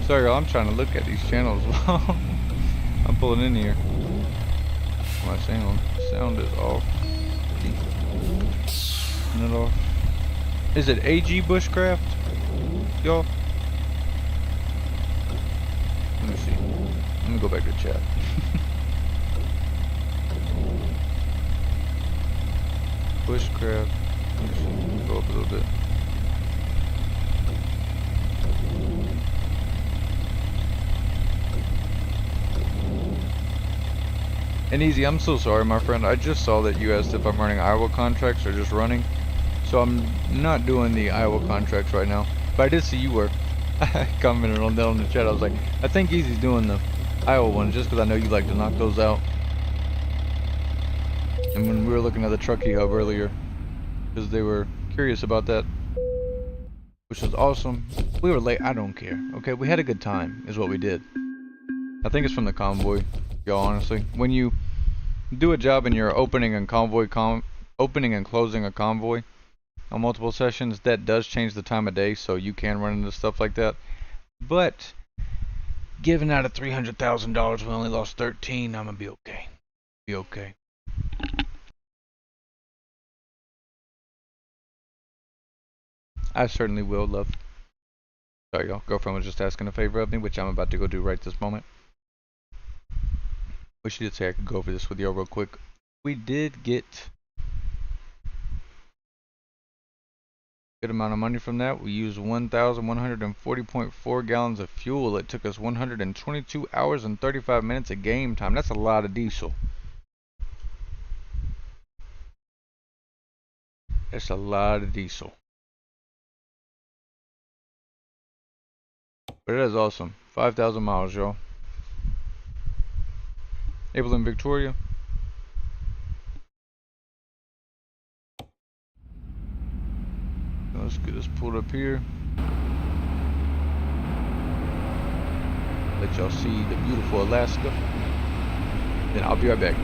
[SPEAKER 1] Sorry, y'all, I'm trying to look at these channels while I'm pulling in here. My sound is off. Turn it off. Is it AG Bushcraft, y'all? Let me see. Let me go back to chat. Bushcraft. Let me see. Let me go up a little bit. And Easy, I'm so sorry, my friend. I just saw that you asked if I'm running Iowa contracts or just running. So I'm not doing the Iowa contracts right now. But I did see you were. I commented on that on the chat. I was like, I think Easy's doing the Iowa ones just because I know you like to knock those out. And when we were looking at the Truckee Hub earlier, because they were curious about that, which was awesome. We were late, I don't care. Okay, we had a good time, is what we did. I think it's from the convoy, y'all, honestly. When you do a job and you're opening and opening and closing a convoy on multiple sessions, that does change the time of day, so you can run into stuff like that. But given out of $300,000, we only lost 13. I'm gonna be okay. Be okay. I certainly will, love. Sorry, y'all. Girlfriend was just asking a favor of me, which I'm about to go do right this moment. Wish you did say I could go over this with y'all real quick. We did get good amount of money from that. We used 1,140.4 gallons of fuel. It took us 122 hours and 35 minutes of game time. That's a lot of diesel. That's a lot of diesel. But it is awesome. 5,000 miles, y'all. Abel and Victoria. Let's get this pulled up here. Let y'all see the beautiful Alaska. Then I'll be right back.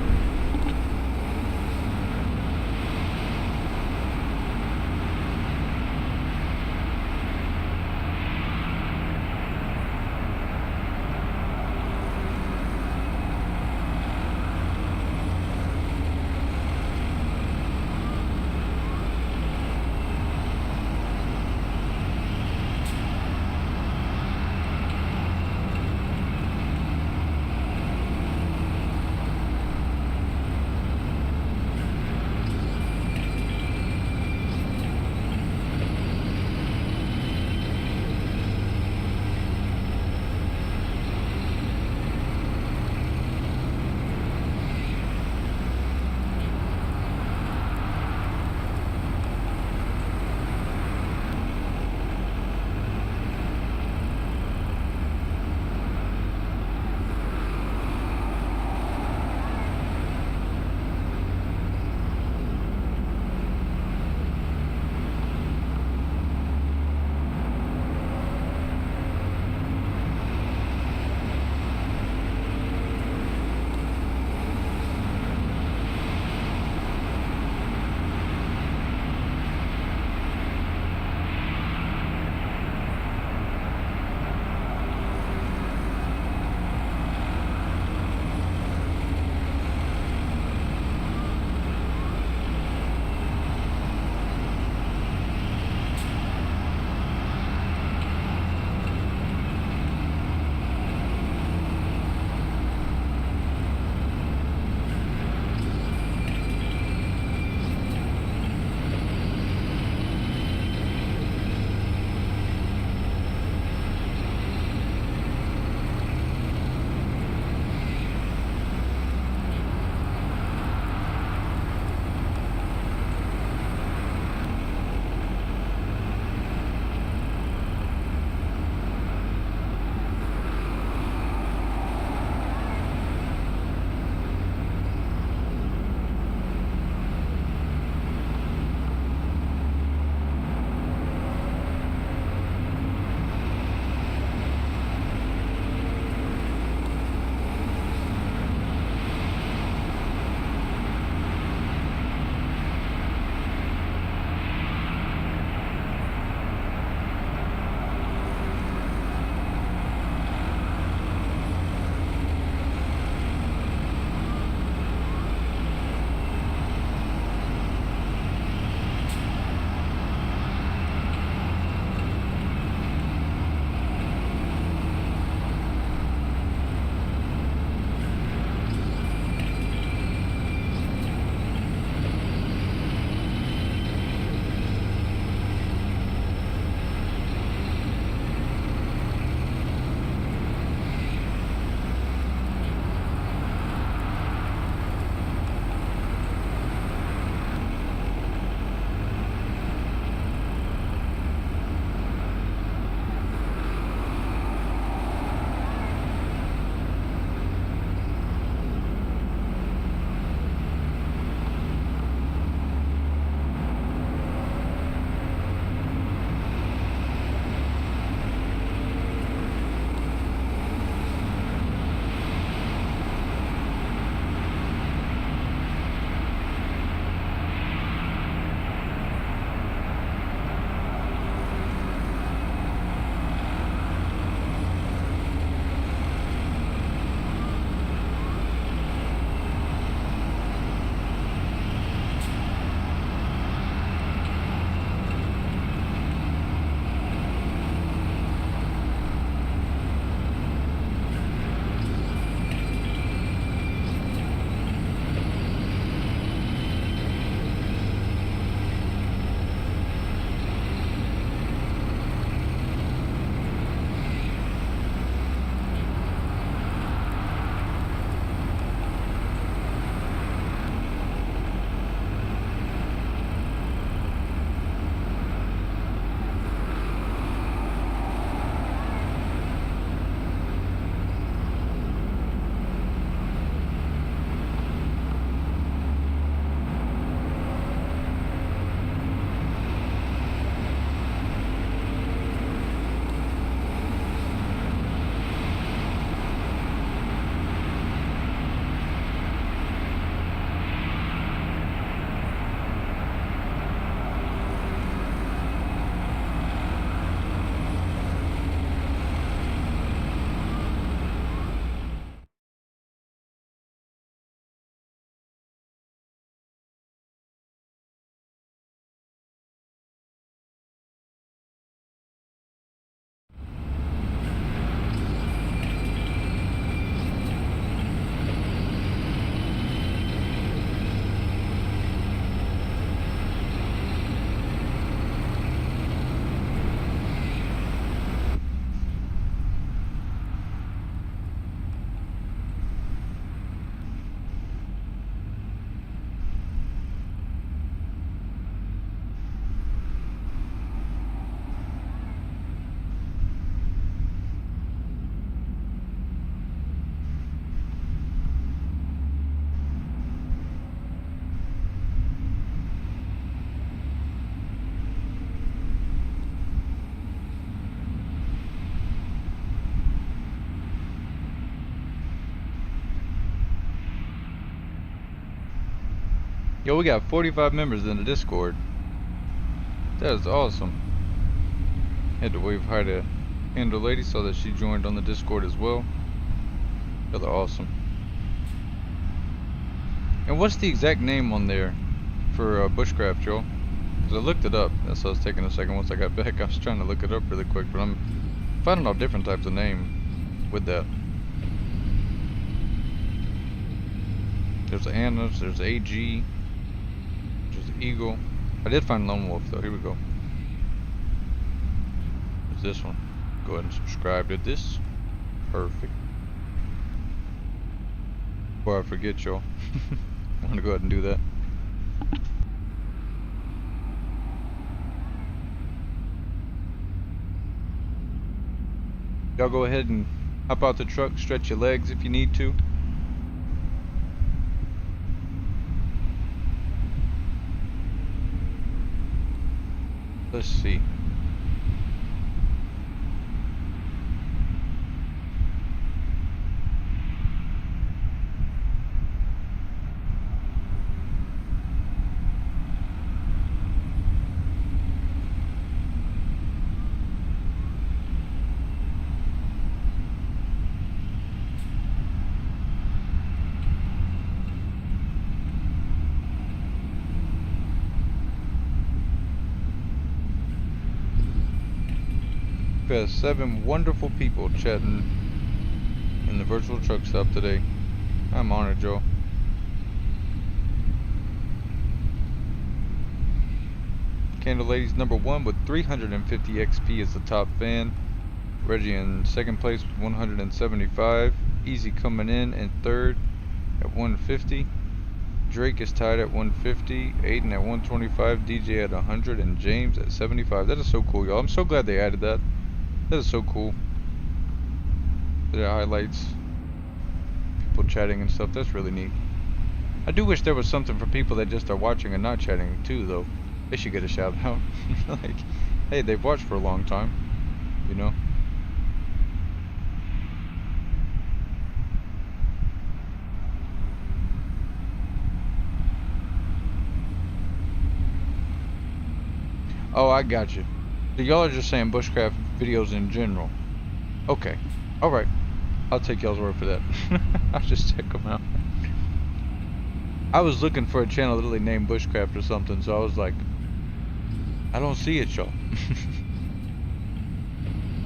[SPEAKER 1] Yo, we got 45 members in the Discord. That is awesome. Had to wave hi to Andrew Lady, so that she joined on the Discord as well. Y'all are awesome. And what's the exact name on there for bushcraft, Joel? Because I looked it up. That's why I was taking a second once I got back. I was trying to look it up really quick, but I'm finding all different types of name with that. There's Anna's, there's AG, there's Eagle. I did find Lone Wolf though. Here we go. There's this one. Go ahead and subscribe to this. Perfect. Before I forget, y'all, I'm gonna go ahead and do that. Y'all go ahead and hop out the truck, stretch your legs if you need to. Let's see. We have 7 wonderful people chatting in the virtual truck stop today. I'm honored, Joe. Candle Lady's #1 with 350 XP is the top fan. Reggie in second place with 175. Easy coming in third at 150. Drake is tied at 150. Aiden at 125. DJ at 100. And James at 75. That is so cool, y'all. I'm so glad they added that. That is so cool. That highlights people chatting and stuff. That's really neat. I do wish there was something for people that just are watching and not chatting too, though. They should get a shout out. Like, hey, they've watched for a long time, you know? Oh, I got you. So y'all are just saying bushcraft videos in general. Okay. Alright. I'll take y'all's word for that. I'll just check them out. I was looking for a channel literally named Bushcraft or something, so I was like, I don't see it, y'all.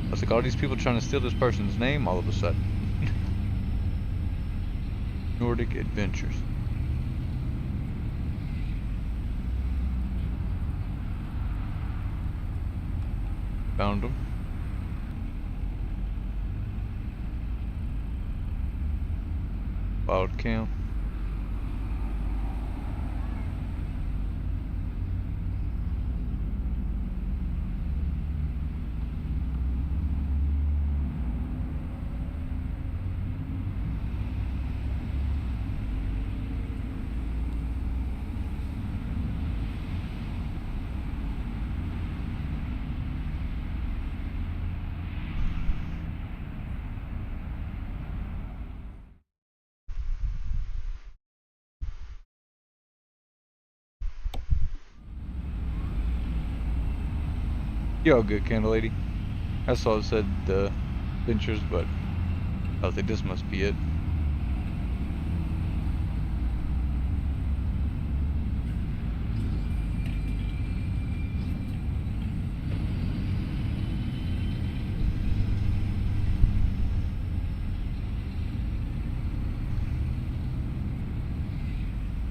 [SPEAKER 1] I was like, all these people trying to steal this person's name all of a sudden. Nordic Adventures. Found them. Wild camp. You're all good, Candle Lady. I saw it said Ventures, but I was like, this must be it.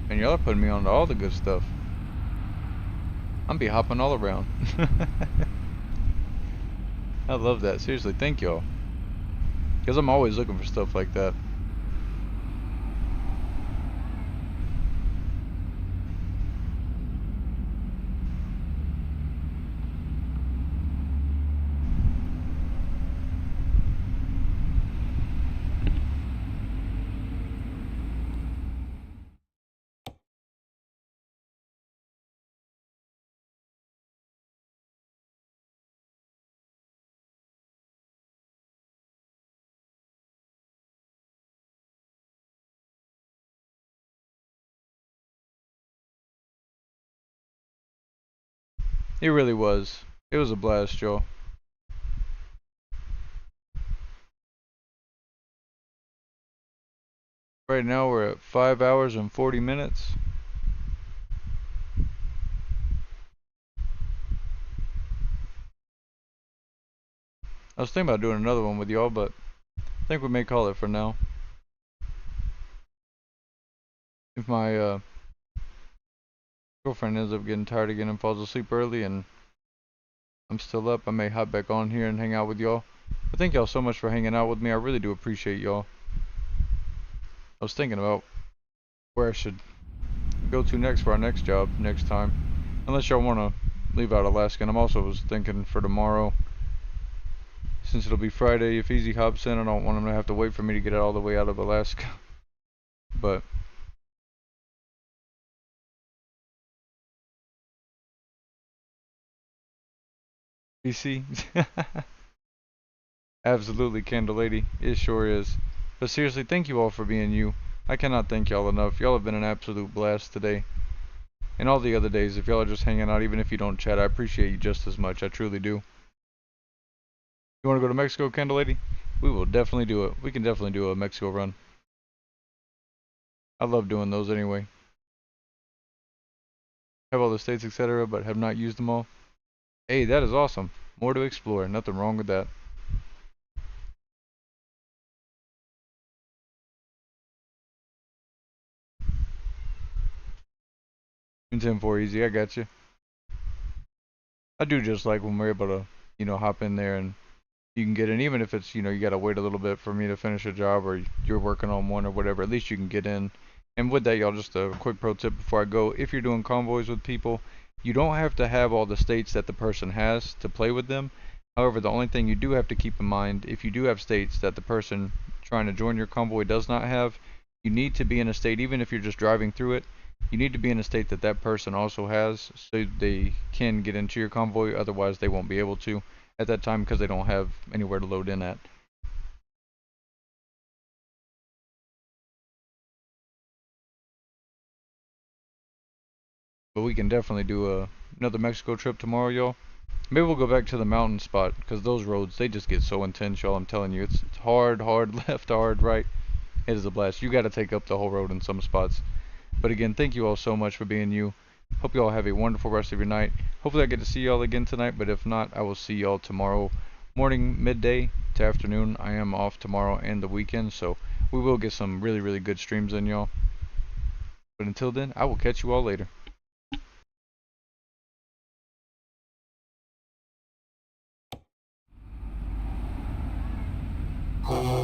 [SPEAKER 1] And y'all are putting me on to all the good stuff. I'm be hopping all around. I love that. Seriously, thank y'all. Because I'm always looking for stuff like that. It really was. It was a blast, y'all. Right now we're at 5 hours and 40 minutes. I was thinking about doing another one with y'all, but I think we may call it for now. If my girlfriend ends up getting tired again and falls asleep early and I'm still up, I may hop back on here and hang out with y'all. But thank y'all so much for hanging out with me. I really do appreciate y'all. I was thinking about where I should go to next for our next job next time. Unless y'all want to leave out Alaska. And I'm also was thinking for tomorrow, since it'll be Friday, if Easy hops in, I don't want him to have to wait for me to get all the way out of Alaska. But BC, absolutely, Candle Lady, it sure is. But seriously, thank you all for being you. I cannot thank y'all enough. Y'all have been an absolute blast today. And all the other days, if y'all are just hanging out, even if you don't chat, I appreciate you just as much. I truly do. You want to go to Mexico, Candle Lady? We will definitely do it. We can definitely do a Mexico run. I love doing those anyway. Have all the states, etc., but have not used them all. Hey, that is awesome. More to explore. Nothing wrong with that. In 10-4 easy, I got you. I do just like when we're able to, hop in there and you can get in, even if it's, you gotta wait a little bit for me to finish a job or you're working on one or whatever, at least you can get in. And with that, y'all, just a quick pro tip before I go. If you're doing convoys with people, you don't have to have all the states that the person has to play with them. However, the only thing you do have to keep in mind, if you do have states that the person trying to join your convoy does not have, you need to be in a state, even if you're just driving through it, you need to be in a state that that person also has so they can get into your convoy, otherwise they won't be able to at that time because they don't have anywhere to load in at. But we can definitely do another Mexico trip tomorrow, y'all. Maybe we'll go back to the mountain spot because those roads, they just get so intense, y'all. I'm telling you, it's hard, left, hard, right. It is a blast. You got to take up the whole road in some spots. But again, thank you all so much for being you. Hope you all have a wonderful rest of your night. Hopefully I get to see y'all again tonight, but if not, I will see y'all tomorrow morning, midday to afternoon. I am off tomorrow and the weekend, so we will get some really, really good streams in, y'all. But until then, I will catch you all later.
[SPEAKER 3] Oh.